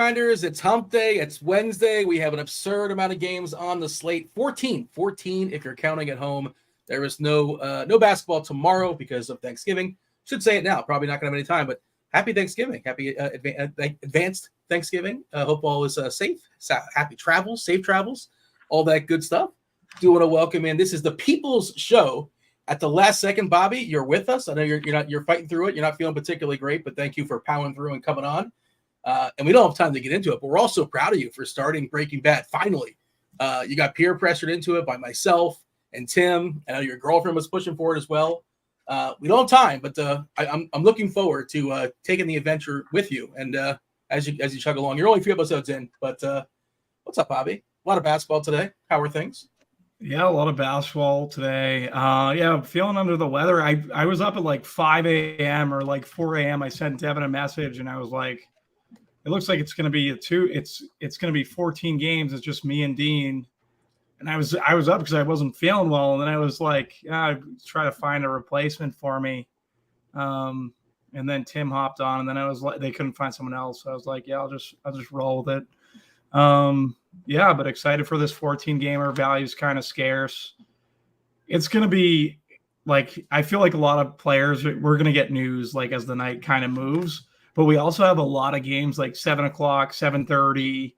RotoGrinders. It's hump day. It's Wednesday. We have an absurd amount of games on the slate. 14 if you're counting at home. There is no basketball tomorrow because of Thanksgiving. Should say it now. Probably not going to have any time, but happy Thanksgiving. Happy advanced Thanksgiving. Hope all is safe. Happy travels, safe travels, all that good stuff. Do want to welcome in. This is the People's Show. At the last second, Bobby, you're with us. I know you're fighting through it. You're not feeling particularly great, but thank you for powering through and coming on. And we don't have time to get into it, but we're also proud of you for starting Breaking Bad. Finally, you got peer pressured into it by myself and Tim. I know your girlfriend was pushing for it as well. We don't have time, but I'm looking forward to taking the adventure with you. And as you chug along, you're only 3 episodes in, but what's up, Bobby? A lot of basketball today. How are things? Yeah, a lot of basketball today. Yeah, I'm feeling under the weather. I was up at like 5 a.m. or like 4 a.m. I sent Devin a message and I was like, it looks like it's going to be it's going to be 14 games. It's just me and Dean. And I was up because I wasn't feeling well. And then I was like, try to find a replacement for me. And then Tim hopped on and then I was like, they couldn't find someone else. So I was like, yeah, I'll just roll with it. Yeah, but excited for this 14 gamer. Value's kind of scarce. It's going to be like, I feel like a lot of players, we're going to get news like as the night kind of moves, but we also have a lot of games like 7 o'clock, 7:30,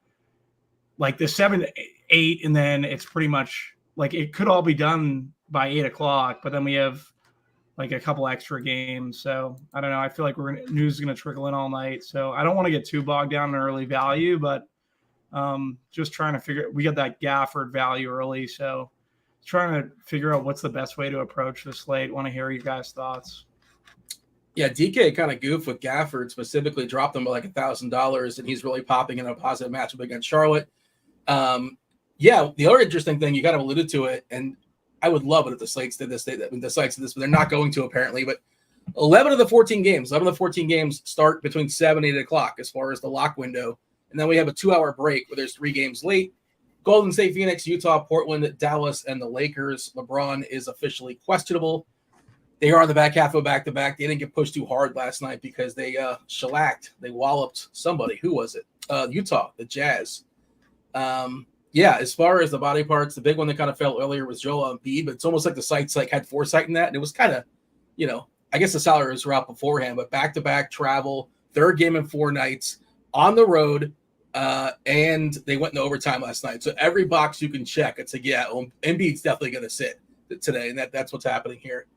like the 7, 8. And then it's pretty much like, it could all be done by 8 o'clock, but then we have like a couple extra games. So I don't know. I feel like news is going to trickle in all night. So I don't want to get too bogged down in early value, but just trying to we got that Gafford value early. So trying to figure out what's the best way to approach the slate. Want to hear you guys' thoughts. Yeah, DK kind of goofed with Gafford, specifically dropped him by like $1,000, and he's really popping in a positive matchup against Charlotte. Yeah, the other interesting thing, you kind of alluded to it, and I would love it if the slates did this. The sites did this, but they're not going to apparently. But 11 of the 14 games start between 7 and 8 o'clock as far as the lock window. And then we have a 2-hour break where there's 3 games late. Golden State, Phoenix, Utah, Portland, Dallas, and the Lakers. LeBron is officially questionable. They are on the back half of a back-to-back. They didn't get pushed too hard last night because they shellacked. They walloped somebody. Who was it? Utah, the Jazz. Yeah, as far as the body parts, the big one that kind of fell earlier was Joel Embiid, but it's almost like the sites had foresight in that. And it was kind of, I guess the salaries were out beforehand, but back-to-back travel, 3rd game in 4 nights, on the road, and they went into overtime last night. So every box you can check, it's like, yeah, Embiid's definitely going to sit today, and that's what's happening here.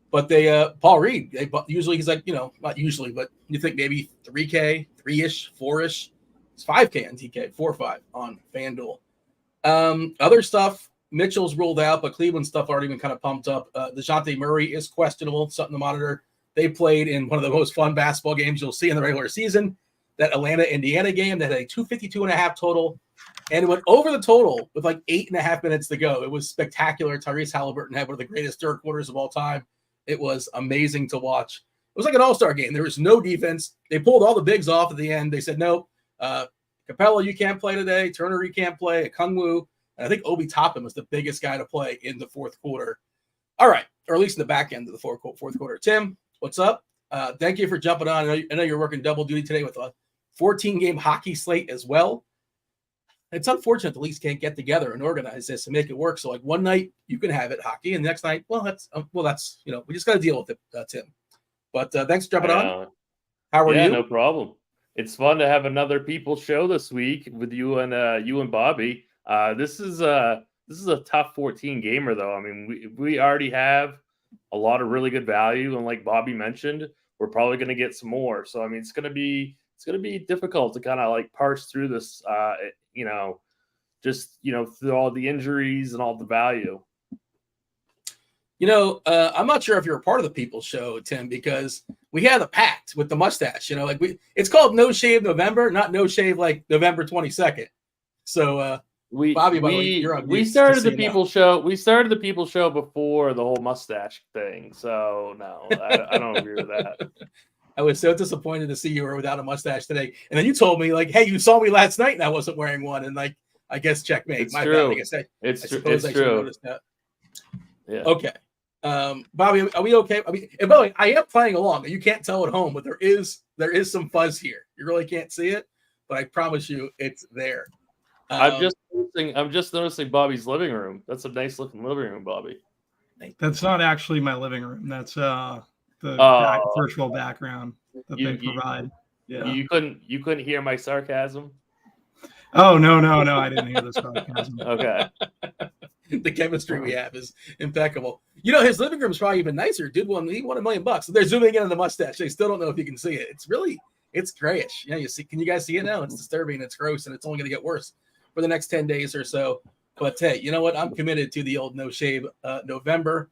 But Paul Reed, usually he's like, not usually, but you think maybe 3K, 3-ish, 4-ish. It's 5K on TK, 4 or 5 on FanDuel. Other stuff, Mitchell's ruled out, but Cleveland stuff already been kind of pumped up. DeJounte Murray is questionable, something to monitor. They played in one of the most fun basketball games you'll see in the regular season. That Atlanta-Indiana game that had a 252.5 total, and it went over the total with like 8.5 minutes to go. It was spectacular. Tyrese Halliburton had one of the greatest third quarters of all time. It was amazing to watch. It was like an all-star game. There was no defense. They pulled all the bigs off at the end. They said, no, Capella, you can't play today. Turner, you can't play. Kungwu. And I think Obi Toppin was the biggest guy to play in the 4th quarter. All right, or at least in the back end of the fourth quarter. Tim, what's up? Thank you for jumping on. I know you're working double duty today with a 14-game hockey slate as well. It's unfortunate the leagues can't get together and organize this and make it work. So like one night you can have it hockey, and the next night, that's we just got to deal with it, Tim. But thanks for jumping on. How are you? Yeah, no problem. It's fun to have another People Show this week with you and Bobby. This is a tough 14 gamer though. I mean, we already have a lot of really good value, and like Bobby mentioned, we're probably going to get some more. So I mean, it's going to be difficult to kind of like parse through this, through all the injuries and all the value. I'm not sure if you're a part of the People's Show, Tim, because we had a pact with the mustache. It's called No Shave November, not No Shave like November 22nd. So Bobby, by the way, you're on. We started the People's Show. We started the People's Show before the whole mustache thing. So no, I don't agree with that. I was so disappointed to see you were without a mustache today. And then you told me, like, hey, you saw me last night and I wasn't wearing one. And, like, I guess checkmate. It's true. It's true. Yeah. Okay. Bobby, are we okay? I mean, and by the way, I am playing along. You can't tell at home, but there is some fuzz here. You really can't see it. but I promise you it's there. I'm just noticing Bobby's living room. That's a nice looking living room, Bobby. That's not actually my living room. That's the virtual background that they provide. Yeah. You couldn't hear my sarcasm? Oh, no, I didn't hear the sarcasm. Okay. The chemistry we have is impeccable. His living room's probably even nicer. He won $1 million. They're zooming in on the mustache. They still don't know if you can see it. It's grayish. Yeah, can you guys see it now? It's disturbing. It's gross, and it's only going to get worse for the next 10 days or so. But hey, you know what? I'm committed to the old no shave November.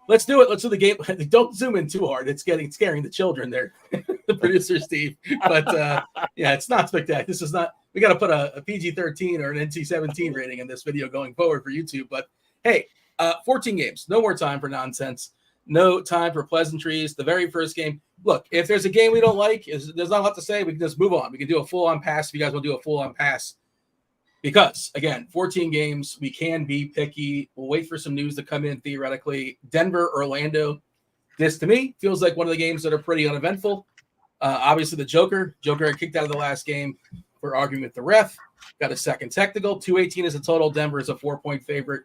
Let's do it. Let's do the game. Don't zoom in too hard. It's scaring the children there. The producer, Steve. But yeah, it's not spectacular. This is not. We got to put a PG-13 or an NC-17 rating in this video going forward for YouTube. But hey, 14 games. No more time for nonsense. No time for pleasantries. The very first game. Look, if there's a game we don't like, there's not a lot to say. We can just move on. We can do a full-on pass if you guys want to do a full-on pass. Because, again, 14 games, we can be picky. We'll wait for some news to come in, theoretically. Denver, Orlando. This, to me, feels like one of the games that are pretty uneventful. Obviously, the Joker got kicked out of the last game for arguing with the ref. Got a second technical. 218 is a total. Denver is a 4-point favorite.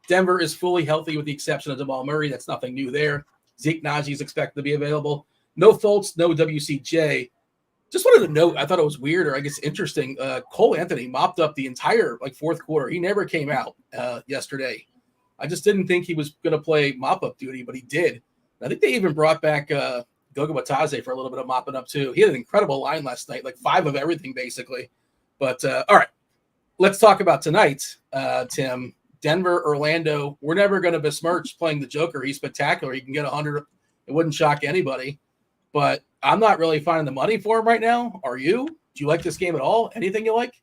Denver is fully healthy with the exception of Jamal Murray. That's nothing new there. Zeke Naji is expected to be available. No Fultz, no WCJ. Just wanted to note, I thought it was weird, or I guess interesting. Cole Anthony mopped up the entire fourth quarter. He never came out yesterday. I just didn't think he was going to play mop-up duty, but he did. I think they even brought back Goga Wataze for a little bit of mopping up too. He had an incredible line last night, 5 of everything basically. But all right, let's talk about tonight, Tim. Denver, Orlando. We're never going to besmirch playing the Joker. He's spectacular. He can get 100. It wouldn't shock anybody. But I'm not really finding the money for him right now. Are you? Do you like this game at all? Anything you like?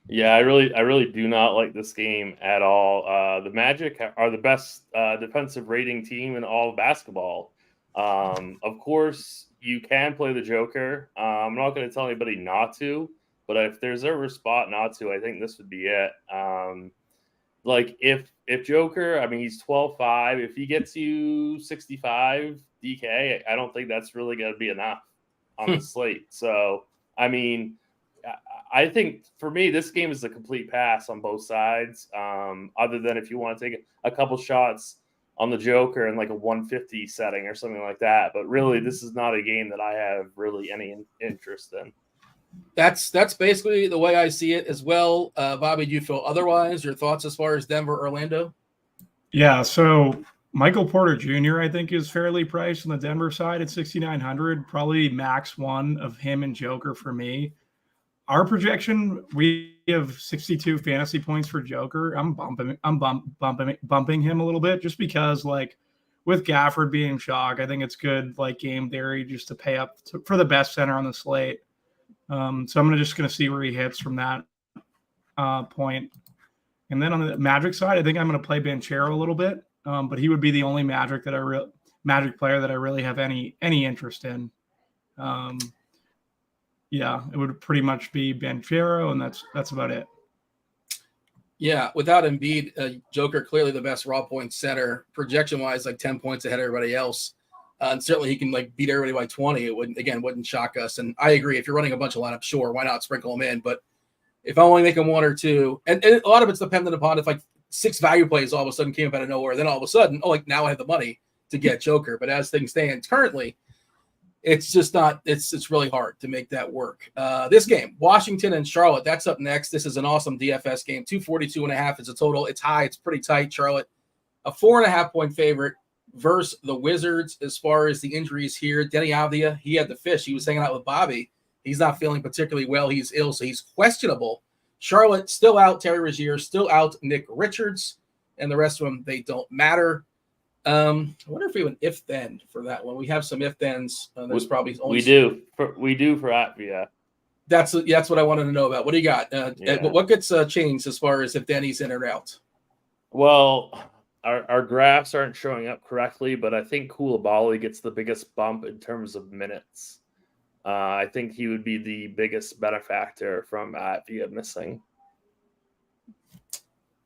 Yeah, I really do not like this game at all. The Magic are the best defensive rating team in all of basketball. Of course, you can play the Joker. I'm not going to tell anybody not to, but if there's ever a spot not to, I think this would be it. If Joker, he's 12-5. If he gets you 65 DK, I don't think that's really going to be enough on the slate. So, I think for me, this game is a complete pass on both sides. Other than if you want to take a couple shots on the Joker in a 150 setting or something like that. But really, this is not a game that I have really any interest in. That's basically the way I see it as well. Bobby, do you feel otherwise? Your thoughts as far as Denver, Orlando? Yeah, so Michael Porter Jr., I think, is fairly priced on the Denver side at 6,900. Probably max one of him and Joker for me. Our projection, we have 62 fantasy points for Joker. I'm bumping him a little bit just because, with Gafford being shocked, I think it's good, game theory just to pay up for the best center on the slate. So I'm just going to see where he hits from that point. And then on the Magic side, I think I'm going to play Banchero a little bit, but he would be the only Magic player that I really have any interest in. Yeah, it would pretty much be Banchero, and that's about it. Yeah, without Embiid, Joker clearly the best raw point center, projection-wise, 10 points ahead of everybody else. And certainly he can beat everybody by 20. It wouldn't shock us. And I agree. If you're running a bunch of lineups, sure, why not sprinkle them in? But if I only make them one or two, and a lot of it's dependent upon if 6 value plays all of a sudden came up out of nowhere, then all of a sudden, now I have the money to get Joker. But as things stand currently, it's just not. It's really hard to make that work. This game, Washington and Charlotte, that's up next. This is an awesome DFS game. 242.5 is a total. It's high. It's pretty tight. Charlotte, a 4.5-point favorite versus the Wizards. As far as the injuries here, Denny Avdia, he had the fish. He was hanging out with Bobby. He's not feeling particularly well. He's ill, so he's questionable. Charlotte still out. Terry Rozier still out. Nick Richards, and the rest of them, they don't matter. I wonder if we have an if-then for that one. We have some if-thens. There's probably only we do for Avdia. That's what I wanted to know about. What do you got? What gets changed as far as if Denny's in or out? Well, our graphs aren't showing up correctly, but I think Koulibaly gets the biggest bump in terms of minutes. I think he would be the biggest benefactor from Avdia missing.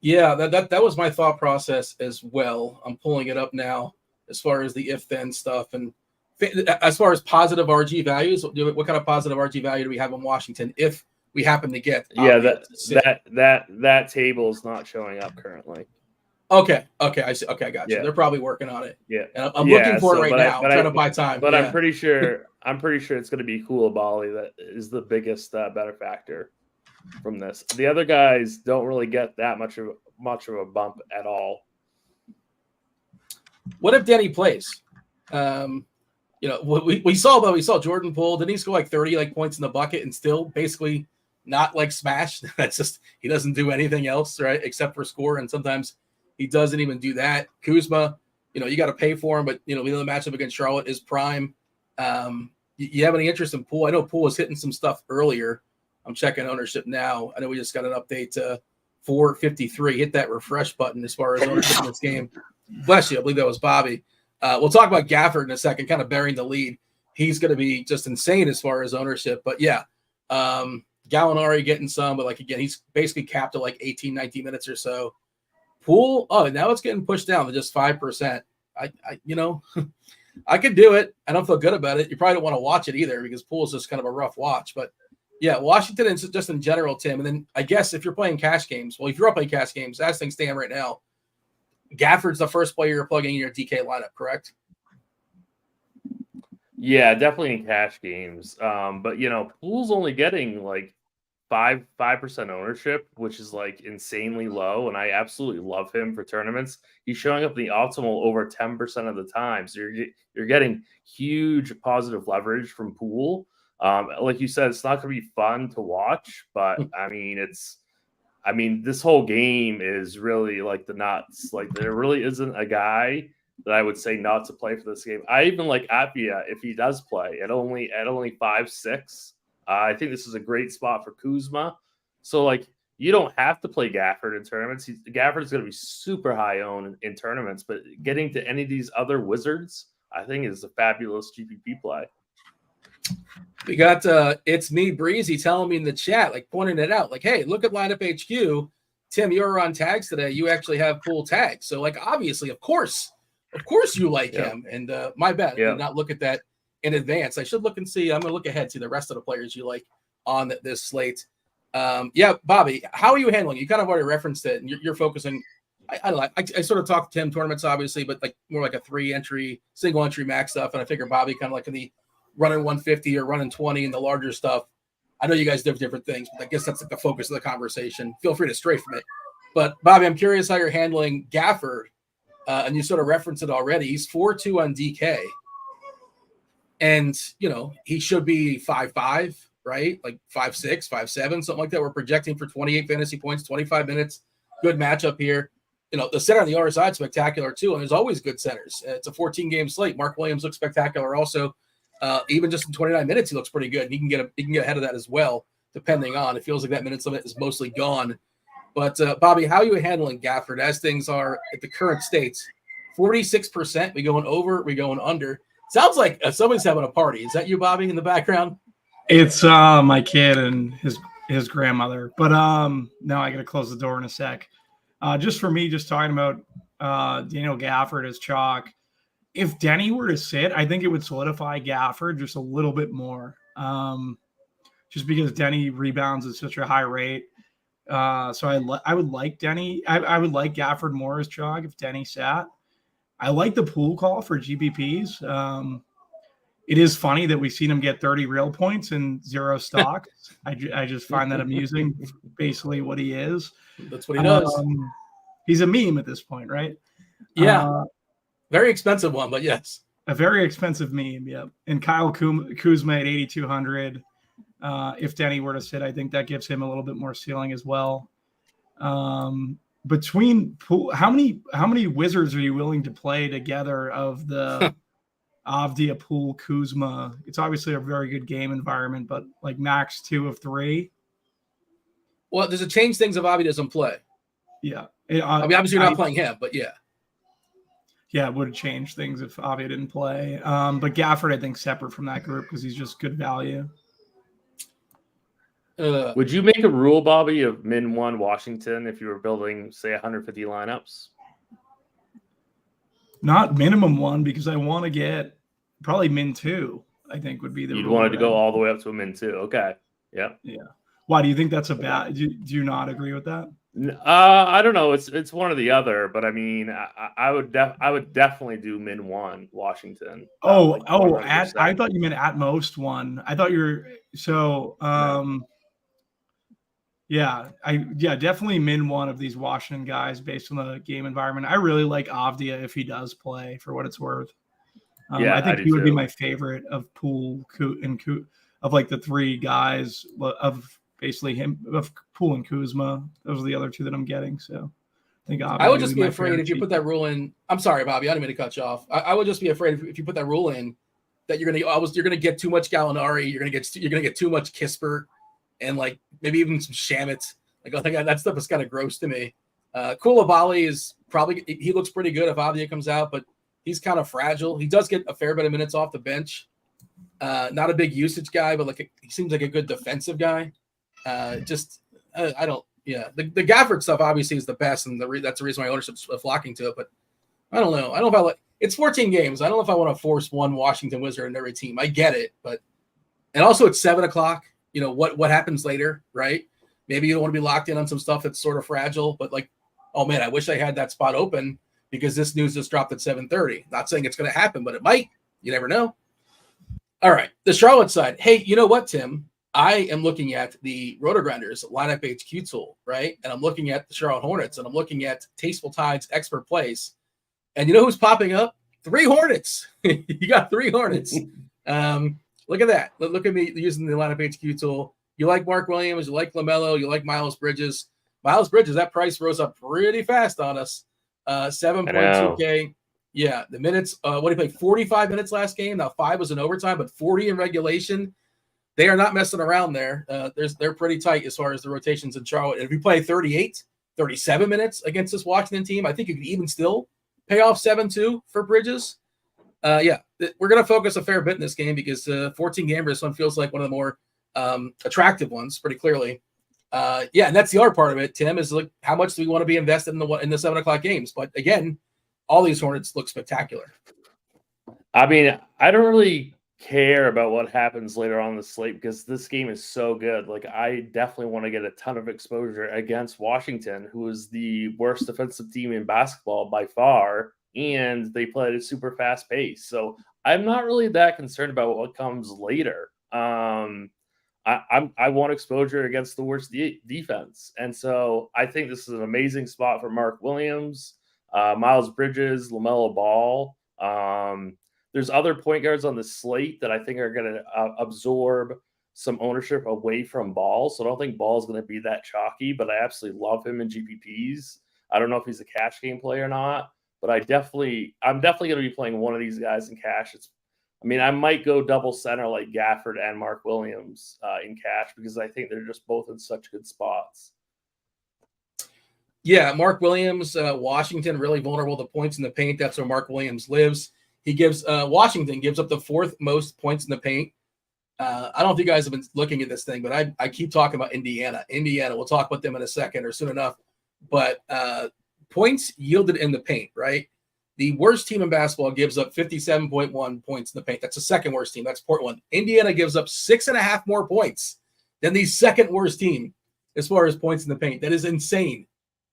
Yeah, that was my thought process as well. I'm pulling it up now as far as the if-then stuff. And as far as positive RG values, what kind of positive RG value do we have in Washington if we happen to get? That table is not showing up currently. Okay, I see. Okay, I got you. Yeah. They're probably working on it. Yeah, and I'm looking for it right now. I'm trying to buy time. But I'm pretty sure it's going to be Koulibaly that is the biggest better factor from this. The other guys don't really get that much of a bump at all. What if Denny plays? We saw Jordan Poole. Didn't he score like 30 points in the bucket and still basically not smash? That's just he doesn't do anything else, right? Except for score, and sometimes he doesn't even do that. Kuzma, you got to pay for him, but the matchup against Charlotte is prime. You have any interest in Poole? I know Poole was hitting some stuff earlier. I'm checking ownership now. I know we just got an update to 453. Hit that refresh button as far as ownership in this game. Bless you. I believe that was Bobby. We'll talk about Gafford in a second, kind of burying the lead. He's going to be just insane as far as ownership. But yeah, Gallinari getting some, but again, he's basically capped at 18, 19 minutes or so. Poole, now it's getting pushed down to just 5%. I could do it. I don't feel good about it. You probably don't want to watch it either because Poole is just kind of a rough watch. But yeah, Washington and just in general, Tim. And then I guess if you're playing cash games, if you're up playing cash games, as things stand right now, Gafford's the first player you're plugging in your DK lineup, correct? Yeah, definitely in cash games. But Poole's only getting 5% ownership, which is insanely low, and I absolutely love him for tournaments. He's showing up the optimal over 10% of the time, so you're getting huge positive leverage from Poole. Like you said, it's not going to be fun to watch, but this whole game is really the nuts. There really isn't a guy that I would say not to play for this game. I even like Apia if he does play at only 5-6. I think this is a great spot for Kuzma. So you don't have to play Gafford in tournaments. Gafford is going to be super high owned in tournaments, but getting to any of these other wizards, I think is a fabulous GPP play. We got it's me Breezy telling me in the chat, pointing it out, hey, look at lineup HQ. Tim, you're on tags today. You actually have Poole tags. So obviously, of course you like him. And my bad, I did not look at that in advance. I should look and see. I'm going to look ahead to the rest of the players you like on this slate. Bobby, how are you handling? You kind of already referenced it, and you're focusing. I don't know. I sort of talked to Tim tournaments, obviously, but more a 3-entry, single entry max stuff. And I figure Bobby kind of in the running 150 or running 20 and the larger stuff. I know you guys do different things, but I guess that's the focus of the conversation. Feel free to stray from it. But Bobby, I'm curious how you're handling Gafford, and you sort of referenced it already. He's 4.2 on DK. And, he should be 5.5, right? 5.6, 5.7, something like that. We're projecting for 28 fantasy points, 25 minutes. Good matchup here. The center on the other side, spectacular too. And there's always good centers. It's a 14-game slate. Mark Williams looks spectacular also. Even just in 29 minutes, he looks pretty good. He can get ahead of that as well, depending on. It feels like that minutes limit is mostly gone. But, Bobby, how are you handling Gafford as things are at the current states? 46%. We going over, we going under. Sounds like somebody's having a party. Is that you, Bobby, in the background? It's my kid and his grandmother. But now I got to close the door in a sec. Just for me, just talking about Daniel Gafford as chalk. If Denny were to sit, I think it would solidify Gafford just a little bit more. Just because Denny rebounds at such a high rate. So I would like Denny. I would like Gafford more as chalk if Denny sat. I like the Poole call for GPPs. It is funny that we've seen him get 30 real points and 0 stocks. I just find that amusing, basically what he is. That's what he does. He's a meme at this point, right? Yeah. Very expensive one, but yes. A very expensive meme, yep. And Kyle Kuzma at 8,200. If Denny were to sit, I think that gives him a little bit more ceiling as well. Between Poole, how many wizards are you willing to play together of the Avdia, Poole, Kuzma? It's obviously a very good game environment, but max 2 of 3. Well, does it change things if Avdia doesn't play? Yeah. Obviously you're not playing him, but yeah. Yeah, it would change things if Avdia didn't play. But Gafford, I think, separate from that group because he's just good value. Would you make a rule, Bobby, of min 1 Washington if you were building, say, 150 lineups? Not minimum 1 because I want to get probably min 2. I think would be the. You'd want to go all the way up to a min 2. Okay. Yeah. Yeah. Why do you think that's a bad? Do you not agree with that? I don't know. It's one or the other, but I mean, I would definitely do min 1 Washington. I thought you meant at most 1. I thought you're so. Yeah, definitely min 1 of these Washington guys based on the game environment. I really like Avdia if he does play, for what it's worth. I think he would be my favorite of Poole and of like the 3 guys of basically him, of Poole and Kuzma. Those are the other 2 that I'm getting. So I think I would just be afraid if you put that rule in. I'm sorry, Bobby. I didn't mean to cut you off. I would just be afraid if you put that rule in that you're gonna get too much Gallinari. You're gonna get too much Kispert, and like maybe even some Shamet. Like I think that stuff is kind of gross to me. Koulibaly is probably, he looks pretty good if Avdia comes out, but he's kind of fragile. He does get a fair bit of minutes off the bench. Not a big usage guy, but he seems like a good defensive guy. I don't. Yeah, the Gafford stuff obviously is the best, and that's the reason why ownership's flocking to it. But I don't know. I don't know if I like. It's 14 games. I don't know if I want to force one Washington Wizard in every team. I get it, and also it's 7:00. You know what happens later, right? Maybe you don't want to be locked in on some stuff that's sort of fragile, but like, oh man, I wish I had that spot open because this news just dropped at 7:30. Not saying it's going to happen, but it might. You never know. All right, the Charlotte side. Hey, you know what, Tim? I am looking at the RotoGrinders lineup HQ tool, right? And I'm looking at the Charlotte Hornets, and I'm looking at Tasteful Tides expert plays. And you know who's popping up? 3 Hornets. You got 3 Hornets. Look at that. Look at me using the lineup HQ tool. You like Mark Williams, you like LaMelo, you like Miles Bridges. Miles Bridges, that price rose up pretty fast on us. 7.2K. Yeah, the minutes. What did he play? 45 minutes last game. Now 5 was in overtime, but 40 in regulation. They are not messing around there. They're pretty tight as far as the rotations in Charlotte. And if you play 38, 37 minutes against this Washington team, I think you could even still pay off 7-2 for Bridges. We're going to focus a fair bit in this game because 14 gamer, this one feels like one of the more attractive ones, pretty clearly. And that's the other part of it, Tim, is like how much do we want to be invested in the 7:00 games? But again, all these Hornets look spectacular. I mean, I don't really care about what happens later on the slate because this game is so good. Like, I definitely want to get a ton of exposure against Washington, who is the worst defensive team in basketball by far, and they play at a super fast pace. So I'm not really that concerned about what comes later. I want exposure against the worst defense, and so I think this is an amazing spot for Mark Williams, Miles Bridges, LaMelo Ball. There's other point guards on the slate that I think are going to absorb some ownership away from Ball. So I don't think Ball is going to be that chalky, but I absolutely love him in GPPs. I don't know if he's a cash game play or not, but I'm definitely going to be playing one of these guys in cash. I might go double center like Gafford and Mark Williams in cash because I think they're just both in such good spots. Yeah, Mark Williams, Washington, really vulnerable to points in the paint. That's where Mark Williams lives. He gives Washington gives up the 4th most points in the paint. I don't know if you guys have been looking at this thing, but I keep talking about Indiana. We'll talk about them in a second or soon enough. But points yielded in the paint, right? The worst team in basketball gives up 57.1 points in the paint. That's the second worst team. That's Portland. Indiana gives up 6.5 more points than the second worst team as far as points in the paint. That is insane.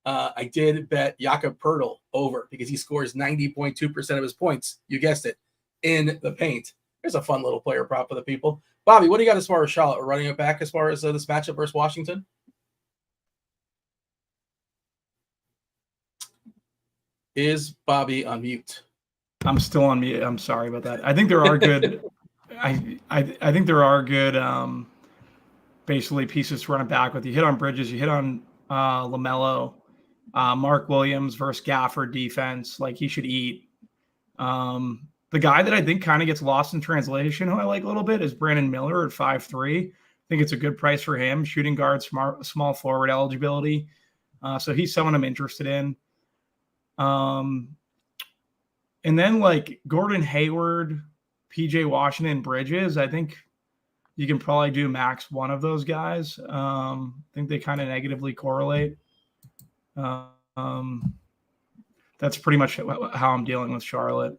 I did bet Jakob Poeltl over because he scores 90.2% of his points. You guessed it, in the paint. There's a fun little player prop for the people. Bobby, what do you got as far as Charlotte? We're running it back as far as this matchup versus Washington? Is Bobby on mute? I'm still on mute. I'm sorry about that. I think there are good. I think there are good basically pieces to run it back with. You hit on Bridges. You hit on LaMelo. Mark Williams versus Gafford defense, like he should eat. The guy that I think kind of gets lost in translation, who I like a little bit, is Brandon Miller at 5'3". I think it's a good price for him. Shooting guard, small forward eligibility. So he's someone I'm interested in. And then like Gordon Hayward, PJ Washington, Bridges, I think you can probably do max one of those guys. I think they kind of negatively correlate. That's pretty much how I'm dealing with Charlotte.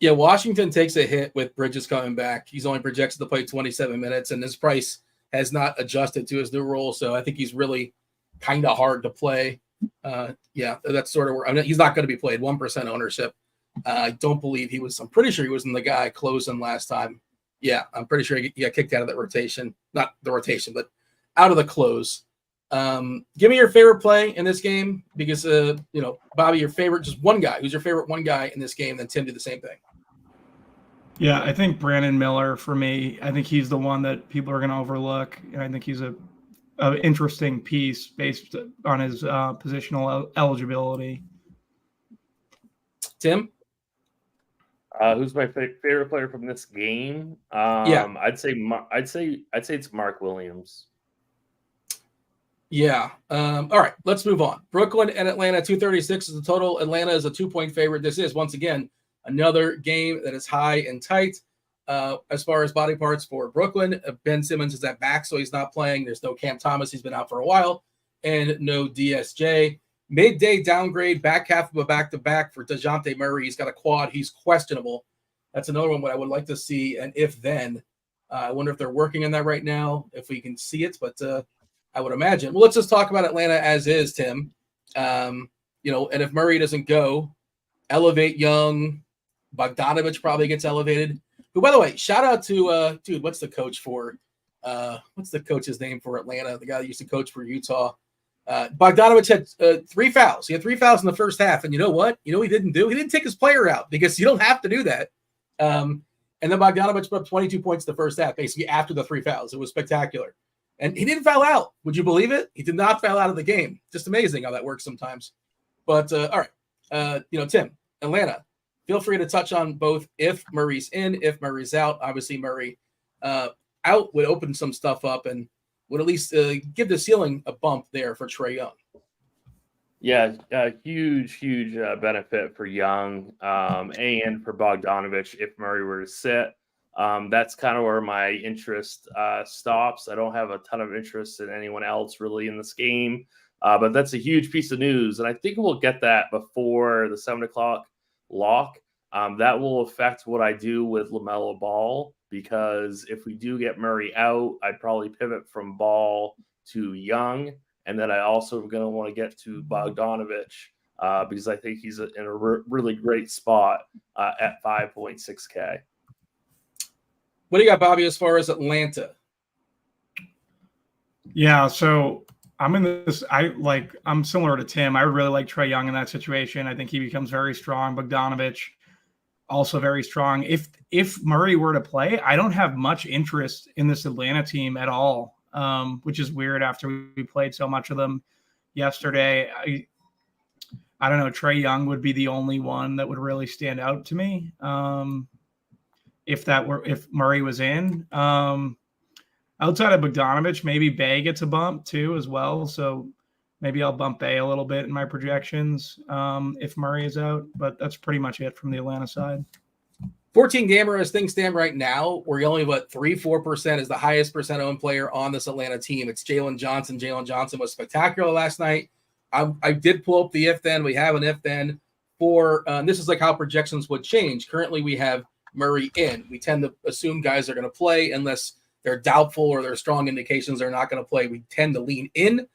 Yeah, Washington takes a hit with Bridges coming back. He's only projected to play 27 minutes, and his price has not adjusted to his new role. So I think he's really kind of hard to play. Yeah, that's sort of where he's not going to be played. 1% ownership. I don't believe he was. I'm pretty sure he wasn't the guy closing last time. Yeah, I'm pretty sure he got kicked out of that rotation. Not the rotation, but out of the close. Give me your favorite play in this game because, Bobby, your favorite, just one guy. Who's your favorite one guy in this game? Then Tim did the same thing. Yeah, I think Brandon Miller for me. I think he's the one that people are going to overlook, and I think he's a interesting piece based on his positional eligibility. Tim, who's my favorite player from this game? Yeah, I'd say it's Mark Williams. Yeah. All right, let's move on. Brooklyn and Atlanta, 236 is the total. Atlanta is a 2-point favorite. This is, once again, another game that is high and tight. As far as body parts for Brooklyn, Ben Simmons is at back, so he's not playing. There's no Cam Thomas. He's been out for a while. And no DSJ. Midday downgrade, back half of a back-to-back for DeJounte Murray. He's got a quad. He's questionable. That's another one what I would like to see, and if then. I wonder if they're working on that right now, if we can see it, but I would imagine. Well, let's just talk about Atlanta as is, Tim. And if Murray doesn't go, elevate Young. Bogdanovich probably gets elevated. Who, by the way, shout out to dude, what's the coach for? What's the coach's name for Atlanta? The guy that used to coach for Utah. Bogdanovich had 3 fouls. He had 3 fouls in the first half, and you know what? You know what he didn't do? He didn't take his player out because you don't have to do that. And then Bogdanovich put up 22 points in the first half, basically after the 3 fouls. It was spectacular. And he didn't foul out. Would you believe it? He did not foul out of the game. Just amazing how that works sometimes. But, all right. Tim, Atlanta, feel free to touch on both if Murray's in, if Murray's out. Obviously, Murray out would open some stuff up and would at least give the ceiling a bump there for Trae Young. Yeah, huge benefit for Young and for Bogdanovich if Murray were to sit. That's kind of where my interest stops. I don't have a ton of interest in anyone else really in this game, but that's a huge piece of news. And I think we'll get that before the 7 o'clock lock. That will affect what I do with LaMelo Ball, because if we do get Murray out, I'd probably pivot from Ball to Young. And then I also going to want to get to Bogdanovich because I think he's in a really great spot at 5.6K. What do you got, Bobby, as far as Atlanta? Yeah, so I'm in this. I'm similar to Tim. I really like Trae Young in that situation. I think he becomes very strong. Bogdanovich also very strong. If Murray were to play, I don't have much interest in this Atlanta team at all, which is weird after we played so much of them yesterday. I don't know. Trae Young would be the only one that would really stand out to me. If Murray was in, outside of Bogdanovich, maybe Bay gets a bump too as well. So maybe I'll bump Bay a little bit in my projections if Murray is out, but that's pretty much it from the Atlanta side. 14 gamer as things stand right now, we're only 3-4% is the highest percent owned player on this Atlanta team. It's Jalen Johnson. Jalen Johnson was spectacular last night. I did pull up the if then. We have an if then for this is like how projections would change. Currently we have Murray in. We tend to assume guys are going to play unless they're doubtful or there are strong indications they're not going to play. We tend to lean in,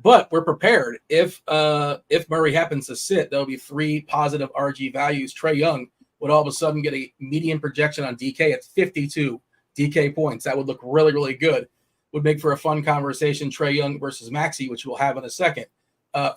but we're prepared. If Murray happens to sit, there'll be 3 positive RG values. Trae Young would all of a sudden get a median projection on DK at 52 DK points. That would look really, really good. Would make for a fun conversation. Trae Young versus Maxey, which we'll have in a second.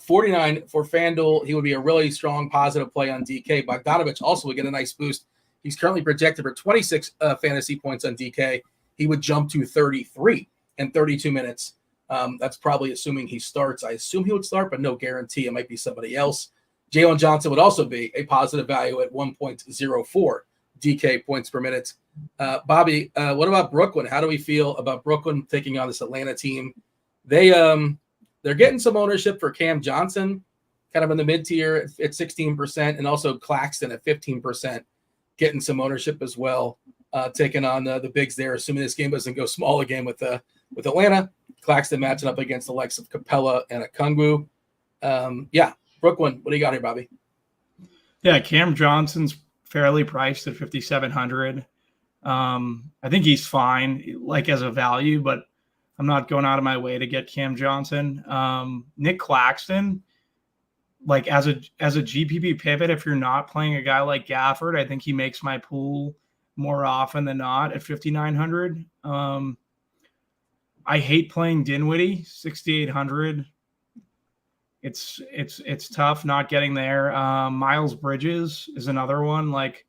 49 for Fanduel. He would be a really strong positive play on DK. Bogdanovich also would get a nice boost. He's currently projected for 26 fantasy points on DK. He would jump to 33 in 32 minutes. That's probably assuming he starts. I assume he would start, but no guarantee. It might be somebody else. Jalen Johnson would also be a positive value at 1.04 DK points per minute. Bobby, what about Brooklyn? How do we feel about Brooklyn taking on this Atlanta team? They're getting some ownership for Cam Johnson, kind of in the mid-tier at 16%, and also Claxton at 15%. Getting some ownership as well, taking on the bigs there, assuming this game doesn't go small again with Atlanta. Claxton matching up against the likes of Capella and Okongwu. Brooklyn, what do you got here, Bobby? Yeah, Cam Johnson's fairly priced at 5,700. I think he's fine, like as a value, but I'm not going out of my way to get Cam Johnson. Nick Claxton, like as a GPP pivot, if you're not playing a guy like Gafford, I think he makes my pool more often than not at 5,900. I hate playing Dinwiddie, 6,800. It's tough not getting there. Miles Bridges is another one. Like,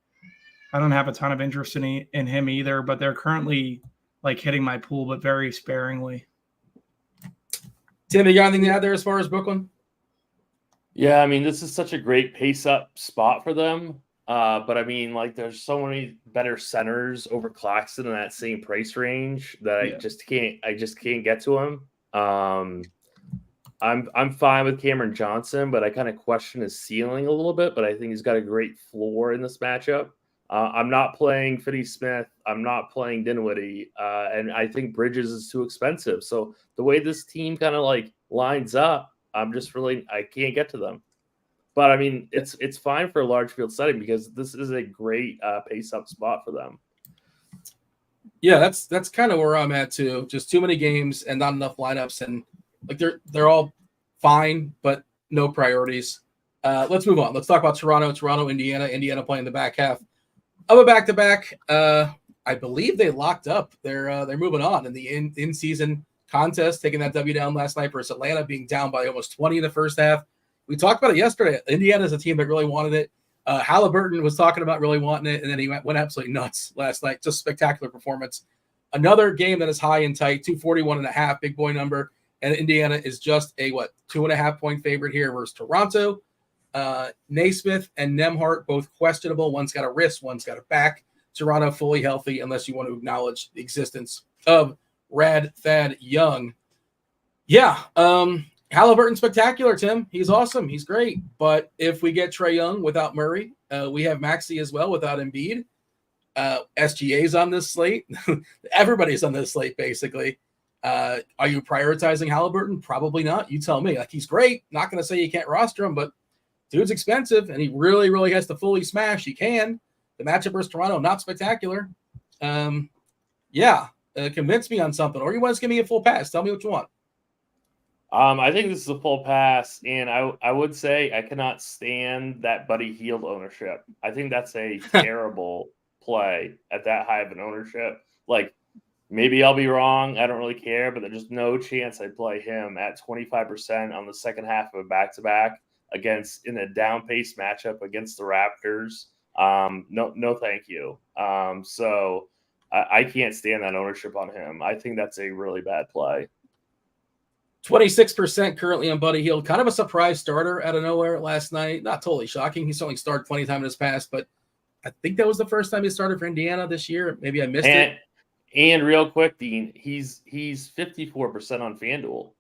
I don't have a ton of interest in him either, but they're currently like hitting my pool, but very sparingly. Tim, you got anything to add there as far as Brooklyn? Yeah, I mean, this is such a great pace up spot for them. But I mean, like, there's so many better centers over Claxton in that same price range that I just can't get to him. I'm fine with Cameron Johnson, but I kind of question his ceiling a little bit. But I think he's got a great floor in this matchup. I'm not playing Finney-Smith. I'm not playing Dinwiddie, and I think Bridges is too expensive. So the way this team kind of like lines up, I can't get to them. But I mean, it's fine for a large field setting because this is a great pace up spot for them. Yeah, that's kind of where I'm at too. Just too many games and not enough lineups, and like they're all fine, but no priorities. Let's move on. Let's talk about Toronto, Indiana. Indiana playing the back half of a back-to-back. I believe they locked up. They're moving on in the in-season contest, taking that W down last night versus Atlanta, being down by almost 20 in the first half. We talked about it yesterday. Indiana is a team that really wanted it. Halliburton was talking about really wanting it, and then he went absolutely nuts last night. Just spectacular performance. Another game that is high and tight, 241.5, big boy number, and Indiana is just a 2.5 point favorite here versus Toronto. Naismith and Nembhard both questionable. One's got a wrist, one's got a back. Toronto fully healthy, unless you want to acknowledge the existence of Rad Thad Young. Yeah, Halliburton spectacular, Tim. He's awesome. He's great. But if we get Trae Young without Murray, we have Maxey as well without Embiid. SGA's on this slate. Everybody's on this slate, basically. Are you prioritizing Halliburton? Probably not. You tell me. Like, he's great. Not going to say you can't roster him, but dude's expensive, and he really, really has to fully smash. He can. The matchup versus Toronto, not spectacular. Convince me on something. Or you want to give me a full pass. Tell me what you want. I think this is a full pass, and I would say I cannot stand that Buddy Hield ownership. I think that's a terrible play at that high of an ownership. Like, maybe I'll be wrong. I don't really care, but there's no chance I'd play him at 25% on the second half of a back-to-back in a down-paced matchup against the Raptors. No, thank you. So I can't stand that ownership on him. I think that's a really bad play. 26% currently on Buddy Hield. Kind of a surprise starter out of nowhere last night. Not totally shocking. He's only started plenty of time in his past, but I think that was the first time he started for Indiana this year. Maybe I missed it. And real quick, Dean, he's 54% on FanDuel.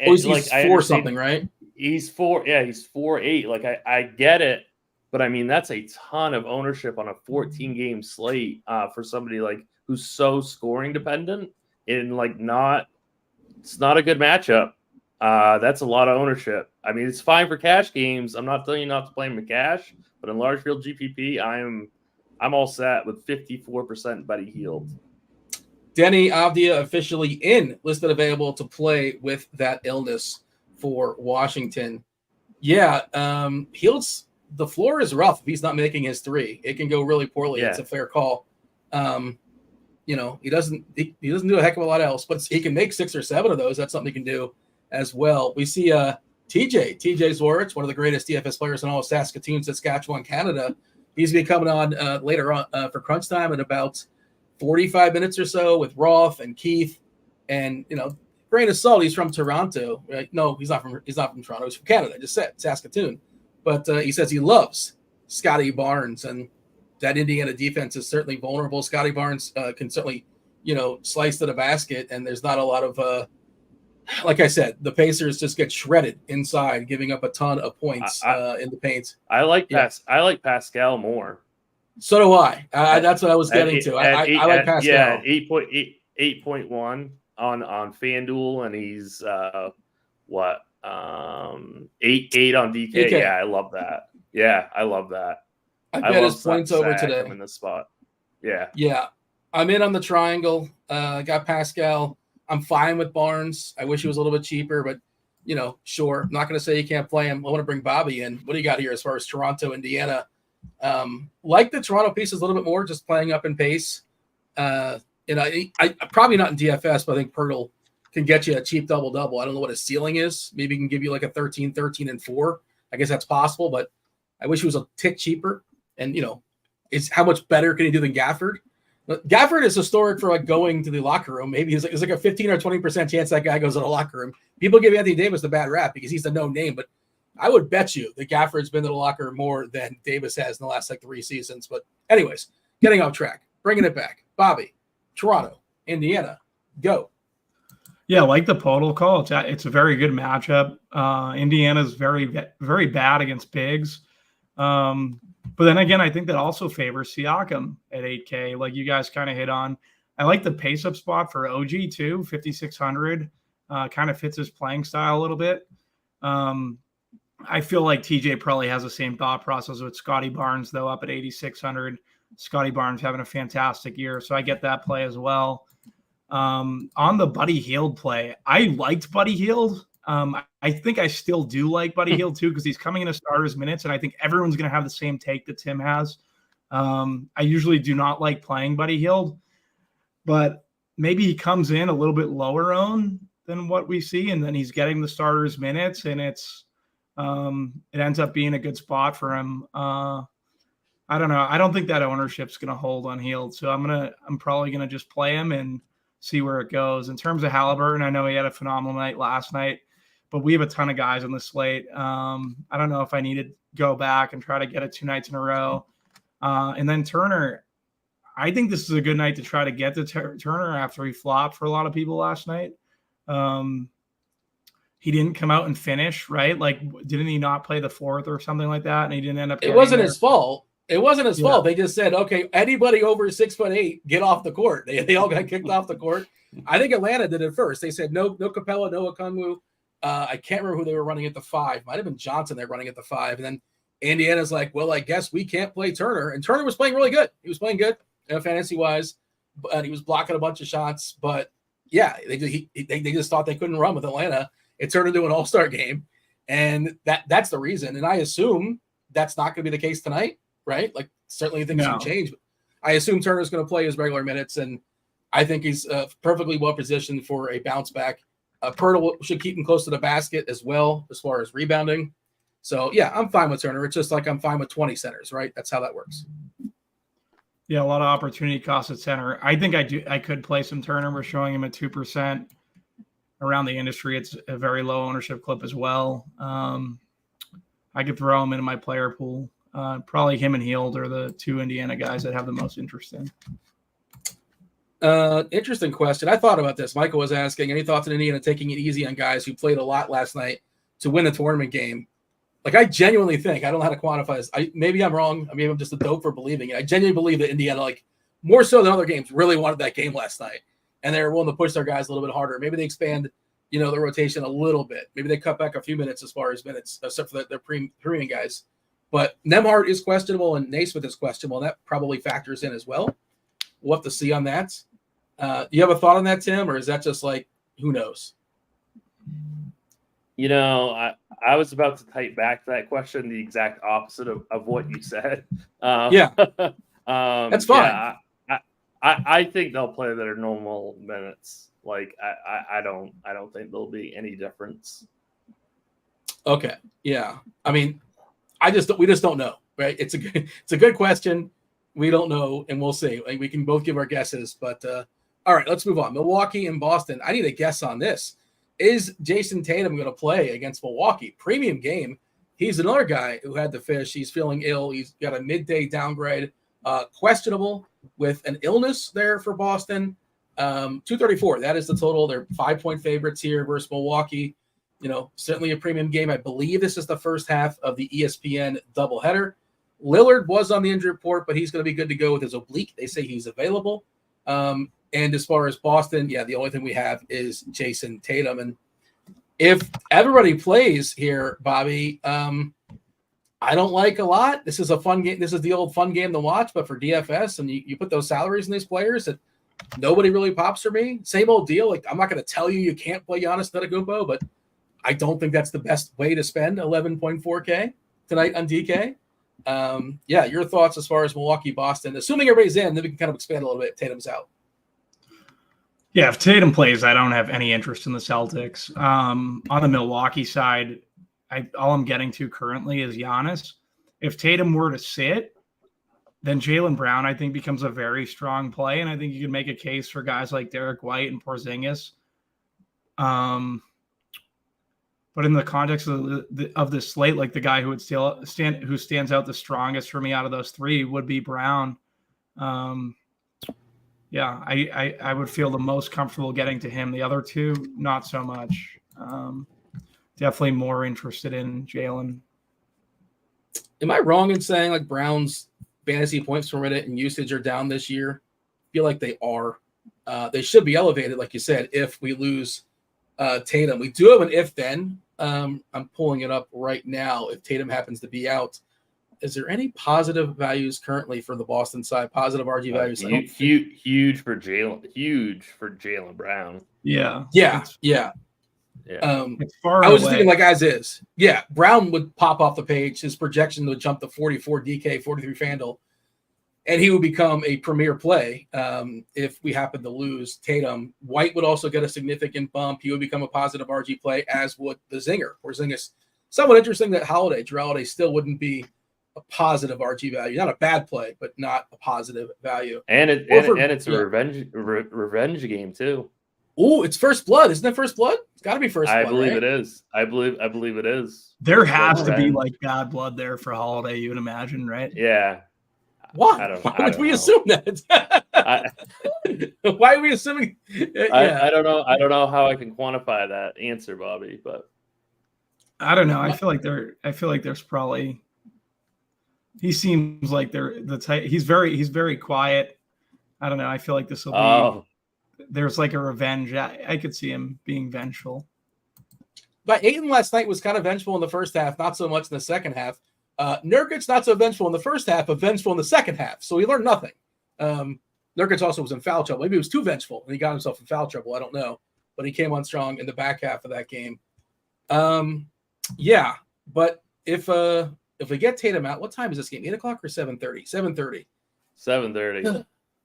He's like 4 something, right? He's 4.8. Like, I get it, but I mean, that's a ton of ownership on a 14-game slate for somebody like who's so scoring dependent and like it's not a good matchup. That's a lot of ownership. I mean, it's fine for cash games. I'm not telling you not to play him in cash, but in large field GPP, I'm all set with 54% Buddy Hield. Denny Avdia officially listed available to play with that illness for Washington. Yeah, Hield's the floor is rough if he's not making his 3. It can go really poorly. Yeah. It's a fair call. He doesn't do a heck of a lot else, but he can make 6 or 7 of those. That's something he can do as well. We see TJ Zwarych, one of the greatest DFS players in all of Saskatoon, Saskatchewan, Canada. He's be coming on later on for crunch time in about 45 minutes or so with Roth and Keith. And grain of salt, he's from Toronto, right? No, he's not from Toronto. He's from Canada. I just said Saskatoon, but he says he loves Scotty Barnes, and that Indiana defense is certainly vulnerable. Scotty Barnes can certainly, slice to the basket, and there's not a lot of, like I said, the Pacers just get shredded inside, giving up a ton of points in the paint. I like Pascal more. So do I. That's what I was getting to. I like Pascal. Yeah, 8.1 on FanDuel, and he's 8 on DK. Yeah, I love that. Yeah, I love that. I bet his love points over Zach today. in this spot. Yeah. Yeah. I'm in on the triangle. Got Pascal. I'm fine with Barnes. I wish he was a little bit cheaper, but sure. I'm not going to say you can't play him. I want to bring Bobby in. What do you got here as far as Toronto, Indiana? Like the Toronto piece is a little bit more, just playing up in pace. I probably not in DFS, but I think Pirtle can get you a cheap double-double. I don't know what his ceiling is. Maybe he can give you like a 13, and 4. I guess that's possible, but I wish he was a tick cheaper. And, it's how much better can he do than Gafford? Gafford is historic for like going to the locker room. Maybe it's like a 15 or 20% chance that guy goes to the locker room. People give Anthony Davis the bad rap because he's the no name, but I would bet you that Gafford's been to the locker room more than Davis has in the last 3 seasons. But anyways, getting off track, bringing it back. Bobby, Toronto, Indiana, go. Yeah, like the Podol call. It's a very good matchup. Indiana's very, very bad against bigs. But then again, I think that also favors Siakam at 8K, like you guys kind of hit on. I like the pace up spot for OG too, 5,600. Kind of fits his playing style a little bit. I feel like TJ probably has the same thought process with Scotty Barnes, though, up at 8,600. Scotty Barnes having a fantastic year, so I get that play as well. On the Buddy Hield play, I liked Buddy Hield. I think I still do like Buddy Hield too, because he's coming into starters minutes, and I think everyone's going to have the same take that Tim has. I usually do not like playing Buddy Hield, but maybe he comes in a little bit lower owned than what we see, and then he's getting the starters minutes, and it ends up being a good spot for him. I don't know. I don't think that ownership's going to hold on Hield, so I'm probably going to just play him and see where it goes. In terms of Halliburton, I know he had a phenomenal night last night, but we have a ton of guys on the slate. I don't know if I need to go back and try to get it 2 nights in a row. And then Turner, I think this is a good night to try to get to Turner after he flopped for a lot of people last night. He didn't come out and finish, right? Like, didn't he not play the 4th or something like that? And he didn't end up. It wasn't his fault. It wasn't his fault. They just said, okay, anybody over 6'8", get off the court. They all got kicked off the court. I think Atlanta did it first. They said no Capella, no Okongwu. I can't remember who they were running at the 5. Might have been Johnson. They're running at the 5, and then Indiana's like, well, I guess we can't play Turner. And Turner was playing really good. He was playing good, fantasy wise, and he was blocking a bunch of shots. But yeah, they just thought they couldn't run with Atlanta. It turned into an all-star game, and that's the reason. And I assume that's not going to be the case tonight. Right? Like, certainly things can change. But I assume Turner's going to play his regular minutes, and I think he's perfectly well positioned for a bounce back. Pirtle should keep him close to the basket as well as far as rebounding. So, yeah, I'm fine with Turner. It's just like I'm fine with 20 centers, right? That's how that works. Yeah, a lot of opportunity cost at center. I think I could play some Turner. We're showing him at 2% around the industry. It's a very low ownership clip as well. I could throw him into my player pool. Probably him and Hield are the 2 Indiana guys that have the most interest in. Interesting question. I thought about this. Michael was asking, any thoughts on Indiana taking it easy on guys who played a lot last night to win the tournament game? Like, I genuinely think, I don't know how to quantify this. Maybe I'm wrong. Maybe I'm just a dope for believing it. I genuinely believe that Indiana, like, more so than other games, really wanted that game last night. And they were willing to push their guys a little bit harder. Maybe they expand, the rotation a little bit. Maybe they cut back a few minutes as far as minutes, except for their premium guys. But Nembhard is questionable and Naismith is questionable, and that probably factors in as well. We'll have to see on that. You have a thought on that, Tim, or is that just like, who knows? I was about to type back to that question, the exact opposite of what you said. That's fine. Yeah, I think they'll play their normal minutes. Like, I don't think there'll be any difference. Okay. Yeah. I mean, we just don't know, right? It's a good question. We don't know, and we'll see. Like, we can both give our guesses, but all right, let's move on. Milwaukee and Boston. I need a guess on this. Is Jason Tatum going to play against Milwaukee? Premium game. He's another guy who had to fish. He's feeling ill. He's got a midday downgrade, questionable with an illness there for Boston. 234. That is the total. They're 5-point favorites here versus Milwaukee. Certainly a premium game. I believe this is the first half of the ESPN doubleheader. Lillard was on the injury report, but he's going to be good to go with his oblique. They say he's available. And as far as Boston, the only thing we have is Jason Tatum. And if everybody plays here, Bobby, I'm I don't like a lot. This is a fun game. This is the old fun game to watch, but for DFS, and you put those salaries in these players that nobody really pops for me. Same old deal. Like, I'm not going to tell you can't play Giannis Antetokounmpo, but I don't think that's the best way to spend 11.4K tonight on DK. Yeah, your thoughts as far as Milwaukee, Boston, assuming everybody's in, then we can kind of expand a little bit. Tatum's out. Yeah, if Tatum plays, I don't have any interest in the Celtics. On the Milwaukee side, all I'm getting to currently is Giannis. If Tatum were to sit, then Jaylen Brown, I think, becomes a very strong play, and I think you can make a case for guys like Derek White and Porzingis. But in the context of this slate, like the guy who would who stands out the strongest for me out of those three would be Brown. Yeah, I would feel the most comfortable getting to him. The other two, not so much. Definitely more interested in Jaylen. Am I wrong in saying like Brown's fantasy points per minute and usage are down this year? I feel like they are. They should be elevated, like you said, if we lose Tatum. We do have an if-then. I'm pulling it up right now. If Tatum happens to be out, is there any positive values currently for the Boston side? Positive RG values? Huge for Jaylen Brown. Yeah. It's far I was just thinking like as is. Yeah, Brown would pop off the page. His projection would jump to 44 DK, 43 Fanduel, and he would become a premier play if we happen to lose Tatum. White would also get a significant bump. He would become a positive RG play, as would the Zinger. Porzingis. Somewhat interesting that Drew Holiday still wouldn't be a positive RG value. Not a bad play, but not a positive value. And it's a revenge game too. Oh, it's First Blood. Isn't it First Blood? It's got to be First Blood. I believe right? it is. I believe it is. There has to be like bad blood there for Holiday, you would imagine, right? Yeah. Why? Why would we assume that? Why are we assuming? I don't know. I don't know how I can quantify that answer, Bobby. But I don't know. I feel like there's probably. He seems like they're the type. He's very quiet. I don't know. I feel like this will be. There's like a revenge. I could see him being vengeful. But Ayton last night was kind of vengeful in the first half, not so much in the second half. Nurkic not so vengeful in the first half, but vengeful in the second half. So he learned nothing. Nurkic also was in foul trouble. Maybe he was too vengeful and he got himself in foul trouble. I don't know. But he came on strong in the back half of that game. Yeah. But if we get Tatum out, what time is this game? 8 o'clock or 7:30? 7:30. 7:30.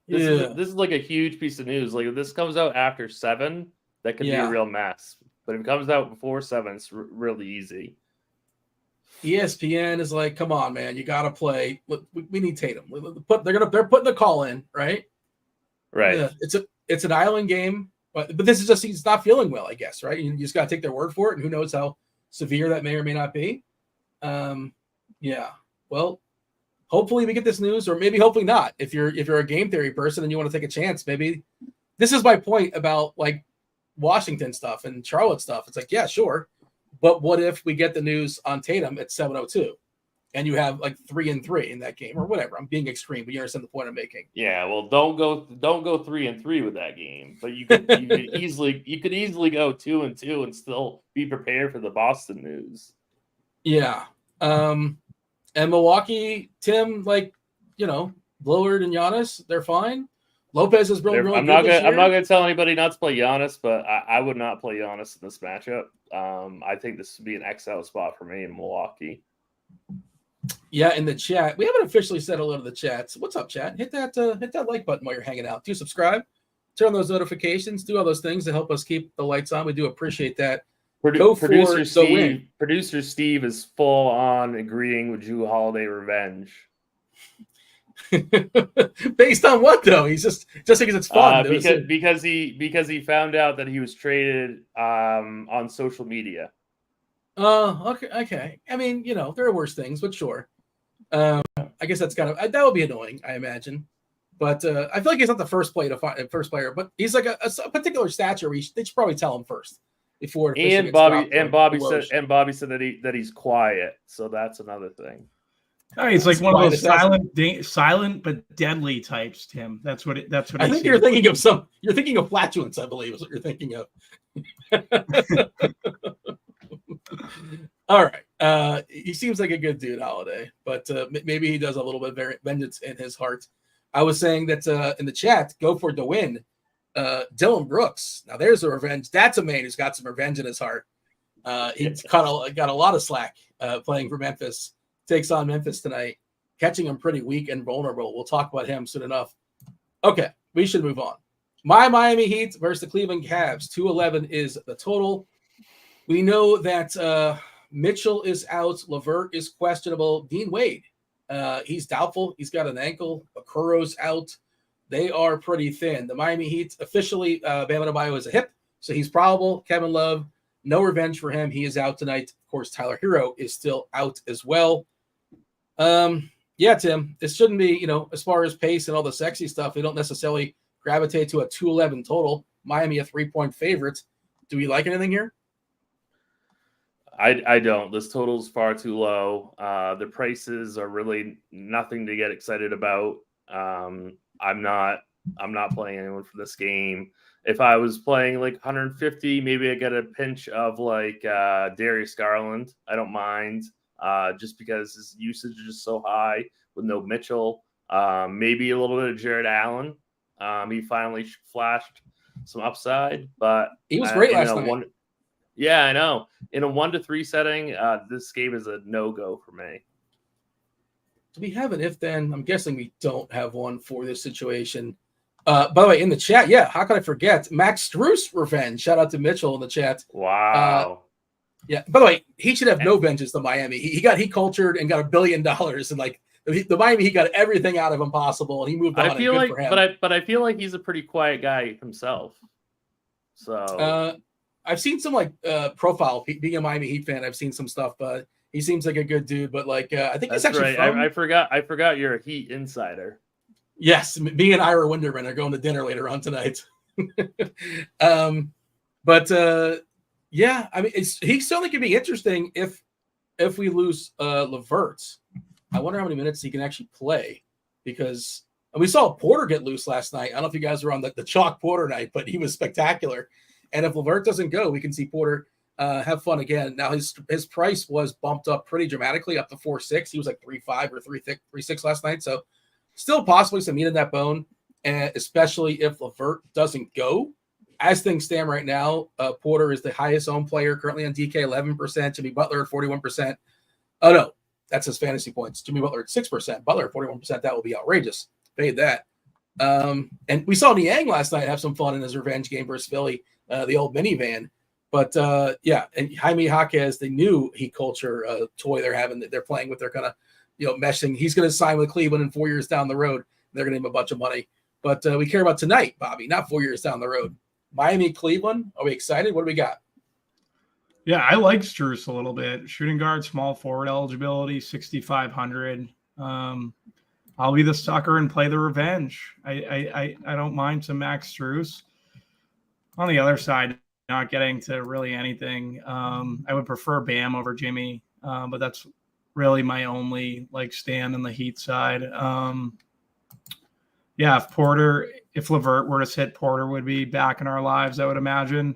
This is like a huge piece of news. Like if this comes out after 7, that could be a real mess. But if it comes out before 7, it's really easy. ESPN is like, come on, man, you got to play. We need Tatum. They're putting the call in, right? Right. Yeah, it's an island game, but this is just he's not feeling well, I guess, right? You just got to take their word for it, and who knows how severe that may or may not be. Yeah. Well, hopefully we get this news, or maybe hopefully not. If you're a game theory person and you want to take a chance, maybe this is my point about like Washington stuff and Charlotte stuff. It's like, yeah, sure. But what if we get the news on Tatum at 7:02 and you have like 3-3 in that game or whatever? I'm being extreme, but you understand the point I'm making. Yeah, well, don't go 3-3 with that game. But you could easily go 2-2 and still be prepared for the Boston news. Yeah. And Milwaukee, Tim, like, Lillard and Giannis, they're fine. Lopez is really I'm not gonna tell anybody not to play Giannis, but I would not play Giannis in this matchup. I think this would be an XL spot for me in Milwaukee. Yeah, in the chat, we haven't officially said hello to the chat. So what's up, chat? Hit that like button while you're hanging out. Do subscribe, turn on those notifications, do all those things to help us keep the lights on. We do appreciate that. Producer Steve is full on agreeing with Drew Holiday revenge. Based on what though? He's just because it's fun. Because he found out that he was traded on social media. Oh, okay. I mean, there are worse things, but sure. I guess that's kind of that would be annoying, I imagine. But I feel like he's not the first player, but he's like a particular stature. They should probably tell him first before. Bobby said that he's quiet, so that's another thing. Oh, he's like one of those silent but deadly types, Tim. That's what I think you're thinking of. You're thinking of flatulence, I believe, is what you're thinking of. All right. He seems like a good dude, Holiday, but maybe he does a little bit of vengeance in his heart. I was saying that in the chat, go for the win. Dylan Brooks. Now there's a revenge. That's a man who's got some revenge in his heart. He's got a lot of slack playing for Memphis. Takes on Memphis tonight, catching him pretty weak and vulnerable. We'll talk about him soon enough. Okay, we should move on. My Miami Heat versus the Cleveland Cavs. 211 is the total. We know that Mitchell is out. LeVert is questionable. Dean Wade, he's doubtful. He's got an ankle. Okuro's out. They are pretty thin. The Miami Heat officially, Bam Adebayo is a hip, so he's probable. Kevin Love, no revenge for him. He is out tonight. Of course, Tyler Hero is still out as well. Yeah, Tim, this shouldn't be, as far as pace and all the sexy stuff, they don't necessarily gravitate to a 211 total. Miami a 3-point favorite. Do we like anything here? I don't. This total is far too low. The prices are really nothing to get excited about. I'm not playing anyone for this game. If I was playing like 150, maybe I get a pinch of like Darius Garland. I don't mind, just because his usage is just so high with no Mitchell. Maybe a little bit of Jared Allen. He finally flashed some upside, but he was great last night. Yeah, I know. In a 1-3 setting, this game is a no-go for me. Do we have an if-then? I'm guessing we don't have one for this situation. By the way, in the chat, yeah, how could I forget? Max Strus revenge. Shout out to Mitchell in the chat. Wow. Yeah, by the way, he should have no vengeance to Miami. He got cultured and got $1 billion, and like the Miami, he got everything out of him possible, and he moved on. But I feel like he's a pretty quiet guy himself. So I've seen some profile. Being a Miami Heat fan, I've seen some stuff, but he seems like a good dude. But I think that's he's actually right. I forgot you're a Heat insider. Yes, me and Ira Winderman are going to dinner later on tonight. Yeah, I mean, he certainly could be interesting if we lose LeVert. I wonder how many minutes he can actually play, because we saw Porter get loose last night. I don't know if you guys were on the chalk Porter night, but he was spectacular. And if LeVert doesn't go, we can see Porter have fun again. Now his price was bumped up pretty dramatically, up to 4.6. He was like 3.5 or 3.6 last night. So still possibly some meat in that bone, and especially if LeVert doesn't go. As things stand right now, Porter is the highest owned player currently on DK, 11%. Jimmy Butler at 41%. Oh, no, that's his fantasy points. Jimmy Butler at 6%. Butler at 41%. That will be outrageous. Paid that. And we saw Niang last night have some fun in his revenge game versus Philly, the old minivan. But, yeah, and Jaime Jaquez, the new Heat culture toy they're playing with. They're kind of, meshing. He's going to sign with Cleveland in 4 years down the road. They're going to give him a bunch of money. But we care about tonight, Bobby, not 4 years down the road. Miami, Cleveland. Are we excited? What do we got? Yeah, I like Strus a little bit. Shooting guard, small forward eligibility, 6,500. I'll be the sucker and play the revenge. I don't mind some Max Strus. On the other side, not getting to really anything. I would prefer Bam over Jimmy, but that's really my only stand on the Heat side. Yeah, if LeVert were to sit, Porter would be back in our lives, I would imagine.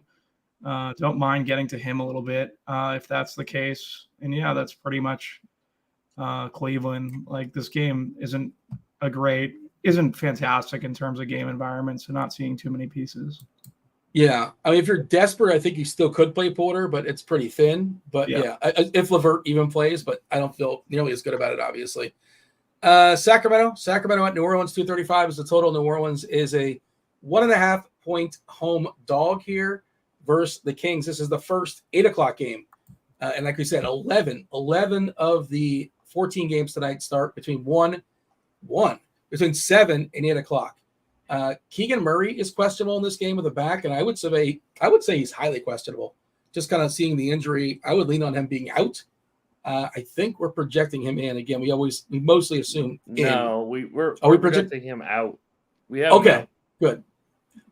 Don't mind getting to him a little bit if that's the case. And yeah, that's pretty much Cleveland. This game isn't fantastic in terms of game environment, so not seeing too many pieces. Yeah, I mean, if you're desperate, I think you still could play Porter, but it's pretty thin. But yeah, if LeVert even plays, but I don't feel nearly as good about it, obviously. Sacramento at New Orleans, 235 is the total. New Orleans is a 1.5 point home dog here versus the Kings. This is the first 8:00 game. And like we said, 11 of the 14 games tonight start between between 7 and 8:00. Keegan Murray is questionable in this game with a back, and I would say he's highly questionable. Just kind of seeing the injury, I would lean on him being out. I think we're projecting him in again. We mostly assume in. No, we're projecting him out. We have okay, good.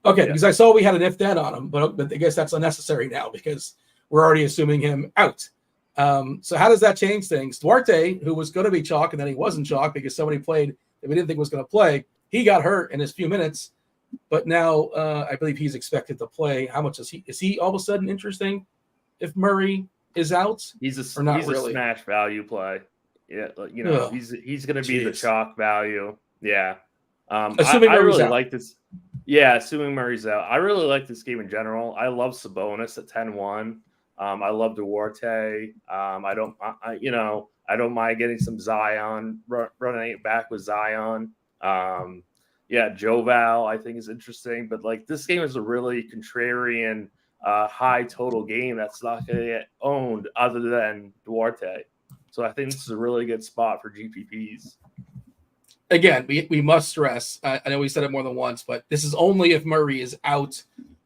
Okay, because I saw we had an if-then on him, but I guess that's unnecessary now because we're already assuming him out. So how does that change things? Duarte, who was going to be chalk, and then he wasn't chalk because somebody played that we didn't think was going to play, he got hurt in his few minutes, but now I believe he's expected to play. How much is he? Is he all of a sudden interesting if Murray is out, He's or not a really? smash value play. Yeah, you know, Ugh, he's going to be the chalk value. Yeah. Assuming I Murray's really out. like this. Yeah, assuming Murray's out. I really like this game in general. I love Sabonis at 10-1. I love Duarte. I don't mind getting some Zion, running it back with Zion. Yeah, Joval I think is interesting, but like this game is a really contrarian, high total game that's not going to get owned other than Duarte. So I think this is a really good spot for GPPs. Again, we must stress, I know we said it more than once, but this is only if Murray is out.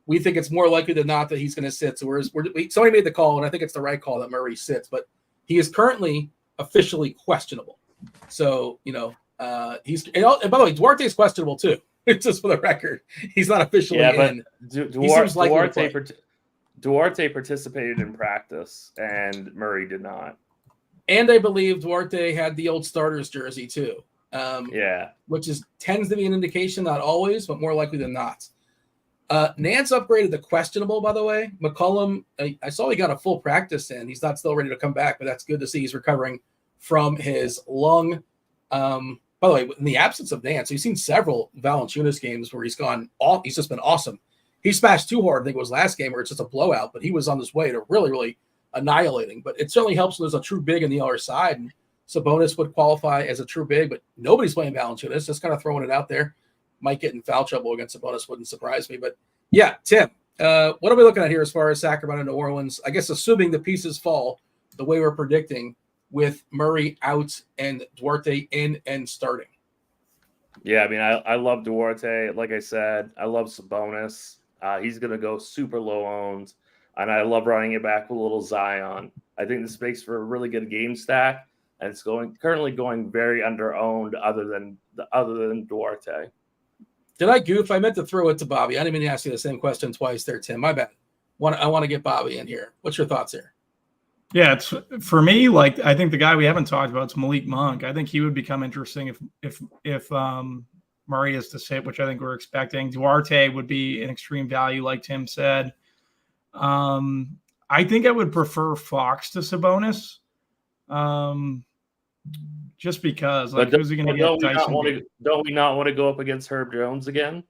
We think it's more likely than not that he's going to sit. So somebody made the call, and I think it's the right call that Murray sits, but he is currently officially questionable. So, he's – and by the way, Duarte is questionable too, just for the record. He's not officially in. Duarte participated in practice, and Murray did not. And I believe Duarte had the old starters jersey too. Which tends to be an indication, not always, but more likely than not. Nance upgraded the questionable, by the way. McCollum, I saw he got a full practice in. He's not still ready to come back, but that's good to see he's recovering from his lung. By the way, in the absence of Nance, we've seen several Valanciunas games where he's just been awesome. He smashed too hard, I think it was last game, where it's just a blowout, but he was on his way to really, really annihilating. But it certainly helps when there's a true big on the other side. And Sabonis would qualify as a true big, but nobody's playing Valanciunas. Just kind of throwing it out there. Might get in foul trouble against Sabonis, wouldn't surprise me. But yeah, Tim, what are we looking at here as far as Sacramento, New Orleans? I guess assuming the pieces fall the way we're predicting, with Murray out and Duarte in and starting. Yeah, I mean, I love Duarte. Like I said, I love Sabonis. He's going to go super low owned, and I love running it back with a little Zion. I think this makes for a really good game stack, and it's currently going very under owned other than Duarte. Did I goof? I meant to throw it to Bobby. I didn't even ask you the same question twice there, Tim. My bad. I want to get Bobby in here. What's your thoughts here? Yeah, it's for me. Like, I think the guy we haven't talked about is Malik Monk. I think he would become interesting if Murray is to sit, which I think we're expecting. Duarte would be an extreme value, like Tim said. I think I would prefer Fox to Sabonis, just because. Like, who's he going to get? Don't we not want to go up against Herb Jones again?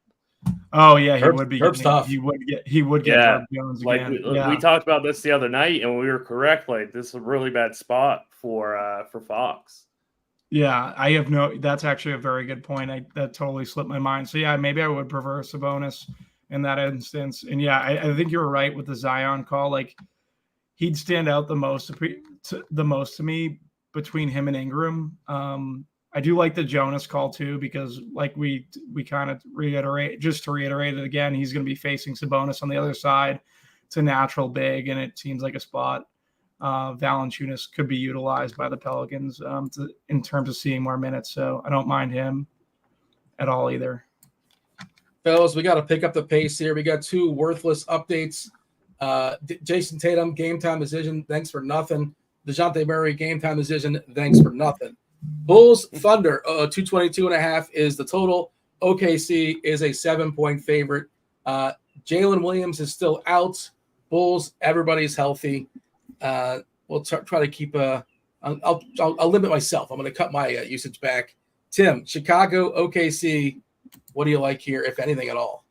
Oh yeah, Herb's tough. He would get Herb Jones again. We talked about this the other night, and we were correct. Like, this is a really bad spot for Fox. Yeah, that's actually a very good point. That totally slipped my mind. So yeah, maybe I would prefer Sabonis in that instance. And yeah, I think you're right with the Zion call. Like, he'd stand out the most to me between him and Ingram. I do like the Jonas call too, because like we kind of reiterate it again, he's going to be facing Sabonis on the other side. It's a natural big, and it seems like a spot Valanciunas could be utilized by the Pelicans in terms of seeing more minutes. So I don't mind him at all either. Fellas, we got to pick up the pace here. We got two worthless updates. Jason Tatum, game time decision, thanks for nothing. DeJounte Murray, game time decision, thanks for nothing. Bulls Thunder, 222.5 is the total. OKC is a 7-point favorite. Jalen Williams is still out. Bulls, everybody's healthy. We'll try to keep I'll limit myself. I'm going to cut my usage back. Tim, Chicago, OKC, what do you like here, if anything at all?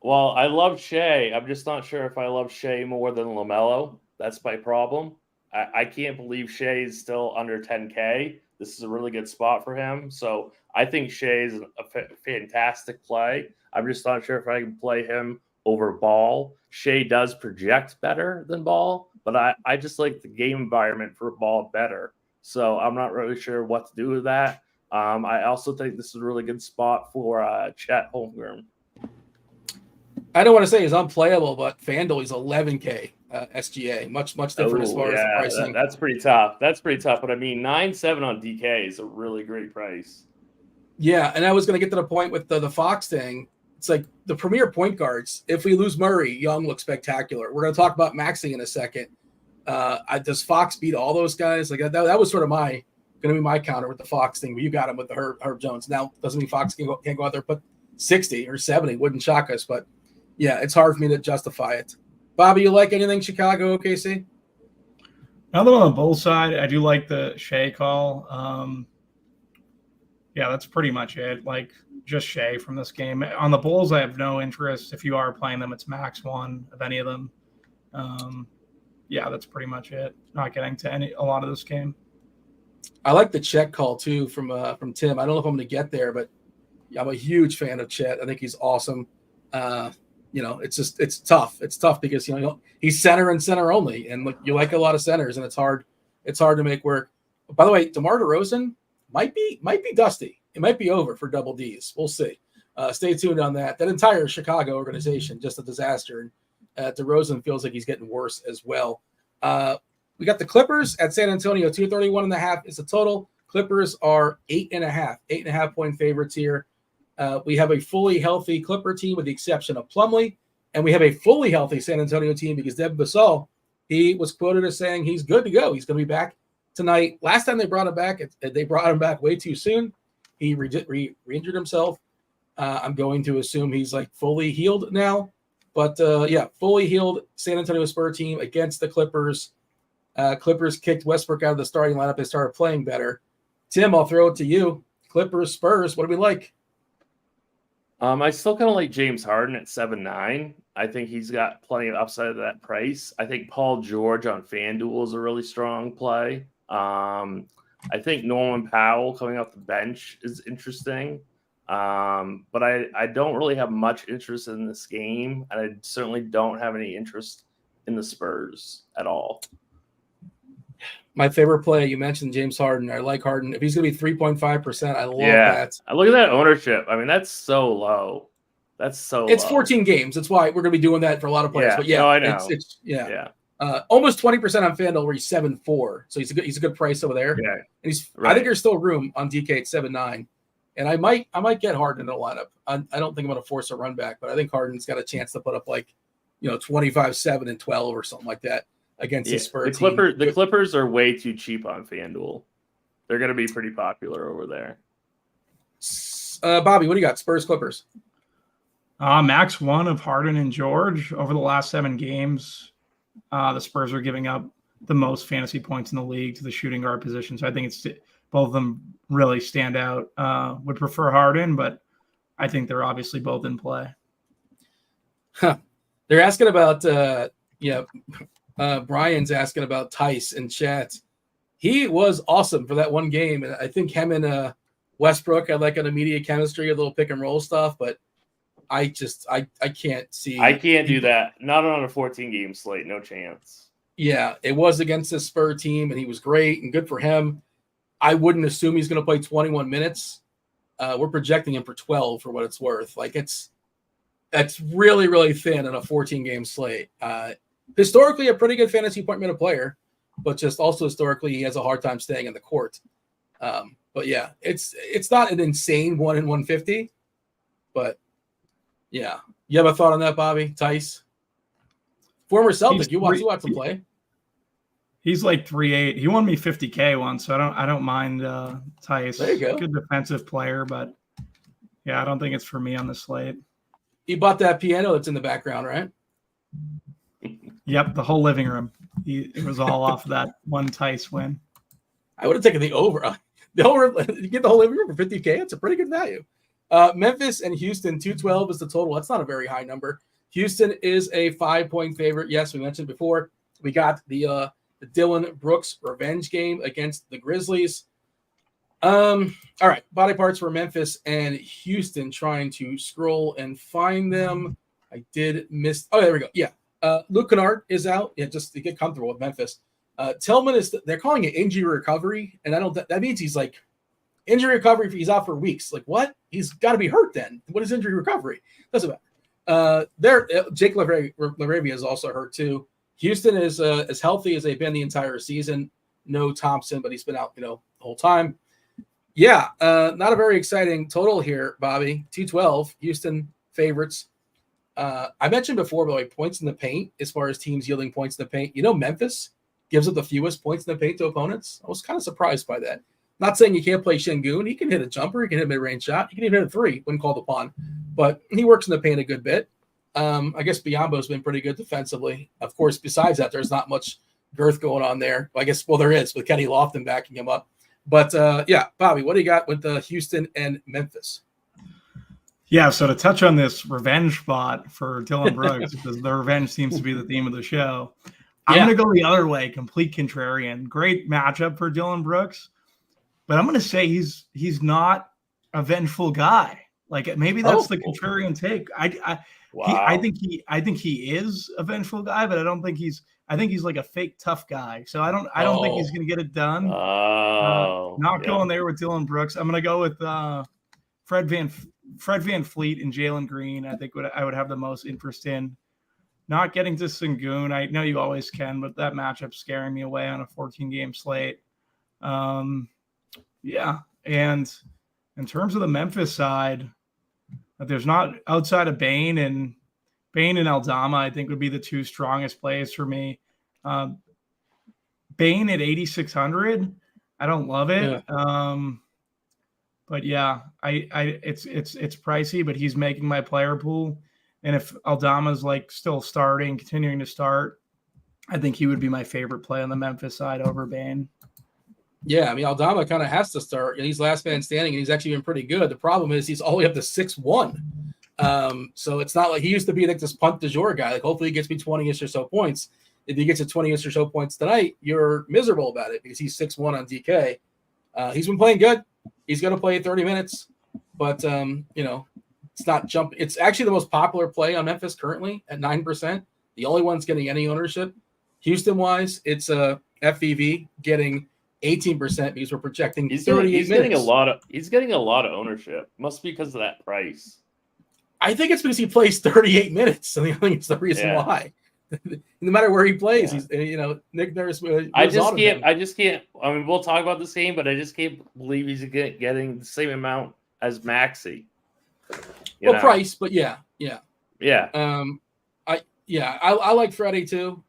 Well, I love Shea. I'm just not sure if I love Shea more than LaMelo. That's my problem. I can't believe Shea is still under 10K. This is a really good spot for him. So I think Shea is a fantastic play. I'm just not sure if I can play him over Ball. Shea does project better than Ball, but I just like the game environment for Ball better. So I'm not really sure what to do with that. I also think this is a really good spot for Chet Holmgren. I don't want to say he's unplayable, but Fanduel is 11K SGA, much different as far as the pricing. That's pretty tough. But I mean, 9.7 on DK is a really great price. Yeah, and I was going to get to the point with the Fox thing. It's like the premier point guards. If we lose Murray, Young looks spectacular. We're going to talk about Maxey in a second. Does Fox beat all those guys? Like that was sort of going to be my counter with the Fox thing. But you got him with the Herb Jones. Now doesn't mean Fox can't go out there put 60 or 70. Wouldn't shock us, but yeah, it's hard for me to justify it. Bobby, you like anything Chicago, OKC? Another one on the Bulls side, I do like the Shea call. Yeah, that's pretty much it. Like just Shea from this game. On the Bulls, I have no interest. If you are playing them, it's max one of any of them. Yeah, that's pretty much it. Not getting to a lot of this game. I like the Chet call too from Tim. I don't know if I'm going to get there, but I'm a huge fan of Chet. I think he's awesome. It's tough. It's tough because he's center and center only, and you like a lot of centers, and it's hard to make work. By the way, DeMar DeRozan might be dusty. It might be over for double D's. We'll see. Stay tuned on that. That entire Chicago organization, just a disaster. And DeRozan feels like he's getting worse as well. We got the Clippers at San Antonio. 231.5 is the total. Clippers are 8.5 point favorites here. We have a fully healthy Clipper team with the exception of Plumlee, and we have a fully healthy San Antonio team because Devin Vassell, he was quoted as saying he's good to go. He's going to be back tonight. Last time they brought him back, they brought him back way too soon. He re-injured himself. I'm going to assume he's like fully healed now. But fully healed San Antonio Spurs team against the Clippers. Clippers kicked Westbrook out of the starting lineup. They started playing better. Tim, I'll throw it to you. Clippers, Spurs, what do we like? I still kind of like James Harden at 7.9. I think he's got plenty of upside at that price. I think Paul George on FanDuel is a really strong play. I think Norman Powell coming off the bench is interesting. But I don't really have much interest in this game, and I certainly don't have any interest in the Spurs at all. My favorite play, you mentioned James Harden. I like Harden. If he's going to be 3.5%, I love that. I look at that ownership. I mean, that's so low. It's low. 14 games. That's why we're going to be doing that for a lot of players. Yeah. But I know. Almost 20% on FanDuel where he's 7.4. So he's a good price over there. Yeah. And I think there's still room on DK at 7.9. And I might get Harden in the lineup. I don't think I'm going to force a run back, but I think Harden's got a chance to put up 25, 7, and 12 or something like that against the Spurs. The Clippers are way too cheap on FanDuel. They're going to be pretty popular over there. Bobby, what do you got? Spurs, Clippers. Max one of Harden and George over the last 7 games. The Spurs are giving up the most fantasy points in the league to the shooting guard position. So I think it's both of them really stand out. Would prefer Harden, but I think they're obviously both in play. They're asking about Brian's asking about Tice in chat. He was awesome for that one game, and I think him and Westbrook had like an immediate chemistry, a little pick and roll stuff. But I can't see. I can't do that. Not on a 14-game slate. No chance. Yeah, it was against this Spur team, and he was great and good for him. I wouldn't assume he's going to play 21 minutes. We're projecting him for 12 for what it's worth. That's really, really thin on a 14-game slate. Historically, a pretty good fantasy point minute player, but just also historically, he has a hard time staying in the court. But yeah, it's not an insane 1 in 150, but yeah. You have a thought on that, Bobby? Tice? Former Celtic, you watch him play. He's like 3.8. He won me 50K once, so I don't mind Tice. There you go. Good defensive player, but yeah, I don't think it's for me on the slate. He bought that piano that's in the background, right? Yep, the whole living room. It was all off of that one Tice win. I would have taken the over. You get the whole living room for 50K. It's a pretty good value. Memphis and Houston, 212 is the total. That's not a very high number. Houston is a 5-point favorite. Yes, we mentioned before. We got the Dylan Brooks revenge game against the Grizzlies. All right, body parts for Memphis and Houston, trying to scroll and find them. I did miss. Oh, there we go. Yeah. Luke Kennard is out. Yeah, just to get comfortable with Memphis. Tillman they're calling it injury recovery, and that means he's like injury recovery. He's out for weeks. Like what? He's got to be hurt then. What is injury recovery? Doesn't matter. Jake LaRavia is also hurt too. Houston is as healthy as they've been the entire season. No Thompson, but he's been out, the whole time. Yeah, not a very exciting total here, Bobby. 212, Houston favorites. I mentioned before, by the way, points in the paint, as far as teams yielding points in the paint. Memphis gives up the fewest points in the paint to opponents. I was kind of surprised by that. Not saying you can't play Şengün. He can hit a jumper. He can hit a mid-range shot. He can even hit a 3 when called upon. But he works in the paint a good bit. I guess Biyombo's been pretty good defensively. Of course, besides that, there's not much girth going on there. I guess, well, there is with Kenny Lofton backing him up. But yeah, Bobby, what do you got with Houston and Memphis? Yeah, so to touch on this revenge spot for Dylan Brooks, because the revenge seems to be the theme of the show, I'm going to go the other way, complete contrarian. Great matchup for Dylan Brooks, but I'm going to say he's not a vengeful guy. Like maybe that's the contrarian take. I think he is a vengeful guy, but I think he's like a fake tough guy. So I don't think he's going to get it done. Not going there with Dylan Brooks. I'm going to go with Fred Van Fleet and Jalen Green. I think I would have the most interest in. Not getting to Sengun. I know you always can, but that matchup's scaring me away on a 14-game slate. Yeah, and in terms of the Memphis side, there's not outside of Bane and Aldama, I think would be the two strongest plays for me. Bane at 8,600, I don't love it. Yeah. But yeah, it's pricey, but he's making my player pool. And if Aldama's like still continuing to start, I think he would be my favorite play on the Memphis side over Bane. Yeah, I mean, Aldama kind of has to start. He's last man standing, and he's actually been pretty good. The problem is he's all the way up to 6'1". So it's not like he used to be like this punt du jour guy. Like hopefully he gets me 20-ish or so points. If he gets to 20-ish or so points tonight, you're miserable about it because he's 6'1" on DK. He's been playing good. He's going to play 30 minutes, but it's not jump. It's actually the most popular play on Memphis currently at 9%. The only one's getting any ownership. Houston-wise, it's FVV getting 18% because we're projecting 38 minutes. He's getting a lot of ownership. Must be because of that price. I think it's because he plays 38 minutes, and I think it's the reason why. No matter where he plays, he's Nick Nurse. I just can't. I mean, we'll talk about this game, but I just can't believe he's getting the same amount as Maxey. Price, but yeah. I like Freddie too.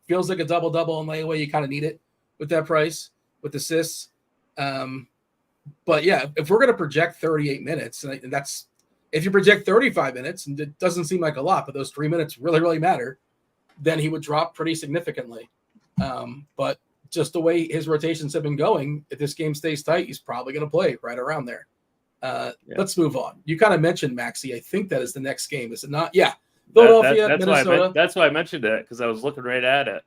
Feels like a double in layaway. You kind of need it with that price with assists. But yeah, if we're going to project 38 minutes, and that's if you project 35 minutes, and it doesn't seem like a lot, but those 3 minutes really, really matter, then he would drop pretty significantly. But just the way his rotations have been going, if this game stays tight, he's probably going to play right around there. Let's move on. You kind of mentioned Maxey. I think that is the next game, is it not? Yeah. Philadelphia, Minnesota. That's why I mentioned it, because I was looking right at it.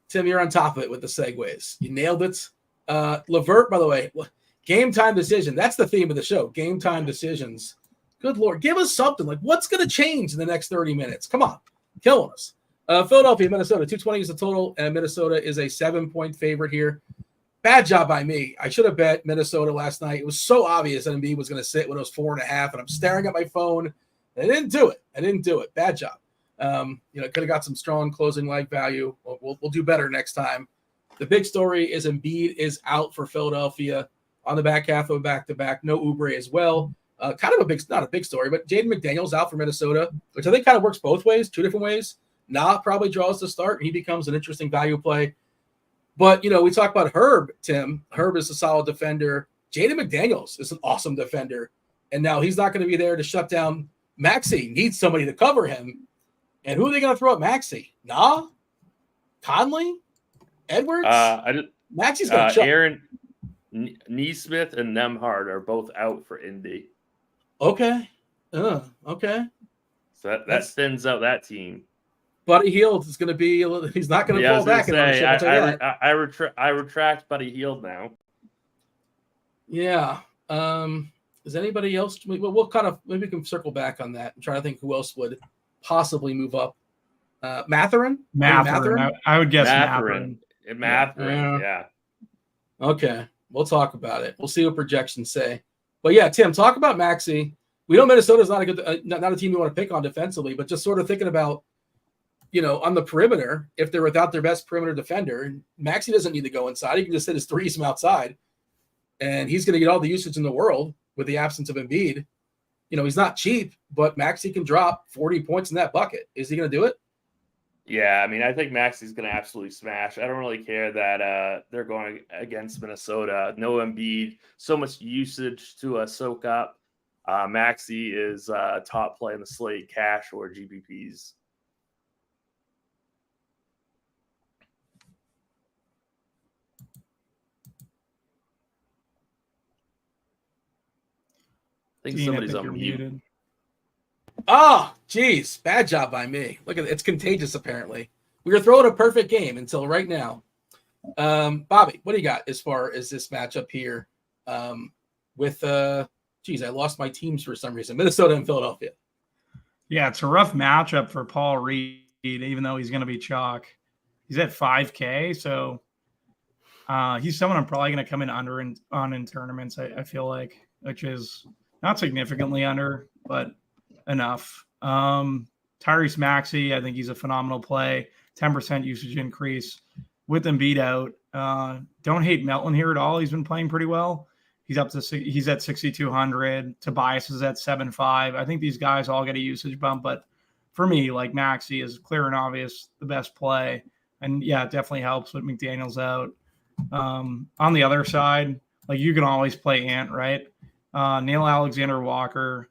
Tim, you're on top of it with the segues. You nailed it. Levert, by the way, game time decision. That's the theme of the show. Game time decisions. Good Lord. Give us something. Like, what's going to change in the next 30 minutes? Come on. Killing us. Philadelphia, Minnesota. 220 is the total, and Minnesota is a 7-point favorite here. Bad job by me. I should have bet Minnesota last night. It was so obvious that Embiid was going to sit when it was 4.5, and I'm staring at my phone. And I didn't do it. Bad job. Could have got some strong closing line value. We'll do better next time. The big story is Embiid is out for Philadelphia on the back half of a back-to-back. No Oubre as well. Kind of not a big story, but Jaden McDaniels out for Minnesota, which I think kind of works both ways, two different ways. Probably draws the start, and he becomes an interesting value play. But, we talk about Herb, Tim. Herb is a solid defender. Jaden McDaniels is an awesome defender. And now he's not going to be there to shut down Maxey. Needs somebody to cover him. And who are they going to throw at Maxey? Conley? Edwards? Maxey's going to Aaron Neesmith and Nemhard are both out for Indy. Okay. Okay. So that thins out that team. Buddy Hield is going to be – he's not going to fall back. I retract Buddy Hield now. Yeah. Is anybody else – we'll kind of – maybe we can circle back on that and try to think who else would possibly move up. Mathurin? I would guess Mathurin. Mathurin, yeah. Okay. We'll talk about it. We'll see what projections say. But yeah, Tim, talk about Maxey. We know Minnesota's not a good, not a team you want to pick on defensively, but just sort of thinking about, on the perimeter, if they're without their best perimeter defender, Maxey doesn't need to go inside. He can just hit his threes from outside, and he's going to get all the usage in the world with the absence of Embiid. He's not cheap, but Maxey can drop 40 points in that bucket. Is he going to do it? Yeah, I mean, I think Maxey's going to absolutely smash. I don't really care that they're going against Minnesota. No Embiid, so much usage to soak up. Maxey is top play in the slate, cash or GPPs. think Dean, somebody's you're on mute. muted. Oh, geez. Bad job by me. Look at it. It's contagious, apparently. We were throwing a perfect game until right now. Bobby, what do you got as far as this matchup here with I lost my teams for some reason. Minnesota and Philadelphia. Yeah, it's a rough matchup for Paul Reed, even though he's going to be chalk. He's at 5K, so he's someone I'm probably going to come in under in tournaments, I feel like, which is not significantly under, but enough. Tyrese Maxey, I think he's a phenomenal play. 10% usage increase with Embiid out. Don't hate Melton here at all. He's been playing pretty well. He's at 6,200. Tobias is at 7.5. I think these guys all get a usage bump, but for me, like Maxey is clear and obvious the best play. And yeah, it definitely helps with McDaniels out. On the other side, like you can always play Ant, right? Neil Alexander-Walker,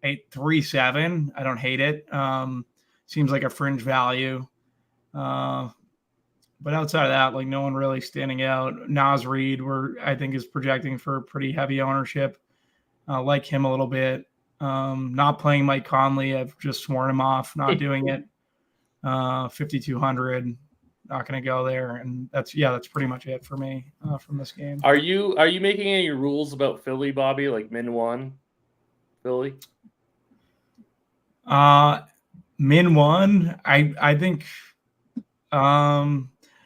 8.37. I don't hate it. Seems like a fringe value. But outside of that, like no one really standing out. Naz Reid, I think is projecting for pretty heavy ownership. Like him a little bit. Not playing Mike Conley. I've just sworn him off, not doing it. 5,200. Not going to go there. And that's pretty much it for me from this game. Are you making any rules about Philly, Bobby? Like min one, Philly? Min one, I think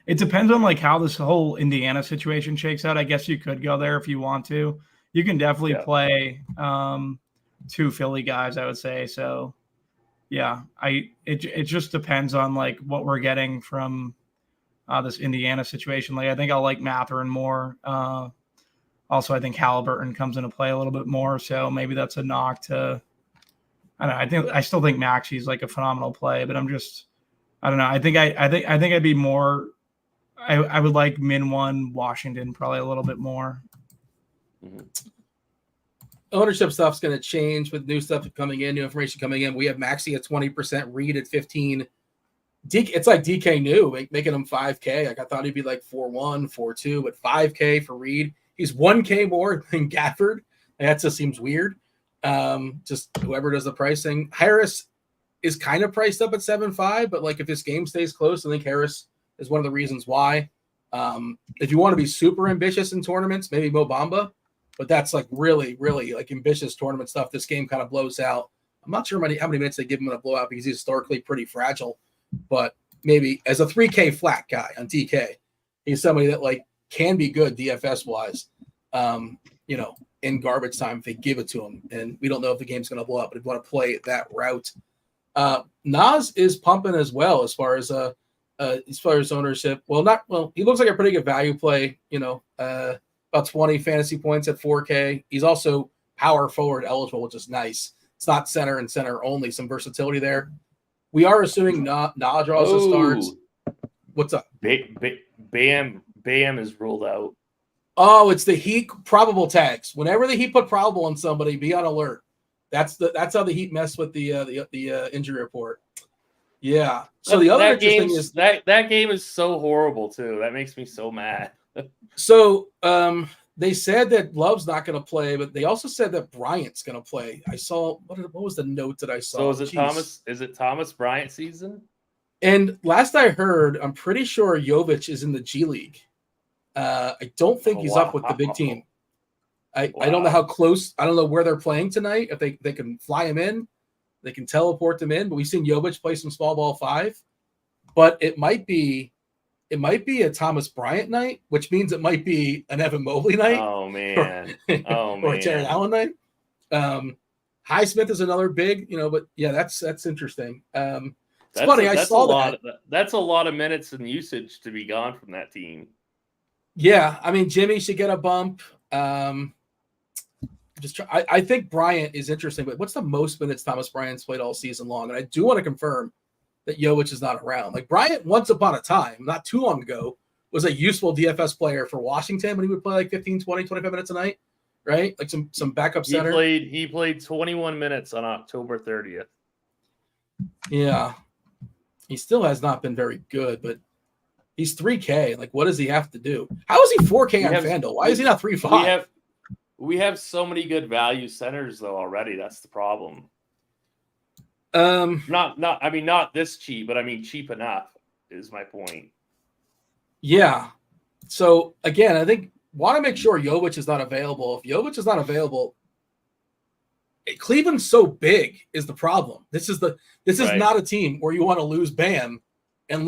it depends on like how this whole Indiana situation shakes out. I guess you could go there if you want to. You can definitely play 2 Philly guys, I would say. So yeah, it just depends on like what we're getting from this Indiana situation. Like I think I'll like Mathurin more. Also, I think Halliburton comes into play a little bit more. So maybe that's a knock to. I don't know. I still think Maxey's like a phenomenal play, but I don't know. I think I'd be more. I would like min one Washington probably a little bit more. Mm-hmm. Ownership stuff's going to change with new stuff coming in, new information coming in. We have Maxey at 20%, Reed at 15. It's like DK new, making him 5K. Like I thought he'd be like 4.1, 4.2, but 5K for Reed. He's 1K more than Gafford. That just seems weird. Just whoever does the pricing. Harris is kind of priced up at 7.5, but like if this game stays close, I think Harris is one of the reasons why. If you want to be super ambitious in tournaments, maybe Mo Bamba, but that's like really, really like ambitious tournament stuff. This game kind of blows out. I'm not sure how many minutes they give him in a blowout because he's historically pretty fragile, but maybe as a 3K flat guy on DK, he's somebody that like can be good DFS wise, in garbage time if they give it to him. And we don't know if the game's going to blow up, but if you want to play that route, Nas is pumping as well as far as ownership. He looks like a pretty good value play, about 20 fantasy points at 4K. He's also power forward eligible, which is nice. It's not center and center only, some versatility there. We are assuming Nas also starts. What's up? Bam is ruled out. Oh, it's the Heat probable tags. Whenever the Heat put probable on somebody, be on alert. That's how the Heat mess with the injury report. Yeah. So the other interesting thing is that game is so horrible too. That makes me so mad. So they said that Love's not going to play, but they also said that Bryant's going to play. I saw what was the note that I saw? So is it Thomas? Is it Thomas Bryant season? And last I heard, I'm pretty sure Jovic is in the G League. I don't think he's up with the big team. I don't know how close. I don't know where they're playing tonight. If they can fly him in, they can teleport them in. But we've seen Jovic play some small ball 5. But it might be a Thomas Bryant night, which means it might be an Evan Mobley night. Oh man! Or a Jared Allen night. Highsmith is another big, but yeah, that's interesting. It's funny. I saw that. That's a lot of minutes and usage to be gone from that team. Yeah, I mean Jimmy should get a bump. I think Bryant is interesting, but what's the most minutes Thomas Bryant's played all season long? And I do want to confirm that Jovic is not around. Like Bryant, once upon a time, not too long ago, was a useful DFS player for Washington when he would play like 15, 20, 25 minutes a night, right? Like some backup center. He played 21 minutes on October 30th. Yeah. He still has not been very good, but he's 3K. Like, what does he have to do? How is he 4K on FanDuel? Why is he not 3.5? We have so many good value centers though already. That's the problem. Not this cheap, but I mean cheap enough is my point. Yeah. So again, I think want to make sure Jovic is not available. If Jovic is not available, Cleveland's so big is the problem. This is not a team where you want to lose Bam, and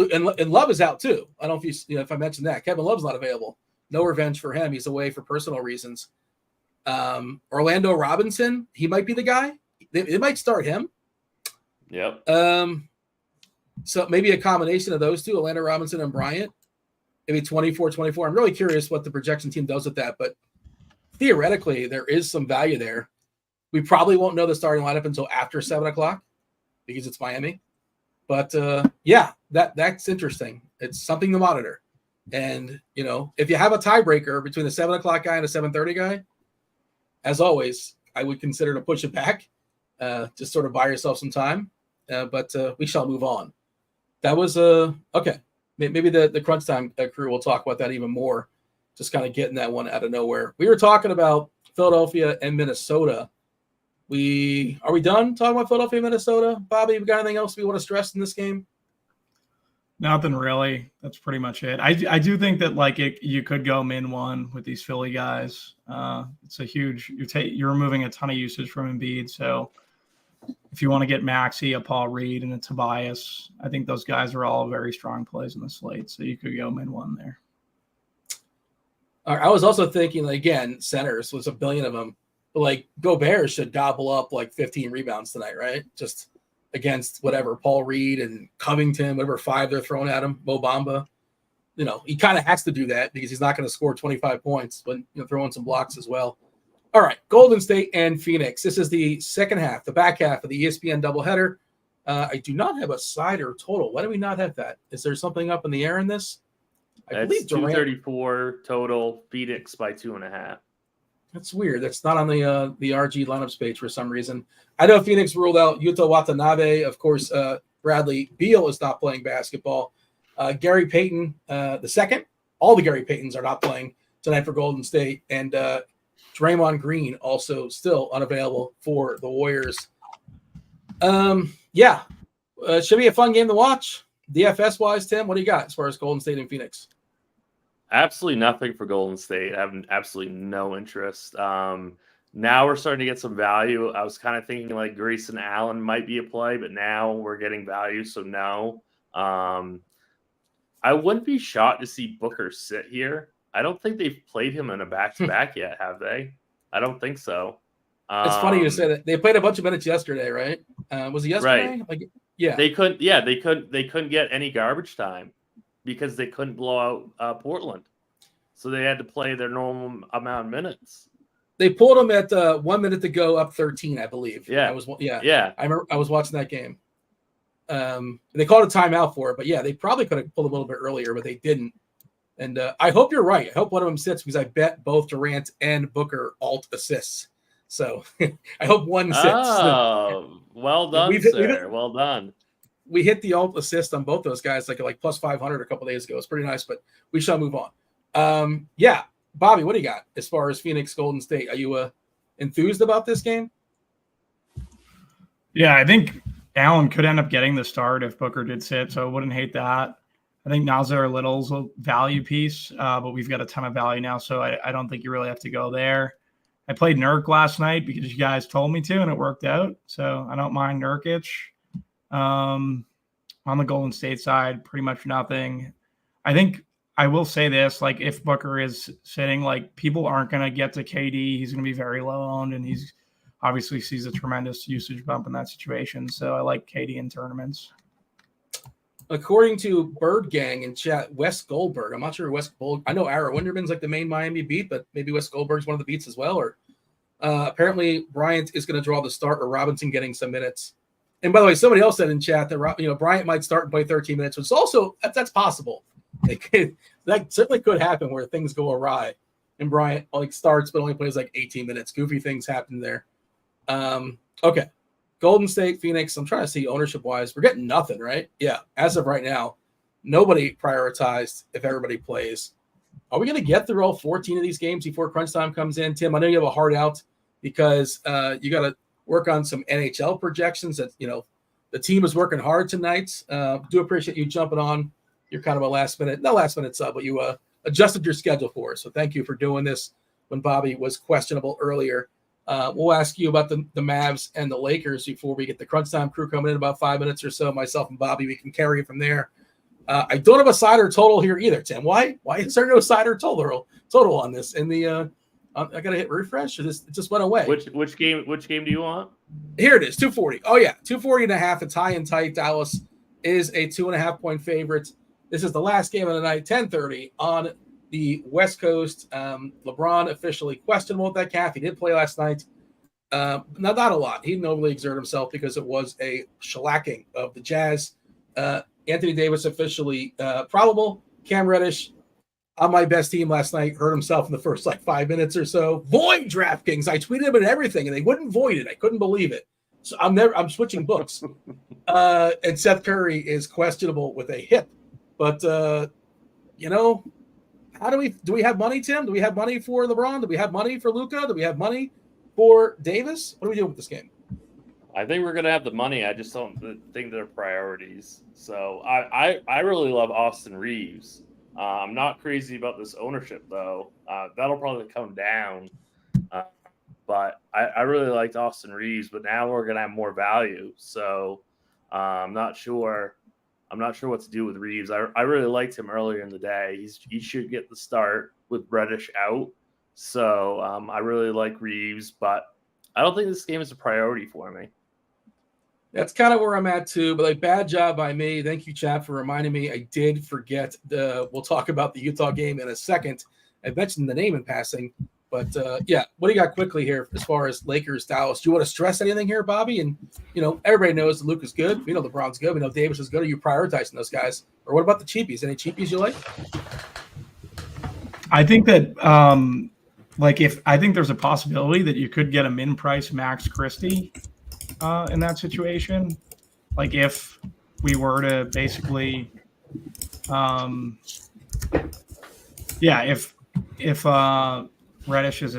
Love is out too. I don't know if I mentioned that Kevin Love's not available. No revenge for him. He's away for personal reasons. Orlando Robinson, he might be the guy. They might start him. Yep. So maybe a combination of those two, Orlando Robinson and Bryant, maybe 24-24. I'm really curious what the projection team does with that, but theoretically there is some value there. We probably won't know the starting lineup until after 7:00 because it's Miami. But that's interesting. It's something to monitor. And if you have a tiebreaker between the 7:00 guy and a 7:30 guy, as always, I would consider to push it back, just sort of buy yourself some time. But we shall move on. That was okay. Maybe the crunch time crew will talk about that even more. Just kind of getting that one out of nowhere. We were talking about Philadelphia and Minnesota. Are we done talking about Philadelphia and Minnesota? Bobby, we got anything else we want to stress in this game? Nothing really. That's pretty much it. I do think that you could go min one with these Philly guys. It's a huge. You're removing a ton of usage from Embiid. So if you want to get Maxey, a Paul Reed, and a Tobias, I think those guys are all very strong plays in the slate. So you could go min one there. I was also thinking, again, centers was a billion of them. But Gobert should gobble up 15 rebounds tonight, right? Just against whatever Paul Reed and Covington, whatever 5 they're throwing at him, Mo Bamba. He kind of has to do that because he's not going to score 25 points, but throw in some blocks as well. All right, Golden State and Phoenix. This is the second half, the back half of the ESPN doubleheader. I do not have a side or total. Why do we not have that? Is there something up in the air in this? I believe 234 total. Phoenix by 2.5. That's weird. That's not on the RG lineups page for some reason. I know Phoenix ruled out Yuta Watanabe. Of course, Bradley Beal is not playing basketball. Gary Payton, the second. All the Gary Paytons are not playing tonight for Golden State. And Draymond Green also still unavailable for the Warriors. Should be a fun game to watch. DFS-wise, Tim, what do you got as far as Golden State and Phoenix? Absolutely nothing for Golden State. I have absolutely no interest. Now we're starting to get some value. I was kind of thinking Grayson Allen might be a play, but now we're getting value, so no. I wouldn't be shocked to see Booker sit here. I don't think they've played him in a back-to-back yet, have they? I don't think so. It's funny you say that. They played a bunch of minutes yesterday, right? Was it yesterday? Right. They couldn't get any garbage time because they couldn't blow out Portland. So they had to play their normal amount of minutes. They pulled them at 1 minute to go, up 13, I believe. Yeah. I remember I was watching that game. They called a timeout for it, but they probably could have pulled a little bit earlier, but they didn't. And I hope you're right. I hope one of them sits because I bet both Durant and Booker alt assists. So I hope one sits. Oh, well done, sir. Well done. We hit the alt assist on both those guys like plus 500 a couple days ago. It's pretty nice, but we shall move on. Bobby, what do you got as far as Phoenix Golden State? Are you enthused about this game? Yeah, I think Allen could end up getting the start if Booker did sit, so I wouldn't hate that. I think Nazir Little's a value piece, but we've got a ton of value now, so I don't think you really have to go there. I played Nurk last night because you guys told me to, and it worked out, so I don't mind Nurkic. On the Golden State side, pretty much nothing. I think I will say this, if Booker is sitting, people aren't going to get to KD. He's going to be very low owned, and he's obviously sees a tremendous usage bump in that situation. So I like KD in tournaments. According to Bird Gang in chat, Wes Goldberg. I'm not sure I know Ara Winderman's the main Miami beat, but maybe Wes Goldberg's one of the beats as well. Or apparently Bryant is going to draw the start, or Robinson getting some minutes. And by the way, somebody else said in chat that Bryant might start and play 13 minutes, which is also that's possible. That certainly could happen where things go awry, and Bryant starts but only plays 18 minutes. Goofy things happen there. Okay, Golden State, Phoenix. I'm trying to see ownership wise. We're getting nothing, right? Yeah, as of right now, nobody prioritized if everybody plays. are we going to get through all 14 of these games before crunch time comes in? Tim, I know you have a hard out because you got to work on some NHL projections. That the team is working hard tonight. Do appreciate you jumping on. You're kind of a last minute sub, but you adjusted your schedule for us. So thank you for doing this when Bobby was questionable earlier. We'll ask you about the Mavs and the Lakers before we get the crunch time crew coming in about 5 minutes or so. Myself and Bobby, we can carry it from there. I don't have a cider total here either, Tim. Why is there no cider total on this? In the I gotta hit refresh. It just went away. Which game do you want? Here it is, 240. Oh yeah, 240.5. It's high and tight. Dallas is a 2.5-point favorite. This is the last game of the night, 10:30 on the West Coast. LeBron officially questionable with that calf. He did play last night. Not a lot. He didn't overly exert himself because it was a shellacking of the Jazz. Anthony Davis officially probable. Cam Reddish on my best team last night hurt himself in the first 5 minutes or so. Void DraftKings. I tweeted him and everything, and they wouldn't void it. I couldn't believe it. So I'm switching books. And Seth Curry is questionable with a hip. But how do we have money, Tim? Do we have money for LeBron? Do we have money for Luka? Do we have money for Davis? What are we doing with this game? I think we're going to have the money. I just don't think they're priorities. So I really love Austin Reeves. I'm not crazy about this ownership, though. That'll probably come down. But I really liked Austin Reeves, but now we're going to have more value. So I'm not sure what to do with Reeves. I really liked him earlier in the day. He should get the start with Reddish out. So I really like Reeves, but I don't think this game is a priority for me. That's kind of where I'm at too, but bad job by me. Thank you, Chap, for reminding me. I did forget we'll talk about the Utah game in a second. I mentioned the name in passing, but what do you got quickly here as far as Lakers, Dallas? Do you want to stress anything here, Bobby? And, everybody knows that Luke is good. We know LeBron's good. We know Davis is good. Are you prioritizing those guys? Or what about the cheapies? Any cheapies you like? I think that, I think there's a possibility that you could get a min price Max Christie in that situation. If we were to basically, if Reddish is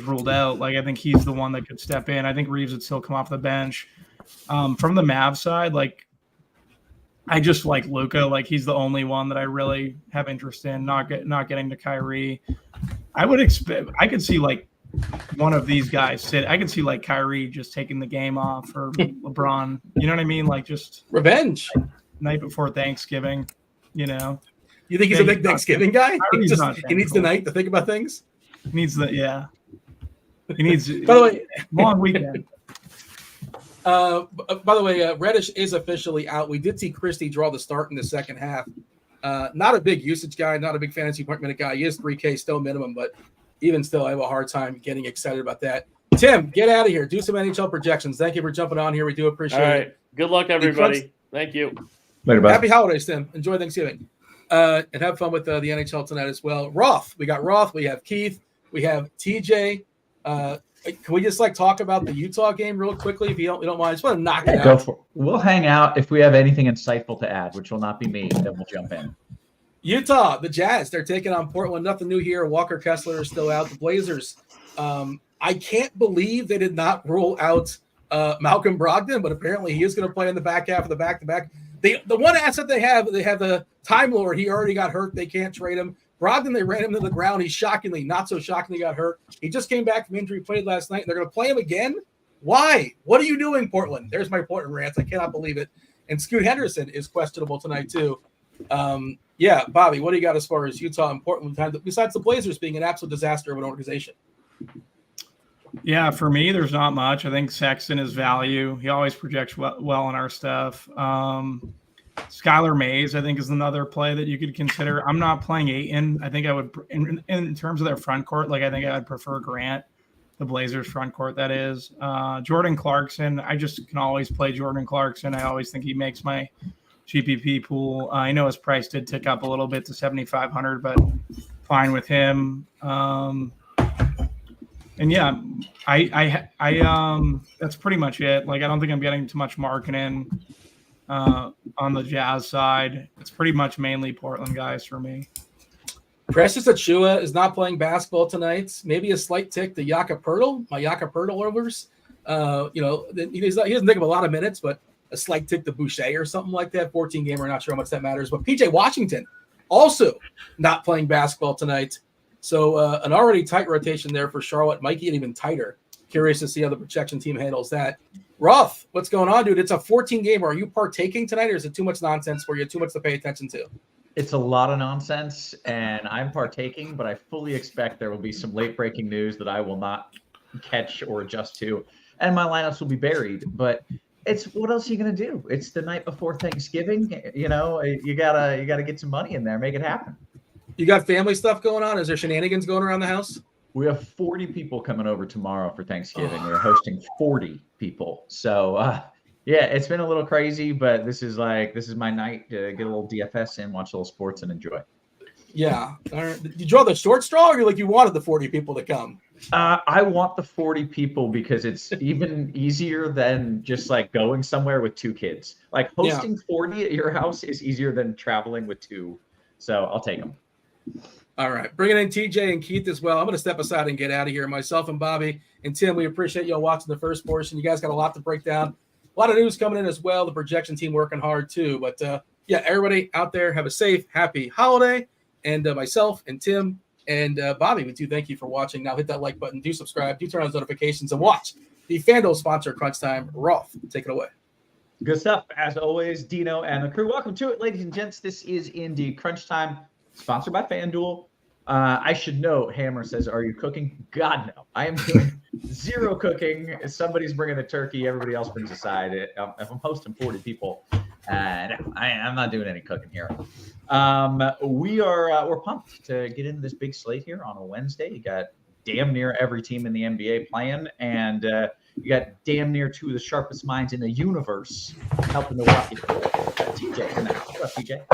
ruled out, I think he's the one that could step in. I think Reeves would still come off the bench. From the Mavs side, I just like Luka. He's the only one that I really have interest in. Not getting to Kyrie. I could see one of these guys sit. I could see Kyrie just taking the game off for LeBron. You know what I mean? Just revenge. Night before Thanksgiving. You think he's a big Thanksgiving guy? He needs the night to think about things. He needs He needs by the way, long weekend. By the way, Reddish is officially out. We did see Christie draw the start in the second half. Not a big usage guy, not a big fantasy point minute guy. He is 3K still minimum, but even still, I have a hard time getting excited about that. Tim, get out of here. Do some NHL projections. Thank you for jumping on here. We do appreciate it. Good luck, everybody. Thank you. Later, bye. Happy holidays, Tim. Enjoy Thanksgiving. And have fun with the NHL tonight as well. Roth. We got Roth. We have Keith. We have TJ. Can we just talk about the Utah game real quickly if you don't mind? I just want to knock it out. Go for it. We'll hang out. If we have anything insightful to add, which will not be me, then we'll jump in. Utah, the Jazz, they're taking on Portland. Nothing new here. Walker Kessler is still out. The Blazers, I can't believe they did not rule out Malcolm Brogdon, but apparently he is going to play in the back half of the back-to-back. The one asset they have the Time Lord. He already got hurt. They can't trade him. Brogdon, they ran him to the ground. He not so shockingly got hurt. He just came back from injury, played last night, and they're going to play him again? Why? What are you doing, Portland? There's my Portland rants. I cannot believe it. And Scoot Henderson is questionable tonight, too. Bobby, what do you got as far as Utah and Portland, besides the Blazers being an absolute disaster of an organization? Yeah, for me, there's not much. I think Sexton is value. He always projects well in our stuff. Skylar Mays, I think, is another play that you could consider. I'm not playing Ayton. I think I would, in terms of their front court, I think I'd prefer Grant, the Blazers front court, that is. Jordan Clarkson, I just can always play Jordan Clarkson. I always think he makes my GPP pool. I know his price did tick up a little bit to 7,500, but fine with him. I that's pretty much it. I don't think I'm getting too much marketing on the Jazz side. It's pretty much mainly Portland guys for me. Precious Achua is not playing basketball tonight. Maybe a slight tick to Jakob Poeltl, my Jakob Poeltl overs. He doesn't take up a lot of minutes, but a slight tick to Boucher or something like that. 14 gamer, not sure how much that matters. But PJ Washington also not playing basketball tonight. So an already tight rotation there for Charlotte might get even tighter. Curious to see how the projection team handles that. Roth, what's going on, dude? It's a 14 gamer. Are you partaking tonight, or is it too much nonsense for you? Too much to pay attention to? It's a lot of nonsense, and I'm partaking, but I fully expect there will be some late-breaking news that I will not catch or adjust to, and my lineups will be buried. But it's what else are you gonna do? It's the night before Thanksgiving. You gotta get some money in there, make it happen. You got family stuff going on? Is there shenanigans going around the house? We have 40 people coming over tomorrow for Thanksgiving. We're hosting 40 people, so. Yeah, it's been a little crazy, but this is my night to get a little DFS in, watch a little sports, and enjoy. Yeah. All right. Did you draw the short straw, or you wanted the 40 people to come? I want the 40 people because it's even easier than just like going somewhere with 2 kids. Like hosting 40 at your house is easier than traveling with 2. So I'll take them. All right. Bringing in TJ and Keith as well. I'm going to step aside and get out of here. Myself and Bobby and Tim, we appreciate y'all watching the first portion. You guys got a lot to break down. A lot of news coming in as well. The projection team working hard too. But everybody out there, have a safe, happy holiday. And myself and Tim and Bobby, we do thank you for watching. Now hit that like button, do subscribe, do turn on those notifications, and watch the Fanduel sponsor Crunch Time. Roth, take it away. Good stuff. As always, Dino and the crew. Welcome to it, ladies and gents. This is indeed Crunch Time, sponsored by Fanduel. I should know, Hammer says, are you cooking? God, no. I am doing zero cooking. If somebody's bringing the turkey, everybody else brings a side. If I'm hosting 40 people, I'm not doing any cooking here. We're pumped to get into this big slate here on a Wednesday. You got damn near every team in the NBA playing, and you got damn near 2 of the sharpest minds in the universe helping Milwaukee. TJ in the house. What up, TJ?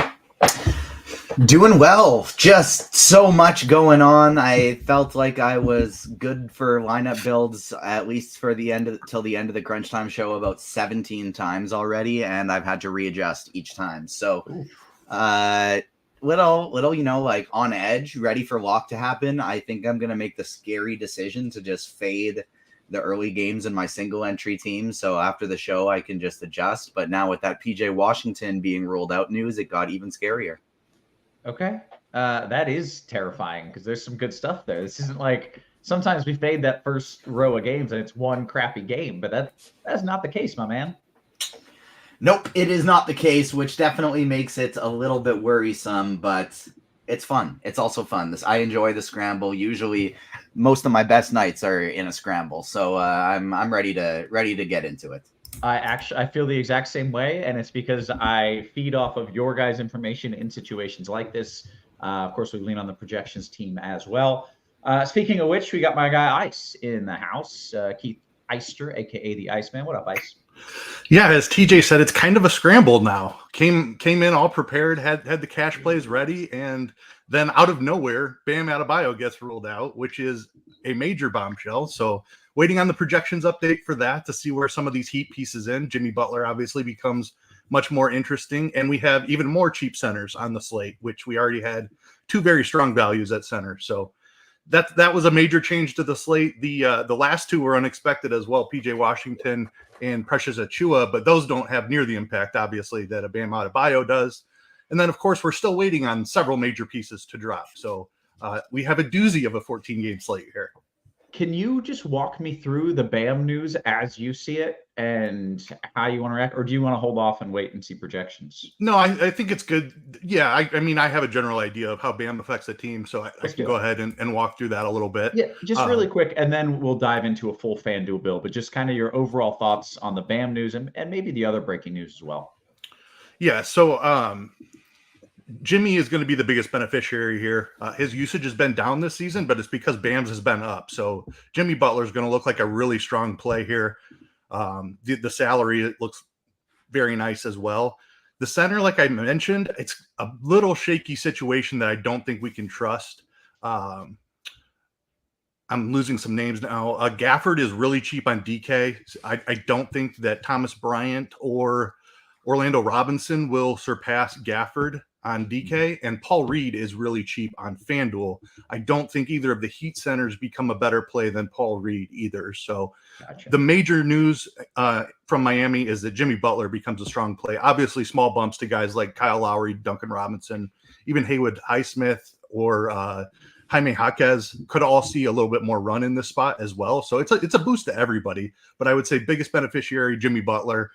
Doing well. Just so much going on. I felt like I was good for lineup builds, at least for till the end of the Crunch Time show, about 17 times already, and I've had to readjust each time. So, little, like on edge, ready for lock to happen. I think I'm gonna make the scary decision to just fade the early games in my single entry team. So after the show, I can just adjust. But now with that PJ Washington being ruled out news, it got even scarier. Okay. That is terrifying because there's some good stuff there. This isn't like sometimes we fade that first row of games and it's one crappy game, but that's not the case, my man. Nope, it is not the case, which definitely makes it a little bit worrisome, but it's fun. It's also fun. I enjoy the scramble. Usually most of my best nights are in a scramble. So I'm ready to get into it. I feel the exact same way, and it's because I feed off of your guys' information in situations like this. Of course, we lean on the projections team as well. Speaking of which, we got my guy Ice in the house, Keith Eyster, aka the Iceman. What up, Ice? Yeah, as TJ said, it's kind of a scramble now. Came in all prepared, had the cash plays ready, and then out of nowhere, Bam Adebayo gets ruled out, which is a major bombshell. So waiting on the projections update for that to see where some of these Heat pieces in. Jimmy Butler obviously becomes much more interesting, and we have even more cheap centers on the slate, which we already had 2 very strong values at center. So that was a major change to the slate. The last 2 were unexpected as well, PJ Washington and Precious Achua, but those don't have near the impact, obviously, that a Bam Adebayo does. And then, of course, we're still waiting on several major pieces to drop. So we have a doozy of a 14-game slate here. Can you just walk me through the BAM news as you see it and how you want to react, or do you want to hold off and wait and see projections? No, I think it's good. Yeah, I mean, I have a general idea of how BAM affects the team, so I can go ahead and walk through that a little bit. Yeah, just really quick, and then we'll dive into a full FanDuel build, but just kind of your overall thoughts on the BAM news and maybe the other breaking news as well. Yeah, so Jimmy is going to be the biggest beneficiary here. His usage has been down this season, but it's because Bam's has been up. So Jimmy Butler is going to look like a really strong play here. The salary, it looks very nice as well. The center, like I mentioned, it's a little shaky situation that I don't think we can trust. I'm losing some names now. Gafford is really cheap on DK. I don't think that Thomas Bryant or Orlando Robinson will surpass Gafford on DK, and Paul Reed is really cheap on FanDuel. I don't think either of the Heat centers become a better play than Paul Reed either. So Gotcha. the major news from Miami is that Jimmy Butler becomes a strong play. Obviously, small bumps to guys like Kyle Lowry, Duncan Robinson, even Haywood Highsmith or Jaime Jaquez could all see a little bit more run in this spot as well. So it's a boost to everybody. But I would say biggest beneficiary, Jimmy Butler.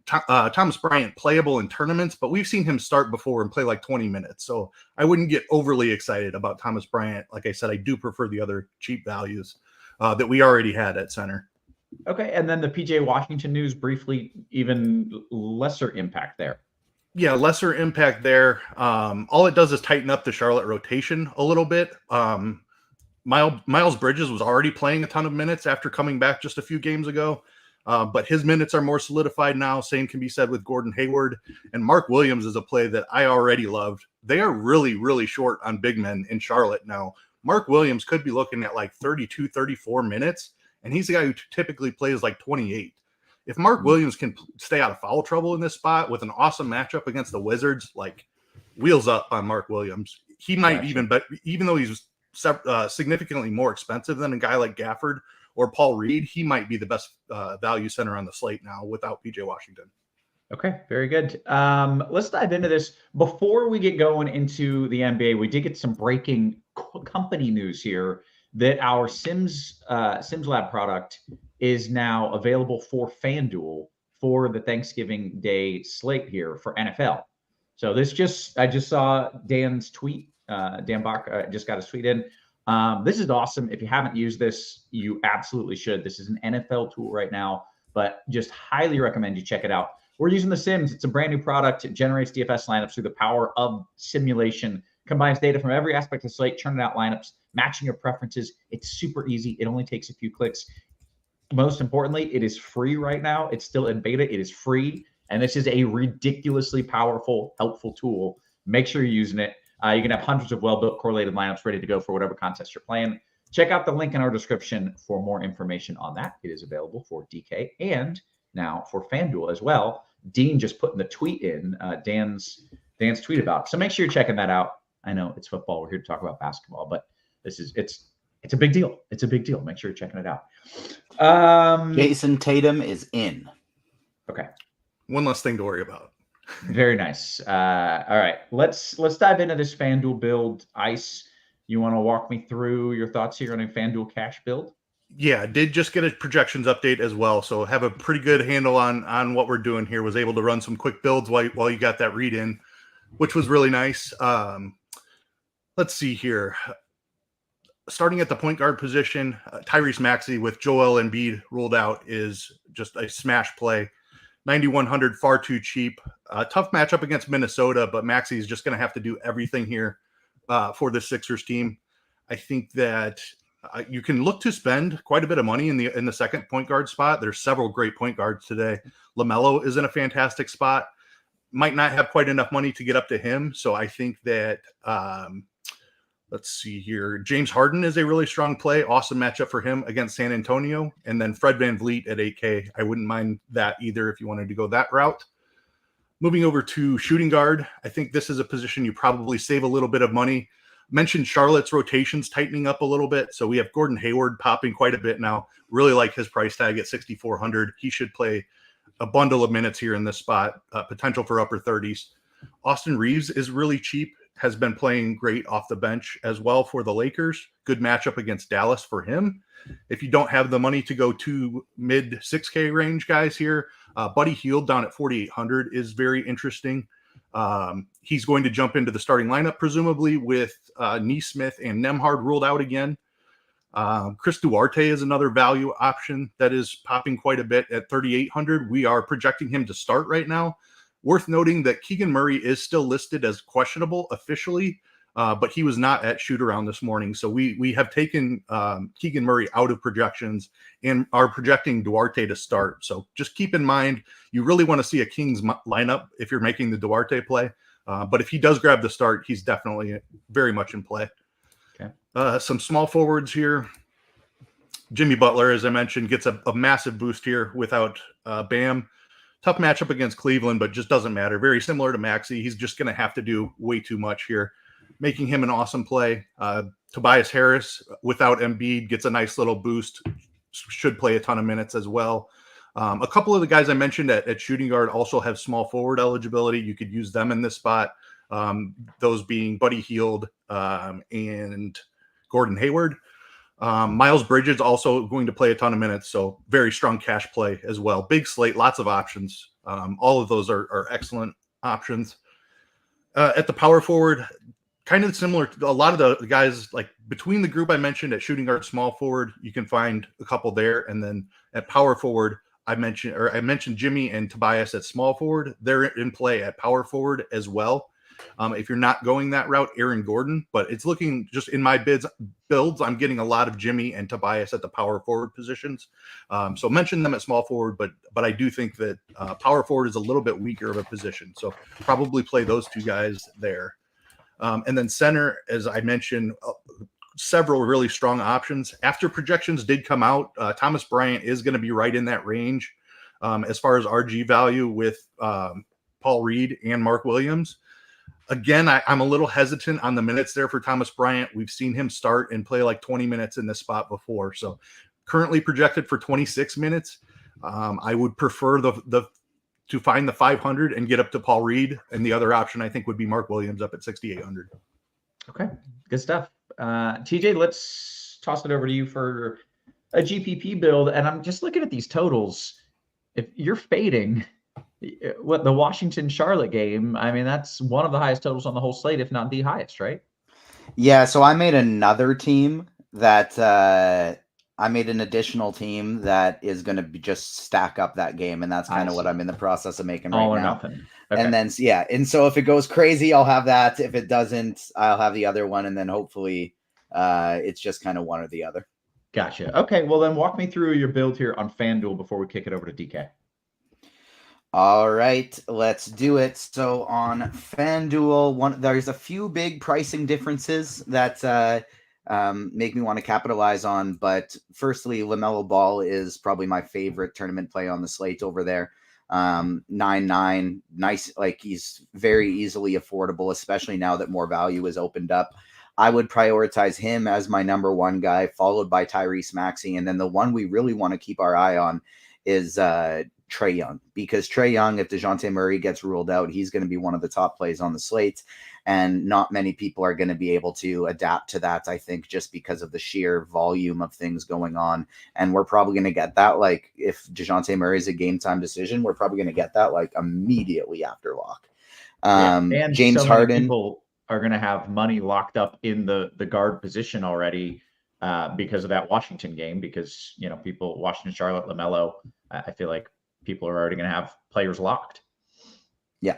Thomas Bryant playable in tournaments, but we've seen him start before and play like 20 minutes. So I wouldn't get overly excited about Thomas Bryant. Like I said, I do prefer the other cheap values that we already had at center. Okay, and then the PJ Washington news briefly, even lesser impact there. Yeah, lesser impact there. All it does is tighten up the Charlotte rotation a little bit. Miles Bridges was already playing a ton of minutes after coming back just a few games ago. But his minutes are more solidified now. Same can be said with Gordon Hayward. And Mark Williams is a play that I already loved. They are really, really short on big men in Charlotte now. Mark Williams could be looking at like 32, 34 minutes, and he's the guy who typically plays like 28. If Mark Williams can stay out of foul trouble in this spot with an awesome matchup against the Wizards, like wheels up on Mark Williams. He might even though he's significantly more expensive than a guy like Gafford or Paul Reed, he might be the best value center on the slate now without PJ Washington. Okay, very good. Let's dive into this. Before we get going into the NBA, we did get some breaking company news here that our Sims Lab product is now available for FanDuel for the Thanksgiving Day slate here for NFL. So I just saw Dan's tweet. Dan Bach just got his tweet in. This is awesome. If you haven't used this, you absolutely should. This is an NFL tool right now, but just highly recommend you check it out. We're using the Sims. It's a brand new product. It generates DFS lineups through the power of simulation, combines data from every aspect of the slate, churning out lineups, matching your preferences. It's super easy. It only takes a few clicks. Most importantly, it is free right now. It's still in beta. It is free. And this is a ridiculously powerful, helpful tool. Make sure you're using it. You can have hundreds of well-built correlated lineups ready to go for whatever contest you're playing. Check out the link in our description for more information on that. It is available for DK and now for FanDuel as well. Dean just putting the tweet in, Dan's tweet about it. So make sure you're checking that out. I know it's football. We're here to talk about basketball, but it's a big deal. It's a big deal. Make sure you're checking it out. Jason Tatum is in. Okay. One less thing to worry about. Very nice. All right, let's dive into this FanDuel build. Ice, you want to walk me through your thoughts here on a FanDuel cash build? Yeah, I did just get a projections update as well, so have a pretty good handle on what we're doing here. Was able to run some quick builds while you got that read in, which was really nice. Let's see here. Starting at the point guard position, Tyrese Maxey with Joel Embiid ruled out is just a smash play. 9,100, far too cheap. Tough matchup against Minnesota, but Maxey is just going to have to do everything here for the Sixers team. I think that you can look to spend quite a bit of money in the second point guard spot. There's several great point guards today. LaMelo is in a fantastic spot. Might not have quite enough money to get up to him, so I think that let's see here. James Harden is a really strong play. Awesome matchup for him against San Antonio. And then Fred VanVleet at 8K. I wouldn't mind that either if you wanted to go that route. Moving over to shooting guard, I think this is a position you probably save a little bit of money. Mentioned Charlotte's rotations tightening up a little bit. So we have Gordon Hayward popping quite a bit now. Really like his price tag at 6,400. He should play a bundle of minutes here in this spot. Potential for upper 30s. Austin Reeves is really cheap. Has been playing great off the bench as well for the Lakers. Good matchup against Dallas for him. If you don't have the money to go to mid 6K range guys here, Buddy Hield down at 4,800 is very interesting. He's going to jump into the starting lineup, presumably with Neesmith and Nembhard ruled out again. Chris Duarte is another value option that is popping quite a bit at 3,800. We are projecting him to start right now. Worth noting that Keegan Murray is still listed as questionable officially, but he was not at shoot-around this morning. So we have taken Keegan Murray out of projections and are projecting Duarte to start. So just keep in mind, you really want to see a Kings lineup if you're making the Duarte play. But if he does grab the start, he's definitely very much in play. Okay. Some small forwards here. Jimmy Butler, as I mentioned, gets a massive boost here without Bam. tough matchup against Cleveland, but just doesn't matter. Very similar to Maxey. He's just going to have to do way too much here, making him an awesome play. Tobias Harris, without Embiid, gets a nice little boost. Should play a ton of minutes as well. A couple of the guys I mentioned at shooting guard also have small forward eligibility. You could use them in this spot. Those being Buddy Hield and Gordon Hayward. Miles Bridges also going to play a ton of minutes, so very strong cash play as well. Big slate, lots of options. All of those are excellent options. At the power forward, kind of similar to a lot of the guys, like between the group I mentioned at shooting guard, small forward, you can find a couple there. And then at power forward, I mentioned Jimmy and Tobias at small forward. They're in play at power forward as well. If you're not going that route, Aaron Gordon, but it's looking just in my builds, I'm getting a lot of Jimmy and Tobias at the power forward positions. So mention them at small forward, but I do think that power forward is a little bit weaker of a position. So probably play those two guys there. And then center, as I mentioned, several really strong options. After projections did come out, Thomas Bryant is going to be right in that range as far as RG value with Paul Reed and Mark Williams. Again, I'm a little hesitant on the minutes there for Thomas Bryant. We've seen him start and play like 20 minutes in this spot before. So currently projected for 26 minutes. I would prefer to find the 500 and get up to Paul Reed. And the other option I think would be Mark Williams up at 6,800. Okay, good stuff. TJ, let's toss it over to you for a GPP build. And I'm just looking at these totals. If you're fading what the Washington-Charlotte game, I mean, that's one of the highest totals on the whole slate, if not the highest, right? Yeah, so I made another team that I made an additional team that is going to just stack up that game, and that's kind of what I'm in the process of making All right or now. nothing. Okay. And then, yeah, and so if it goes crazy, I'll have that. If it doesn't, I'll have the other one, and then hopefully it's just kind of one or the other. Gotcha. Okay, well then walk me through your build here on FanDuel before we kick it over to DK. All right, let's do it. So on FanDuel, there's a few big pricing differences that make me want to capitalize on. But firstly, LaMelo Ball is probably my favorite tournament play on the slate over there. 9.9, nice. Like he's very easily affordable, especially now that more value is opened up. I would prioritize him as my number one guy, followed by Tyrese Maxey. And then the one we really want to keep our eye on is Trae Young, because Trae Young, if DeJounte Murray gets ruled out, he's going to be one of the top plays on the slate, and not many people are going to be able to adapt to that, I think, just because of the sheer volume of things going on. And we're probably going to get that, like, if DeJounte Murray is a game time decision, we're probably going to get that like immediately after lock. And James so Harden, people are going to have money locked up in the guard position already because of that Washington game, because, you know, Washington, Charlotte, LaMelo, I feel like people are already going to have players locked. Yeah.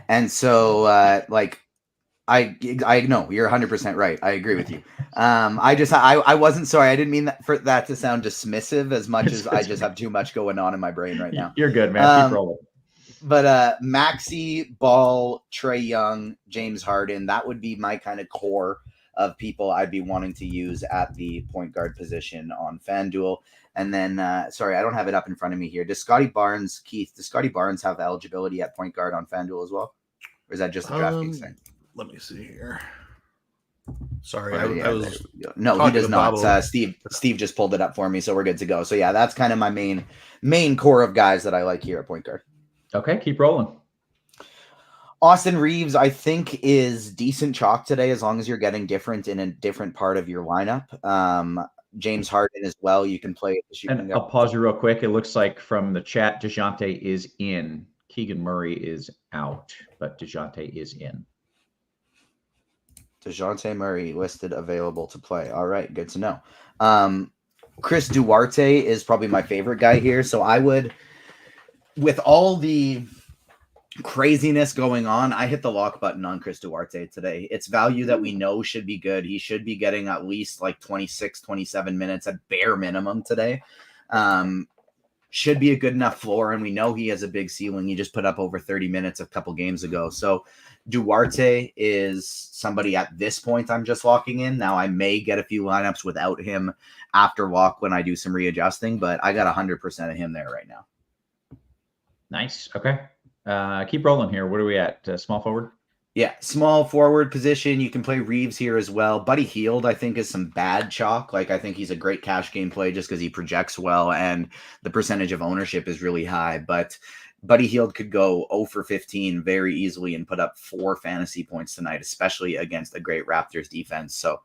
And so like I know you're 100% right. I agree with you. I wasn't sorry. I didn't mean for that to sound dismissive as much as I just have too much going on in my brain right now. You're good, man. Keep rolling. But Maxey, Ball, Trae Young, James Harden, that would be my kind of core of people I'd be wanting to use at the point guard position on FanDuel. And then, sorry, I don't have it up in front of me here. Does Scotty Barnes have eligibility at point guard on FanDuel as well? Or is that just the DraftKings thing? Let me see here. Sorry, I was no, he does not. Steve just pulled it up for me, so we're good to go. So yeah, that's kind of my main core of guys that I like here at point guard. Okay, keep rolling. Austin Reeves, I think, is decent chalk today as long as you're getting different in a different part of your lineup. James Harden as well. You can play the shooting. And I'll pause you real quick. It looks like from the chat, DeJounte is in. Keegan Murray is out, but DeJounte is in. DeJounte Murray listed available to play. All right, good to know. Chris Duarte is probably my favorite guy here. So I would, with all the craziness going on, I hit the lock button on Chris Duarte today. It's value that we know should be good. He should be getting at least like 26, 27 minutes at bare minimum today. Should be a good enough floor, and we know he has a big ceiling. He just put up over 30 minutes a couple games ago. So Duarte is somebody at this point I'm just locking in. Now I may get a few lineups without him after lock when I do some readjusting, but I got 100% of him there right now. Nice. Okay. Keep rolling here. What are we at? Small forward? Yeah, small forward position. You can play Reeves here as well. Buddy Hield, I think, is some bad chalk. Like, I think he's a great cash game play just because he projects well and the percentage of ownership is really high. But Buddy Hield could go 0 for 15 very easily and put up 4 fantasy points tonight, especially against a great Raptors defense. So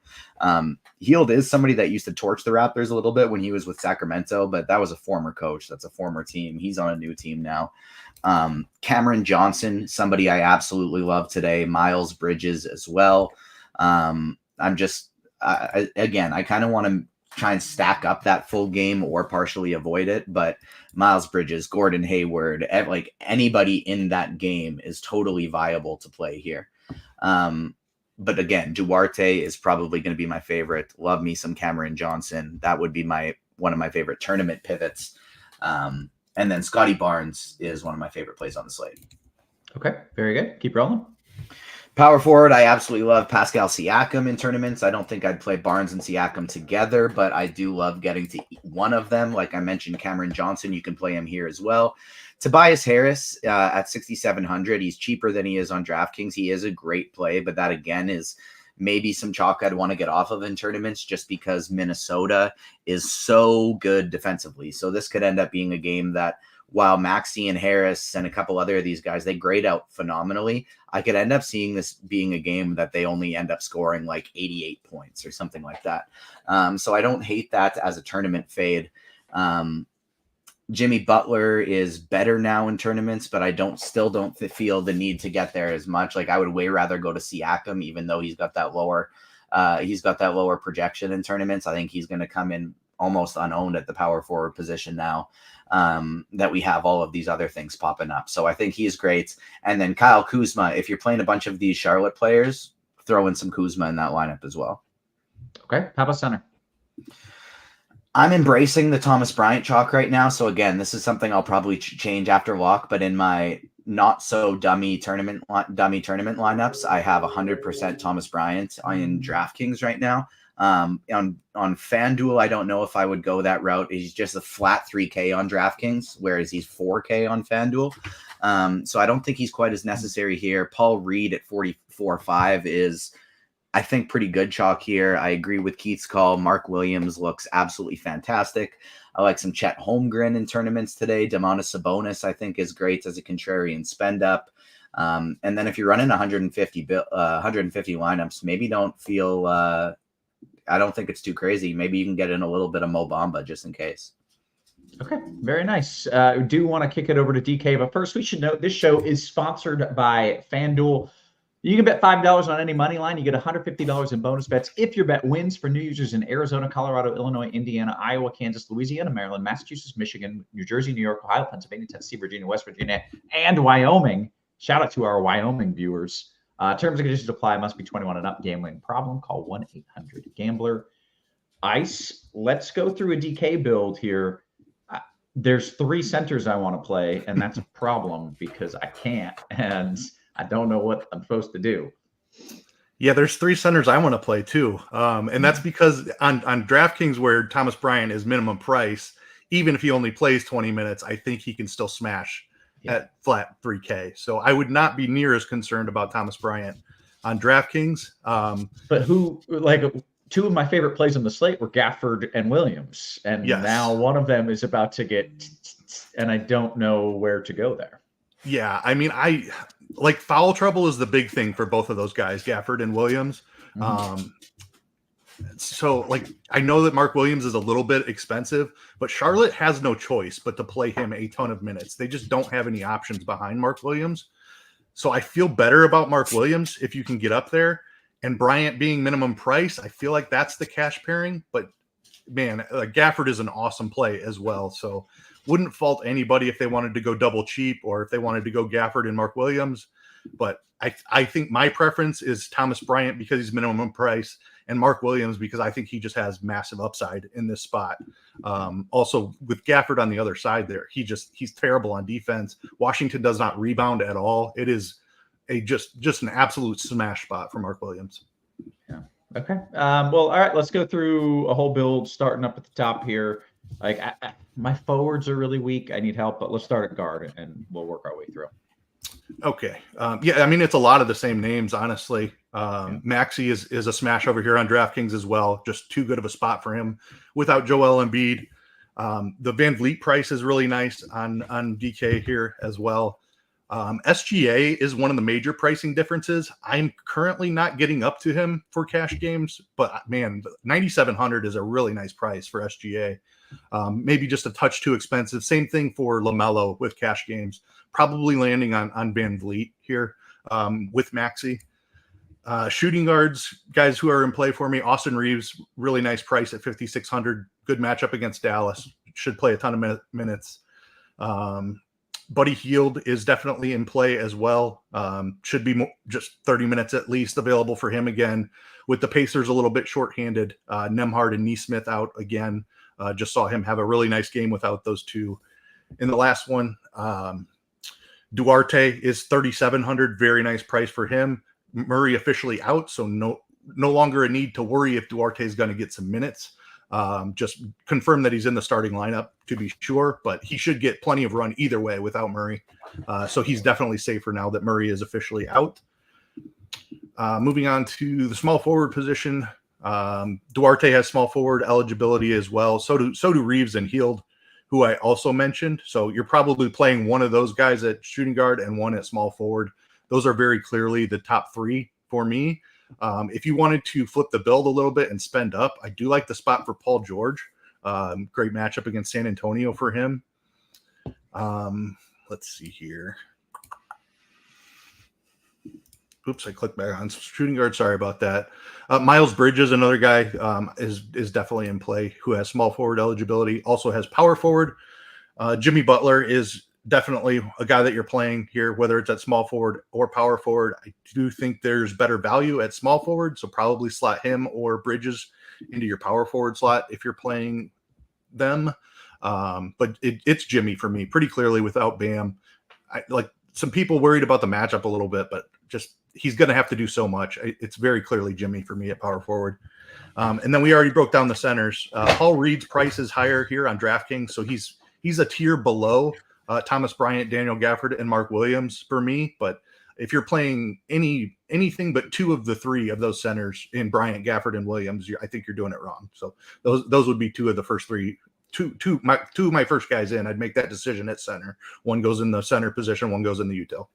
Hield is somebody that used to torch the Raptors a little bit when he was with Sacramento, but that was a former coach. That's a former team. He's on a new team now. Cameron Johnson, somebody I absolutely love today. Miles Bridges as well. I'm just, again, I kind of want to try and stack up that full game or partially avoid it. But Miles Bridges, Gordon Hayward, like anybody in that game is totally viable to play here. But again, Duarte is probably going to be my favorite. Love me some Cameron Johnson. That would be one of my favorite tournament pivots. And then Scotty Barnes is one of my favorite plays on the slate. Okay, very good. Keep rolling. Power forward, I absolutely love Pascal Siakam in tournaments. I don't think I'd play Barnes and Siakam together, but I do love getting to one of them. Like I mentioned, Cameron Johnson, you can play him here as well. Tobias Harris at 6,700. He's cheaper than he is on DraftKings. He is a great play, but that again is maybe some chalk I'd want to get off of in tournaments just because Minnesota is so good defensively. So this could end up being a game that while Maxey and Harris and a couple other of these guys, they grade out phenomenally, I could end up seeing this being a game that they only end up scoring like 88 points or something like that. So I don't hate that as a tournament fade. Jimmy Butler is better now in tournaments, but I still don't feel the need to get there as much. Like I would way rather go to Siakam, even though he's got that lower projection in tournaments. I think he's going to come in almost unowned at the power forward position now that we have all of these other things popping up. So I think he's great. And then Kyle Kuzma, if you're playing a bunch of these Charlotte players, throw in some Kuzma in that lineup as well. Okay. How about center? I'm embracing the Thomas Bryant chalk right now. So again, this is something I'll probably change after lock, but in my not so dummy tournament lineups, I have 100% Thomas Bryant in DraftKings right now. On FanDuel, I don't know if I would go that route. He's just a flat 3K on DraftKings, whereas he's 4K on FanDuel. So I don't think he's quite as necessary here. Paul Reed at 44.5 is, I think, pretty good chalk here. I agree with Keith's call. Mark Williams looks absolutely fantastic. I like some Chet Holmgren in tournaments today. Domantas Sabonis, I think, is great as a contrarian spend up. And then if you're running 150 lineups, maybe don't feel I don't think it's too crazy. Maybe you can get in a little bit of Mo Bamba just in case. Okay, very nice. We do want to kick it over to DK, but first we should note this show is sponsored by FanDuel. You can bet $5 on any money line. You get $150 in bonus bets if your bet wins. For new users in Arizona, Colorado, Illinois, Indiana, Iowa, Kansas, Louisiana, Maryland, Massachusetts, Michigan, New Jersey, New York, Ohio, Pennsylvania, Tennessee, Virginia, West Virginia, and Wyoming. Shout out to our Wyoming viewers. Terms and conditions apply. Must be 21 and up. Gambling problem? Call 1-800-GAMBLER. Ice, let's go through a DK build here. There's 3 centers I want to play, and that's a problem because I can't, and I don't know what I'm supposed to do. Yeah, there's 3 centers I want to play too. And that's because on DraftKings, where Thomas Bryant is minimum price, even if he only plays 20 minutes, I think he can still smash at flat 3K. So I would not be near as concerned about Thomas Bryant on DraftKings. But who, like, 2 of my favorite plays on the slate were Gafford and Williams. And now one of them is about to get, and I don't know where to go there. Yeah, I mean, I like foul trouble is the big thing for both of those guys, Gafford and Williams. So, like, I know that Mark Williams is a little bit expensive, but Charlotte has no choice but to play him a ton of minutes. They just don't have any options behind Mark Williams. So I feel better about Mark Williams if you can get up there. And Bryant being minimum price, I feel like that's the cash pairing. But, man, Gafford is an awesome play as well. So wouldn't fault anybody if they wanted to go double cheap or if they wanted to go Gafford and Mark Williams. But I think my preference is Thomas Bryant because he's minimum price, and Mark Williams because I think he just has massive upside in this spot. Also, with Gafford on the other side there, he's terrible on defense. Washington does not rebound at all. It is just an absolute smash spot for Mark Williams. Yeah. Okay. Well, all right. Let's go through a whole build starting up at the top here. Like my forwards are really weak. I need help, but let's start at guard and we'll work our way through. Okay. Yeah, I mean, it's a lot of the same names, honestly. Maxey is a smash over here on DraftKings as well. Just too good of a spot for him without Joel Embiid. The Van Vliet price is really nice on DK here as well. SGA is one of the major pricing differences. I'm currently not getting up to him for cash games, but man, 9,700 is a really nice price for SGA. Maybe just a touch too expensive. Same thing for LaMelo with cash games. Probably landing on Van Vliet here with Maxey. Shooting guards, guys who are in play for me. Austin Reeves, really nice price at 5,600. Good matchup against Dallas. Should play a ton of minutes. Buddy Hield is definitely in play as well. Should be just 30 minutes at least available for him again. With the Pacers a little bit shorthanded, Nembhard and Nesmith out again. Just saw him have a really nice game without those two. In the last one, Duarte is 3,700. Very nice price for him. Murray officially out, so no longer a need to worry if Duarte is going to get some minutes. Just confirm that he's in the starting lineup to be sure, but he should get plenty of run either way without Murray. So he's definitely safer now that Murray is officially out. Moving on to the small forward position. Duarte has small forward eligibility as well. So do Reeves and Hield, who I also mentioned. So you're probably playing one of those guys at shooting guard and one at small forward. Those are very clearly the top three for me. If you wanted to flip the build a little bit and spend up, I do like the spot for Paul George. Great matchup against San Antonio for him. Let's see here. Oops, I clicked back on shooting guard. Sorry about that. Miles Bridges, another guy, is definitely in play who has small forward eligibility, also has power forward. Jimmy Butler is definitely a guy that you're playing here, whether it's at small forward or power forward. I do think there's better value at small forward, so probably slot him or Bridges into your power forward slot if you're playing them. But it's Jimmy for me pretty clearly without Bam. Like some people worried about the matchup a little bit, but just he's going to have to do so much. It's very clearly Jimmy for me at power forward. And then we already broke down the centers. Paul Reed's price is higher here on DraftKings, so he's a tier below Thomas Bryant, Daniel Gafford, and Mark Williams for me. But if you're playing anything but two of the three of those centers in Bryant, Gafford, and Williams, I think you're doing it wrong. So those would be two of the first three. Two of my first guys in. I'd make that decision at center. One goes in the center position, one goes in the util.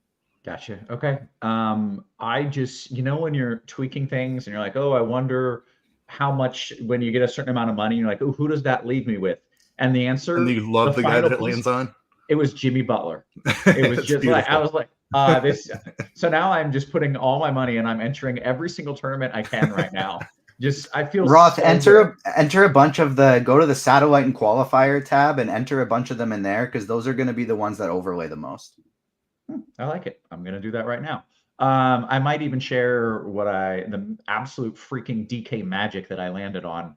Gotcha. Okay. I just, when you're tweaking things and you're like, oh, I wonder how much when you get a certain amount of money, you're like, oh, who does that leave me with? And the answer, and you love the guy that it lands on. It was Jimmy Butler. It was just like, I was like, this. So now I'm just putting all my money and I'm entering every single tournament I can right now. I feel Roth, so enter a bunch of go to the satellite and qualifier tab and enter a bunch of them in there, because those are going to be the ones that overlay the most. I like it. I'm going to do that right now. I might even share the absolute freaking DK magic that I landed on.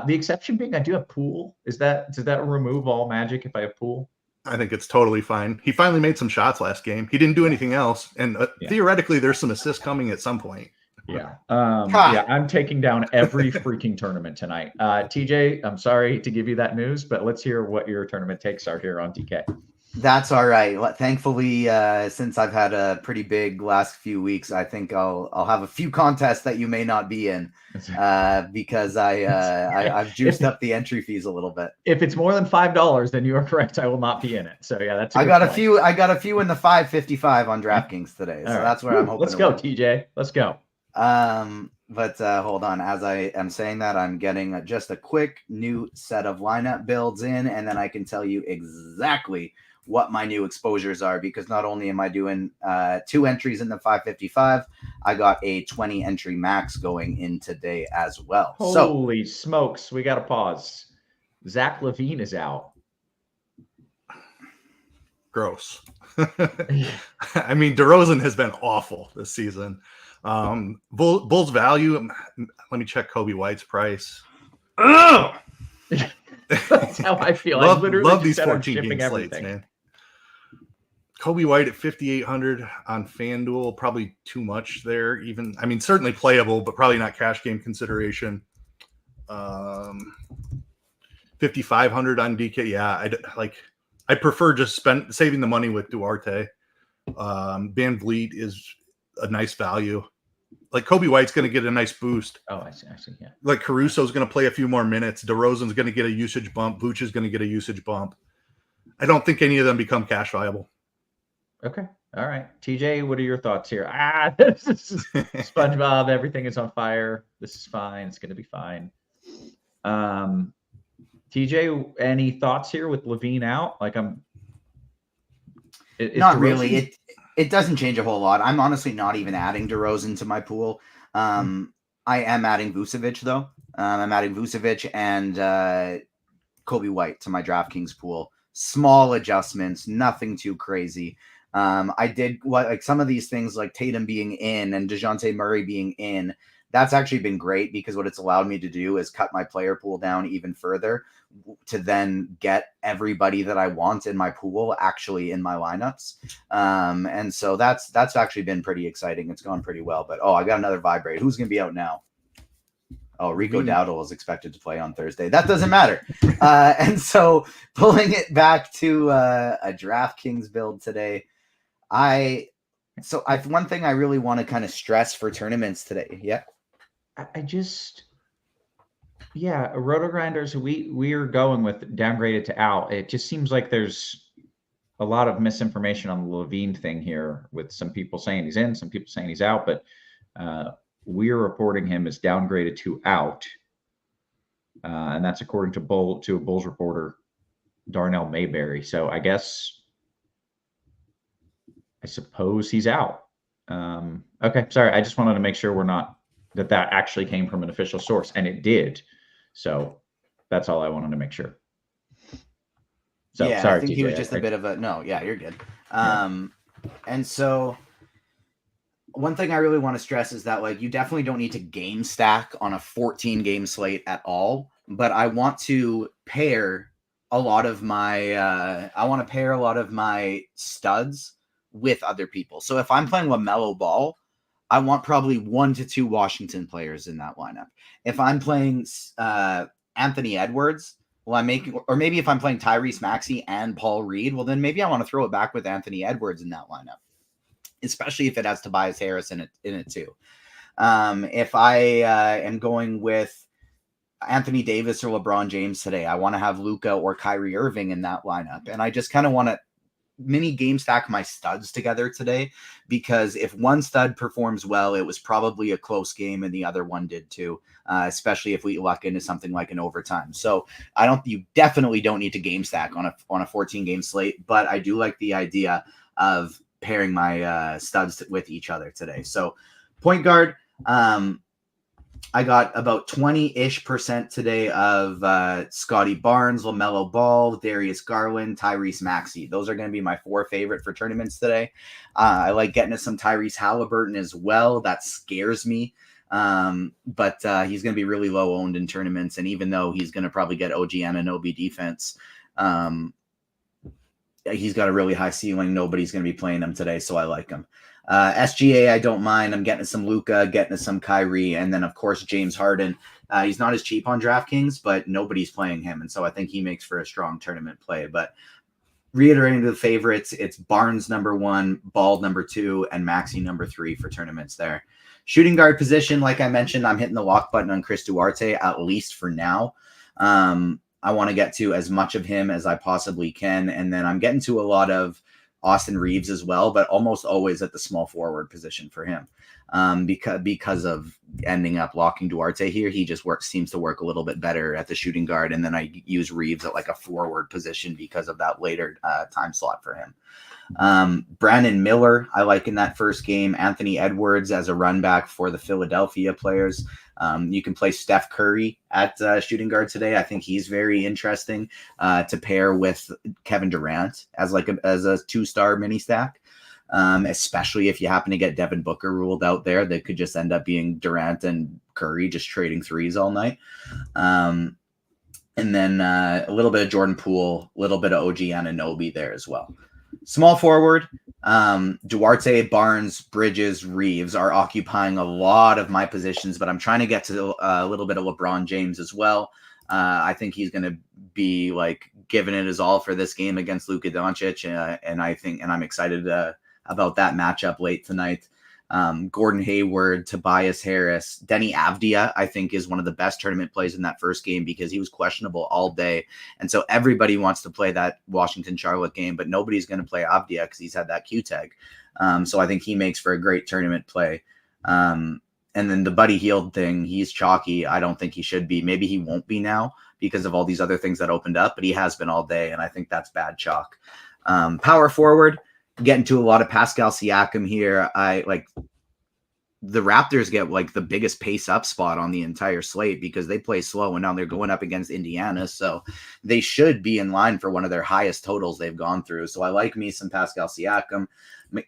The exception being I do have pool. Does that remove all magic if I have pool? I think it's totally fine. He finally made some shots last game. He didn't do anything else. And theoretically, there's some assists coming at some point. Yeah. Yeah, I'm taking down every freaking tournament tonight. TJ, I'm sorry to give you that news, but let's hear what your tournament takes are here on DK. That's all right. Thankfully, since I've had a pretty big last few weeks, I think I'll have a few contests that you may not be in, because I've juiced up the entry fees a little bit. If it's more than $5, then you are correct. I will not be in it. So yeah, that's. I got a few in the 555 on DraftKings today, so that's where I'm hoping. Let's go, TJ. Let's go. But hold on. As I am saying that, I'm getting just a quick new set of lineup builds in, and then I can tell you exactly what my new exposures are, because not only am I doing 2 entries in the 555, I got a 20 entry max going in today as well. Holy smokes, we got to pause. Zach LaVine is out. Gross. I mean, DeRozan has been awful this season. Bulls value. Let me check Kobe White's price. Oh! That's how I feel. Love these 14 game slates, man. Kobe White at 5,800 on FanDuel, probably too much there. Even, I mean, certainly playable, but probably not cash game consideration. 5,500 on DK. Yeah, I prefer just saving the money with Duarte. Van Vliet is a nice value. Like Kobe White's going to get a nice boost. Oh, I see. Yeah. Like Caruso's going to play a few more minutes. DeRozan's going to get a usage bump. Vooch is going to get a usage bump. I don't think any of them become cash viable. Okay. All right. TJ, what are your thoughts here? This is SpongeBob. Everything is on fire. This is fine. It's going to be fine. TJ, any thoughts here with Levine out? Like not DeRozan... really. It doesn't change a whole lot. I'm honestly not even adding DeRozan to my pool. I am adding Vucevic though. I'm adding Vucevic and Kobe White to my DraftKings pool. Small adjustments, nothing too crazy. I did like some of these things like Tatum being in and DeJounte Murray being in. That's actually been great because what it's allowed me to do is cut my player pool down even further to then get everybody that I want in my pool actually in my lineups. And so that's actually been pretty exciting. It's gone pretty well. But I got another vibrate. Who's going to be out now? Oh, Rico Dowdle is expected to play on Thursday. That doesn't matter. And so pulling it back to a DraftKings build today, one thing I really want to kind of stress for tournaments today. Yeah. RotoGrinders, we are going with downgraded to out. It just seems like there's a lot of misinformation on the Levine thing here, with some people saying he's in, some people saying he's out, but we're reporting him as downgraded to out, and that's according to a Bulls reporter, Darnell Mayberry. So I suppose he's out. Okay, sorry, I just wanted to make sure we're not that actually came from an official source, and it did. So that's all I wanted to make sure. So yeah, sorry, I think TJ, he was just a bit of a no. Yeah, you're good. And so one thing I really want to stress is that like you definitely don't need to game stack on a 14 game slate at all. But I want to pair a lot of my studs with other people. So if I'm playing LaMelo Ball, I want probably 1 to 2 Washington players in that lineup. If I'm playing Anthony Edwards, or maybe if I'm playing Tyrese Maxey and Paul Reed, well, then maybe I want to throw it back with Anthony Edwards in that lineup, especially if it has Tobias Harris in it too. If I am going with Anthony Davis or LeBron James today, I want to have Luka or Kyrie Irving in that lineup. And I just kind of want to mini game stack my studs together today, because if one stud performs well, it was probably a close game and the other one did too, especially if we luck into something like an overtime. So you definitely don't need to game stack on a 14 game slate, but I do like the idea of pairing my studs with each other today. So point guard, I got about 20% today of Scotty Barnes, LaMelo Ball, Darius Garland, Tyrese Maxey. Those are going to be my 4 favorite for tournaments today. I like getting some Tyrese Halliburton as well. That scares me. But he's going to be really low owned in tournaments. And even though he's going to probably get OG Anunoby defense, he's got a really high ceiling. Nobody's going to be playing him today, so I like him. SGA, I don't mind. I'm getting some Luka, getting some Kyrie, and then, of course, James Harden. He's not as cheap on DraftKings, but nobody's playing him, and so I think he makes for a strong tournament play. But reiterating the favorites, it's Barnes number 1, Ball number 2, and Maxey number 3 for tournaments there. Shooting guard position, like I mentioned, I'm hitting the lock button on Chris Duarte, at least for now. I want to get to as much of him as I possibly can, and then I'm getting to a lot of Austin Reeves as well, but almost always at the small forward position for him. Because of ending up locking Duarte here, he just seems to work a little bit better at the shooting guard, and then I use Reeves at like a forward position because of that later time slot for him. Brandon Miller, I like in that first game. Anthony Edwards as a run back for the Philadelphia players. You can play Steph Curry at shooting guard today. I think he's very interesting to pair with Kevin Durant as a 2-star mini stack, especially if you happen to get Devin Booker ruled out there. They could just end up being Durant and Curry just trading threes all night. And then a little bit of Jordan Poole, a little bit of OG Anunoby there as well. Small forward, Duarte, Barnes, Bridges, Reeves are occupying a lot of my positions, but I'm trying to get to a little bit of LeBron James as well. I think he's going to be like giving it his all for this game against Luka Doncic, and I'm excited about that matchup late tonight. Gordon Hayward, Tobias Harris, Denny Avdia, I think is one of the best tournament plays in that first game because he was questionable all day. And so everybody wants to play that Washington-Charlotte game, but nobody's going to play Avdia because he's had that Q tag. So I think he makes for a great tournament play. And then the Buddy Hield thing, he's chalky. I don't think he should be. Maybe he won't be now because of all these other things that opened up, but he has been all day, and I think that's bad chalk. Power forward, getting to a lot of Pascal Siakam here. I like the Raptors get like the biggest pace up spot on the entire slate because they play slow, and now they're going up against Indiana. So they should be in line for one of their highest totals they've gone through. So I like me some Pascal Siakam,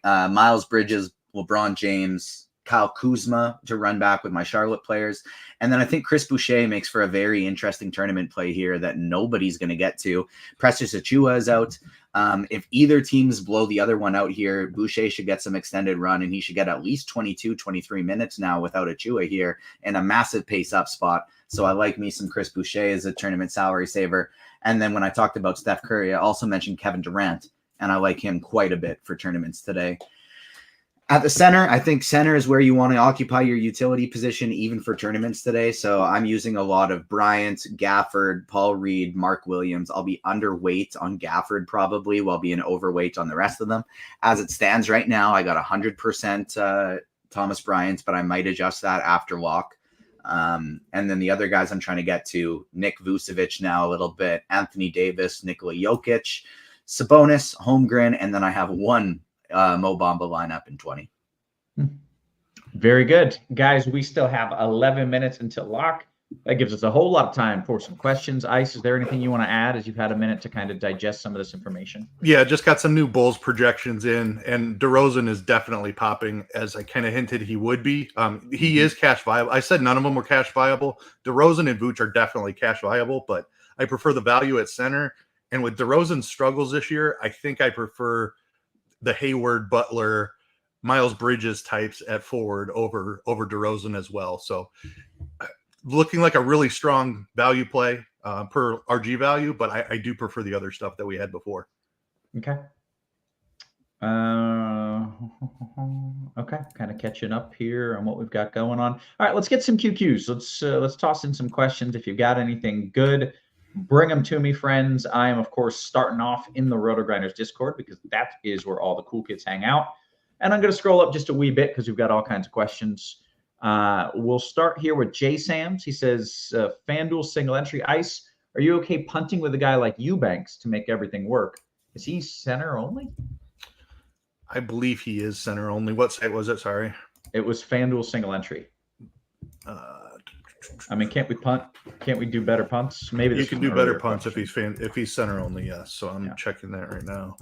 Miles Bridges, LeBron James, Kyle Kuzma to run back with my Charlotte players. And then I think Chris Boucher makes for a very interesting tournament play here that nobody's going to get to. Precious Achiuwa is out. If either teams blow the other one out here, Boucher should get some extended run, and he should get at least 22, 23 minutes now without Achiuwa here and a massive pace up spot. So I like me some Chris Boucher as a tournament salary saver. And then when I talked about Steph Curry, I also mentioned Kevin Durant, and I like him quite a bit for tournaments today. At the center, I think center is where you want to occupy your utility position, even for tournaments today. So I'm using a lot of Bryant, Gafford, Paul Reed, Mark Williams. I'll be underweight on Gafford probably while being overweight on the rest of them. As it stands right now, I got 100% Thomas Bryant, but I might adjust that after lock. And then the other guys I'm trying to get to, Nick Vucevic now a little bit, Anthony Davis, Nikola Jokic, Sabonis, Holmgren, and then I have one Mo Bamba lineup in 20. Very good. Guys, we still have 11 minutes until lock. That gives us a whole lot of time for some questions. Ice, is there anything you want to add as you've had a minute to kind of digest some of this information? Yeah, just got some new Bulls projections in, and DeRozan is definitely popping, as I kind of hinted he would be. He is cash viable. I said none of them were cash viable. DeRozan and Vooch are definitely cash viable, but I prefer the value at center. And with DeRozan's struggles this year, I think I prefer the Hayward, Butler, Miles Bridges types at forward over DeRozan as well. So looking like a really strong value play per RG value, but I do prefer the other stuff that we had before. Okay. Okay, kind of catching up here on what we've got going on. All right, let's get some QQs. Let's toss in some questions. If you've got anything good, bring them to me, friends. I am, of course, starting off in the RotoGrinders Discord because that is where all the cool kids hang out. And I'm going to scroll up just a wee bit because we've got all kinds of questions. We'll start here with Jay Sams. He says, Fanduel single entry. Ice, are you okay punting with a guy like Eubanks to make everything work? Is he center only? I believe he is center only. What site was it? Sorry. It was Fanduel single entry. I mean, can't we punt? Can't we do better punts? Maybe you can do better punts if he's center only. Yes. So I'm checking that right now.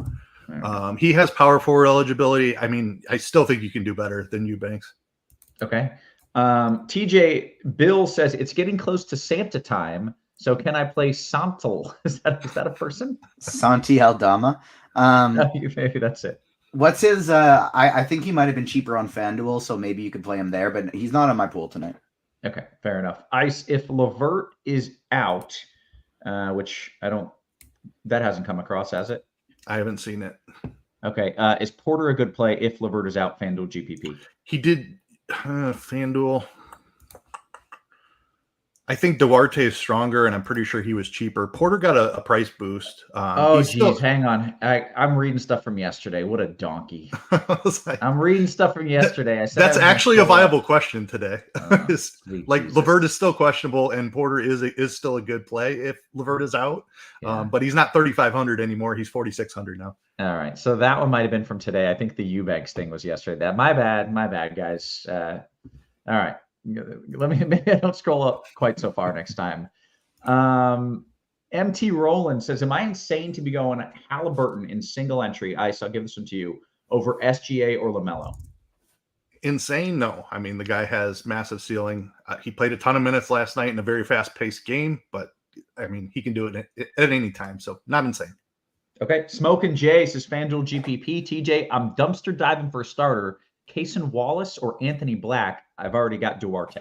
Right. He has power forward eligibility. I mean, I still think you can do better than Eubanks. Okay. TJ Bill says it's getting close to Santa time. So can I play Santal? Is that a person? Santi Aldama. Maybe that's it. What's his? I think he might have been cheaper on FanDuel, so maybe you could play him there. But he's not on my pool tonight. Okay, fair enough. Ice, if LeVert is out, which that hasn't come across, has it? I haven't seen it. Okay, is Porter a good play if LeVert is out? FanDuel GPP. He did FanDuel. I think Duarte is stronger, and I'm pretty sure he was cheaper. Porter got a price boost. Hang on. I'm reading stuff from yesterday. What a donkey. I'm reading stuff from yesterday. I said that's actually a viable question today. Like LeVert is still questionable, and Porter is still a good play if LeVert is out. Yeah. But he's not 3,500 anymore. He's 4,600 now. All right. So that one might have been from today. I think the Eubanks thing was yesterday. My bad, guys. All right. Maybe I don't scroll up quite so far next time. MT Roland says, am I insane to be going Halliburton in single entry? Ice, I'll give this one to you, over SGA or LaMelo. Insane? No. I mean, the guy has massive ceiling. He played a ton of minutes last night in a very fast-paced game, but I mean, he can do it at any time, so not insane. Okay. Smokin' Jay says, FanDuel GPP. TJ, I'm dumpster diving for a starter. Cason Wallace or Anthony Black? I've already got Duarte.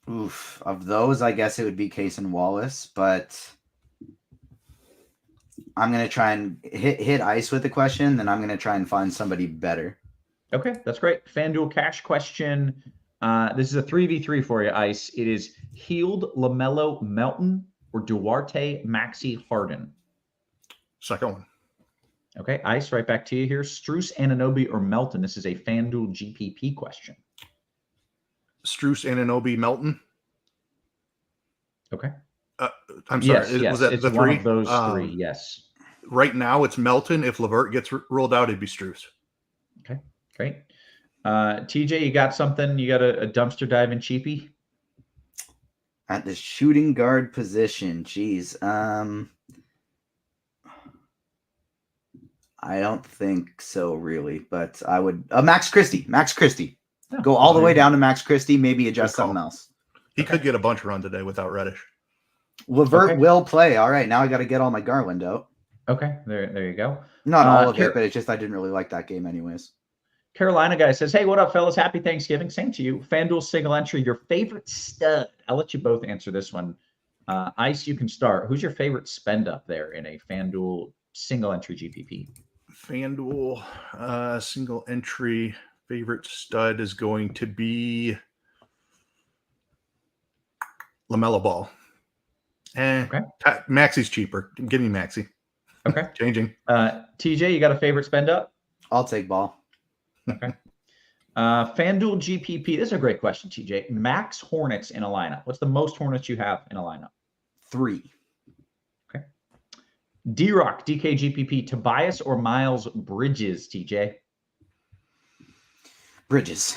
Oof. Of those, I guess it would be Case and Wallace, but I'm gonna try and hit ice with the question. Then I'm gonna try and find somebody better. Okay, that's great. FanDuel cash question. This is a 3v3 for you, Ice. It is Healed LaMelo Melton or Duarte Maxey Harden. Second one. Okay, Ice, right back to you here. Strus Anunoby or Melton. This is a FanDuel GPP question. Strus, Anunoby, Melton. Okay. I'm sorry. Yes, Was that it's the one three? of those three. Yes. Right now, it's Melton. If LeVert gets ruled out, it'd be Strus. Okay, great. TJ, you got something? You got a dumpster diving cheapie? At the shooting guard position, geez. I don't think so, really. But I would Max Christie. Oh, Go all the way down to Max Christie. Maybe adjust Good call. something else. He could get a bunch run today without Reddish. LeVert will play. All right, now I got to get all my Garland out. Okay, there you go. Not all of it, but it's just I didn't really like that game anyways. Carolina guy says, hey, what up, fellas? Happy Thanksgiving. Same to you. FanDuel single entry, your favorite stud. I'll let you both answer this one. Ice, you can start. Who's your favorite spend up there in a FanDuel single entry GPP? FanDuel single entry favorite stud is going to be LaMelo Ball. Okay. Maxey's cheaper. Give me Maxey. Okay. Changing. TJ, you got a favorite spend up? I'll take Ball. Okay. FanDuel GPP. This is a great question, TJ. Max Hornets in a lineup. What's the most Hornets you have in a lineup? 3. Okay. D-Rock, DK GPP. Tobias or Miles Bridges, TJ? Bridges.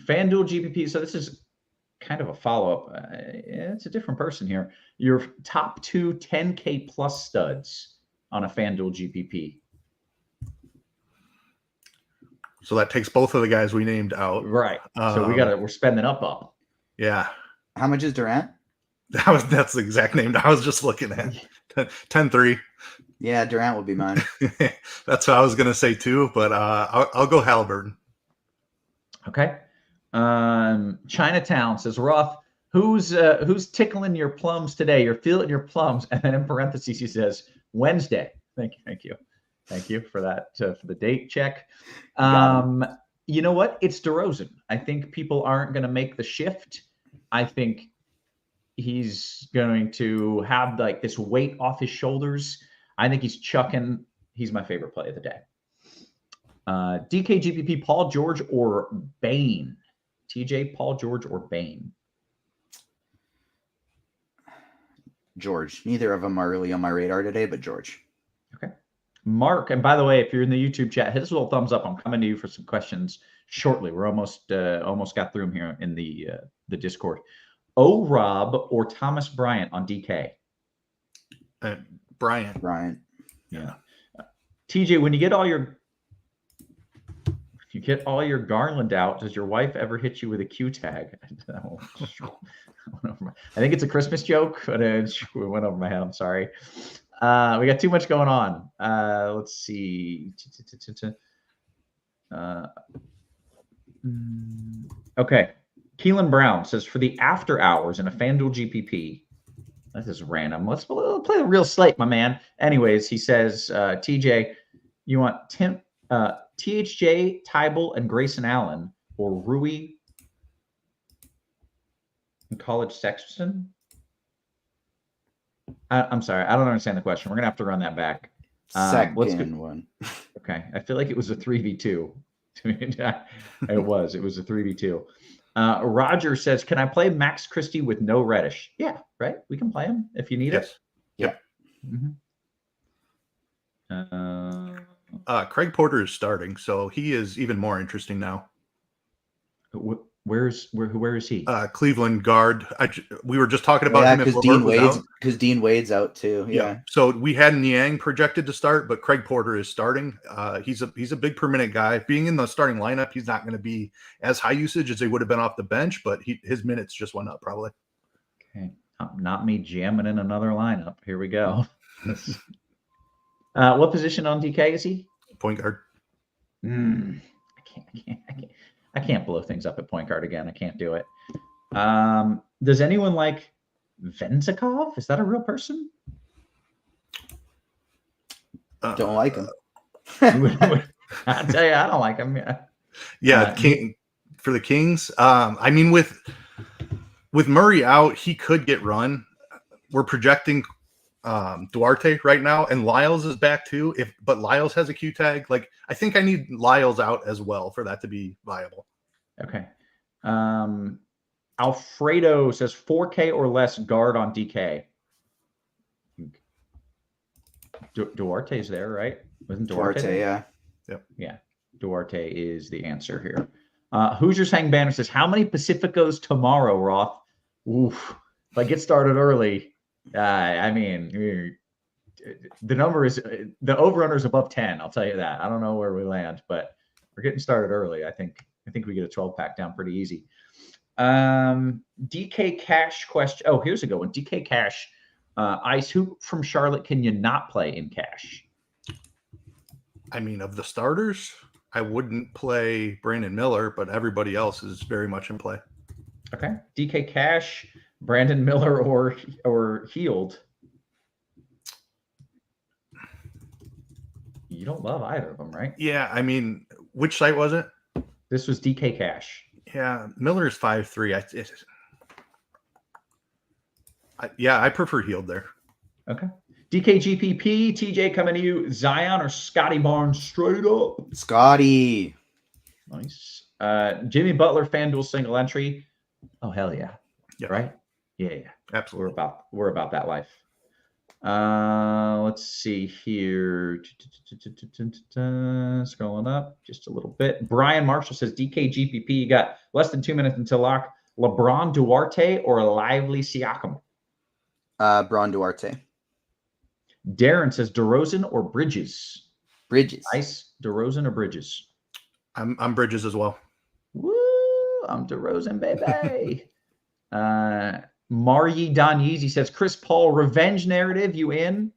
FanDuel GPP. So this is kind of a follow-up. It's a different person here. Your top 2 10K plus studs on a FanDuel GPP. So that takes both of the guys we named out. Right. So we're spending up. Yeah. How much is Durant? That's the exact name I was just looking at. 10-3. Yeah, Durant would be mine. That's what I was going to say too, but I'll go Halliburton. Okay. Chinatown says, Roth, who's tickling your plums today? You're feeling your plums. And then in parentheses, he says, Wednesday. Thank you for that, for the date check. You know what? It's DeRozan. I think people aren't going to make the shift. I think he's going to have like this weight off his shoulders. I think he's chucking. He's my favorite play of the day. DK GPP, Paul George or Bane? TJ, Paul George or Bane? George. Neither of them are really on my radar today, but George. Okay. Mark, and by the way, if you're in the YouTube chat, hit us a little thumbs up. I'm coming to you for some questions shortly. We're almost got through them here in the Discord. Rob or Thomas Bryant on DK? Bryant. Yeah. TJ, when you get all your Garland out, does your wife ever hit you with a Q tag? I think it's a Christmas joke, but it went over my head. I'm sorry. We got too much going on. Let's see. Okay. Keelan Brown says, for the after hours in a FanDuel GPP, this is random. Let's play the real slate, my man. Anyways, he says, TJ, you want THJ, Tybal, and Grayson Allen, or Rui and College Sexton? I'm sorry. I don't understand the question. We're going to have to run that back. Second one. Okay. I feel like it was a 3v2. It was a 3v2. Roger says, can I play Max Christie with no Reddish? Yeah, right. We can play him if you need it. Yep. Mm-hmm. Craig Porter is starting, so he is even more interesting now. Where is he? Cleveland guard. We were just talking about him because Dean Wade's out too. Yeah. So we had Niang projected to start, but Craig Porter is starting. He's a big per minute guy. Being in the starting lineup, he's not going to be as high usage as he would have been off the bench, but his minutes just went up probably. Okay, not me jamming in another lineup. Here we go. What position on DK is he? Point guard. I can't blow things up at point guard again. I can't do it. Does anyone like Venzikov? Is that a real person? Don't like him. I'll tell you, I don't like him. Yeah, for the Kings. I mean, with Murray out, he could get run. We're projecting Duarte right now, and Lyles is back too. But Lyles has a Q tag. Like, I think I need Lyles out as well for that to be viable. Okay. Alfredo says 4K or less guard on DK. Duarte's there, right? Wasn't Duarte? Duarte, there? yeah. Yeah. Duarte is the answer here. Hoosiers Hang Banner says, how many Pacificos tomorrow, Roth? Oof. If I get started early, I mean, the number is the over-under is above 10. I'll tell you that. I don't know where we land, but we're getting started early. I think we get a 12-pack down pretty easy. DK Cash question. Oh, here's a good one. DK Cash. Ice, who from Charlotte can you not play in cash? I mean, of the starters, I wouldn't play Brandon Miller, but everybody else is very much in play. Okay. DK Cash, Brandon Miller, or Healed. You don't love either of them, right? Yeah, I mean, which site was it? This was DK Cash. Yeah, Miller is 5'3". I prefer Healed there. Okay. DKGPP, TJ coming to you. Zion or Scotty Barnes straight up? Scotty. Nice. Jimmy Butler, FanDuel single entry. Oh, hell yeah. Yep. Right? Yeah. Absolutely. We're about that life. Let's see here. Scrolling up just a little bit. Brian Marshall says DKGPP. You got less than 2 minutes until lock. LeBron Duarte or Lively Siakam? Bron Duarte. Darren says DeRozan or Bridges? Bridges. Ice, DeRozan or Bridges? I'm Bridges as well. Woo! I'm DeRozan, baby. Maryi Don Yeezy says Chris Paul revenge narrative. You in?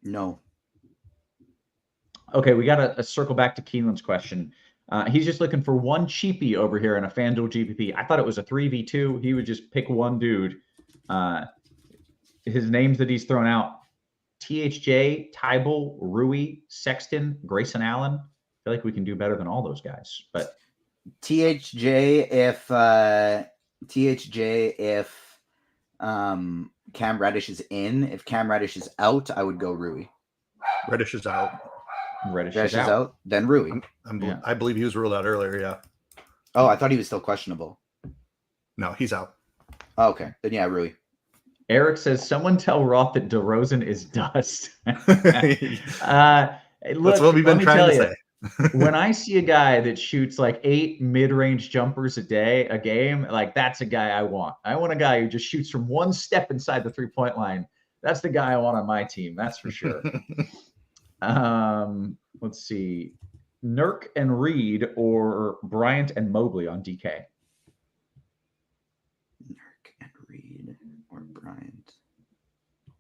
No. Okay, we got to circle back to Keelan's question. He's just looking for one cheapie over here in a FanDuel GPP. I thought it was a 3v2. He would just pick one dude. His names that he's thrown out: THJ, Tybal, Rui, Sexton, Grayson Allen. I feel like we can do better than all those guys. But THJ if Cam Reddish is in. If Cam Reddish is out, I would go Rui. Reddish is out. Reddish Reddish is is out. out, then Rui. Yeah. I believe he was ruled out earlier. Yeah. Oh, I thought he was still questionable. No, he's out. Oh, okay, then yeah, Rui. Eric says, someone tell Roth that DeRozan is dust. That's Look, what we've been trying to say. When I see a guy that shoots like 8 mid-range jumpers a game, like that's a guy I want. I want a guy who just shoots from one step inside the three-point line. That's the guy I want on my team. That's for sure. Let's see. Nurk and Reed or Bryant and Mobley on DK? Nurk and Reed or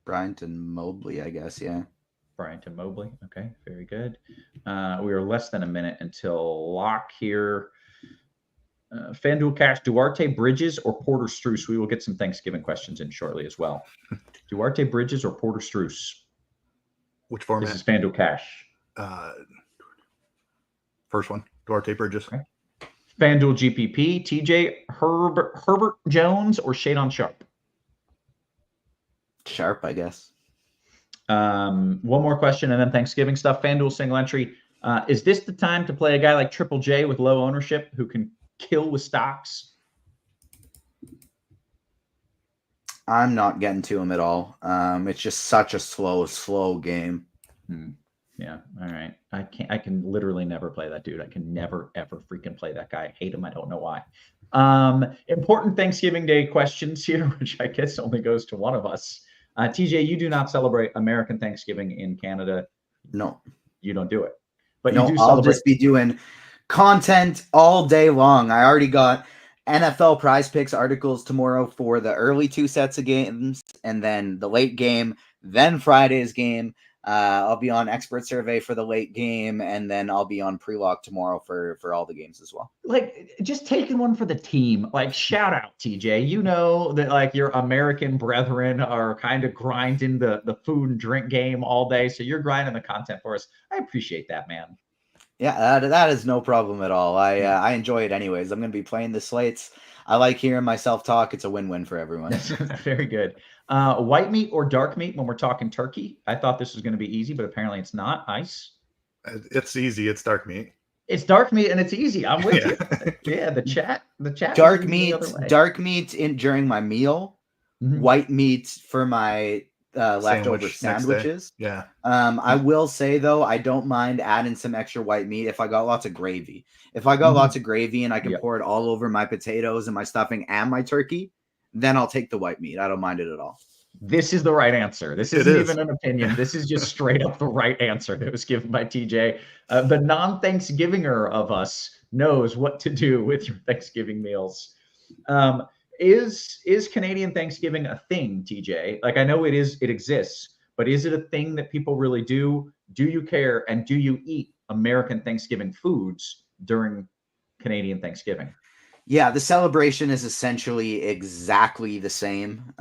Bryant and Mobley, I guess. Yeah. Bryant and Mobley. Okay, very good. We are less than a minute until lock here. FanDuel Cash, Duarte, Bridges, or Porter Strus? We will get some Thanksgiving questions in shortly as well. Duarte, Bridges, or Porter Strus? Which format? This is FanDuel Cash. First one, Duarte, Bridges. Okay. FanDuel GPP, TJ, Herbert Jones, or Shadon Sharp? Sharp, I guess. One more question and then Thanksgiving stuff. FanDuel single entry. Is this the time to play a guy like Triple J with low ownership who can kill with stocks? I'm not getting to him at all. It's just such a slow game. Yeah. All right. I can literally never play that dude. I can never, ever freaking play that guy. I hate him. I don't know why. Important Thanksgiving Day questions here, which I guess only goes to one of us. TJ, you do not celebrate American Thanksgiving in Canada. No. You don't do it. But no, you do I'll celebrate. just be doing content all day long. I already got NFL Prize Picks articles tomorrow for the early 2 sets of games, and then the late game, then Friday's game. I'll be on expert survey for the late game, and then I'll be on pre-lock tomorrow for all the games as well. Like, just taking one for the team. Like, shout out, TJ. You know that, like, your American brethren are kind of grinding the food and drink game all day, so you're grinding the content for us. I appreciate that, man. Yeah, that is no problem at all. I enjoy it anyways. I'm going to be playing the slates. I like hearing myself talk. It's a win-win for everyone. Very good. White meat or dark meat when we're talking turkey? I thought this was going to be easy, but apparently it's not. Ice? It's easy. It's dark meat. It's dark meat and it's easy. I'm with you. Yeah, the chat. Dark meat during my meal. Mhm. White meat for my leftover Sandwich next day. sandwiches. Yeah. I will say though, I don't mind adding some extra white meat if I got lots of gravy. If I got Mhm. lots of gravy and I can Yep. pour it all over my potatoes and my stuffing and my turkey, then I'll take the white meat. I don't mind it at all. This is the right answer. This It isn't is. even an opinion. This is just straight up the right answer that was given by TJ. The non-Thanksgivinger of us knows what to do with your Thanksgiving meals. Is Canadian Thanksgiving a thing, TJ? Like, I know it exists, but is it a thing that people really do? Do you care? And do you eat American Thanksgiving foods during Canadian Thanksgiving? Yeah, the celebration is essentially exactly the same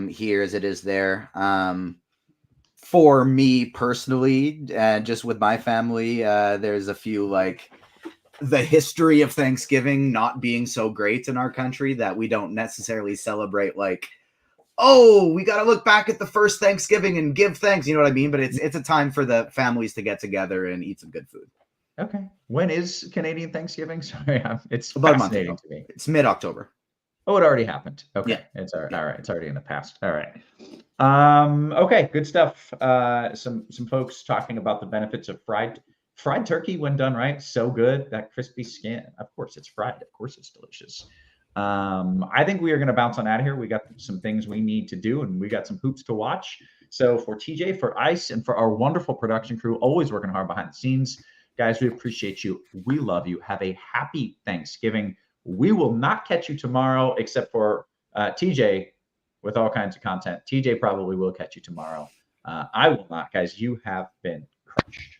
here as it is there. For me personally, just with my family, there's a few like the history of Thanksgiving not being so great in our country that we don't necessarily celebrate like, oh, we got to look back at the first Thanksgiving and give thanks. You know what I mean? But it's a time for the families to get together and eat some good food. Okay. When is Canadian Thanksgiving? Sorry, it's About a month fascinating ago. to me. It's mid-October. Oh, it already happened. Okay. Yeah. It's all right. All right. It's already in the past. All right. Okay. Good stuff. Some folks talking about the benefits of fried turkey when done right. So good. That crispy skin. Of course it's fried. Of course it's delicious. I think we are going to bounce on out of here. We got some things we need to do, and we got some hoops to watch. So for TJ, for Ice, and for our wonderful production crew, always working hard behind the scenes, guys, we appreciate you. We love you. Have a happy Thanksgiving. We will not catch you tomorrow, except for TJ with all kinds of content. TJ probably will catch you tomorrow. I will not, guys. You have been crushed.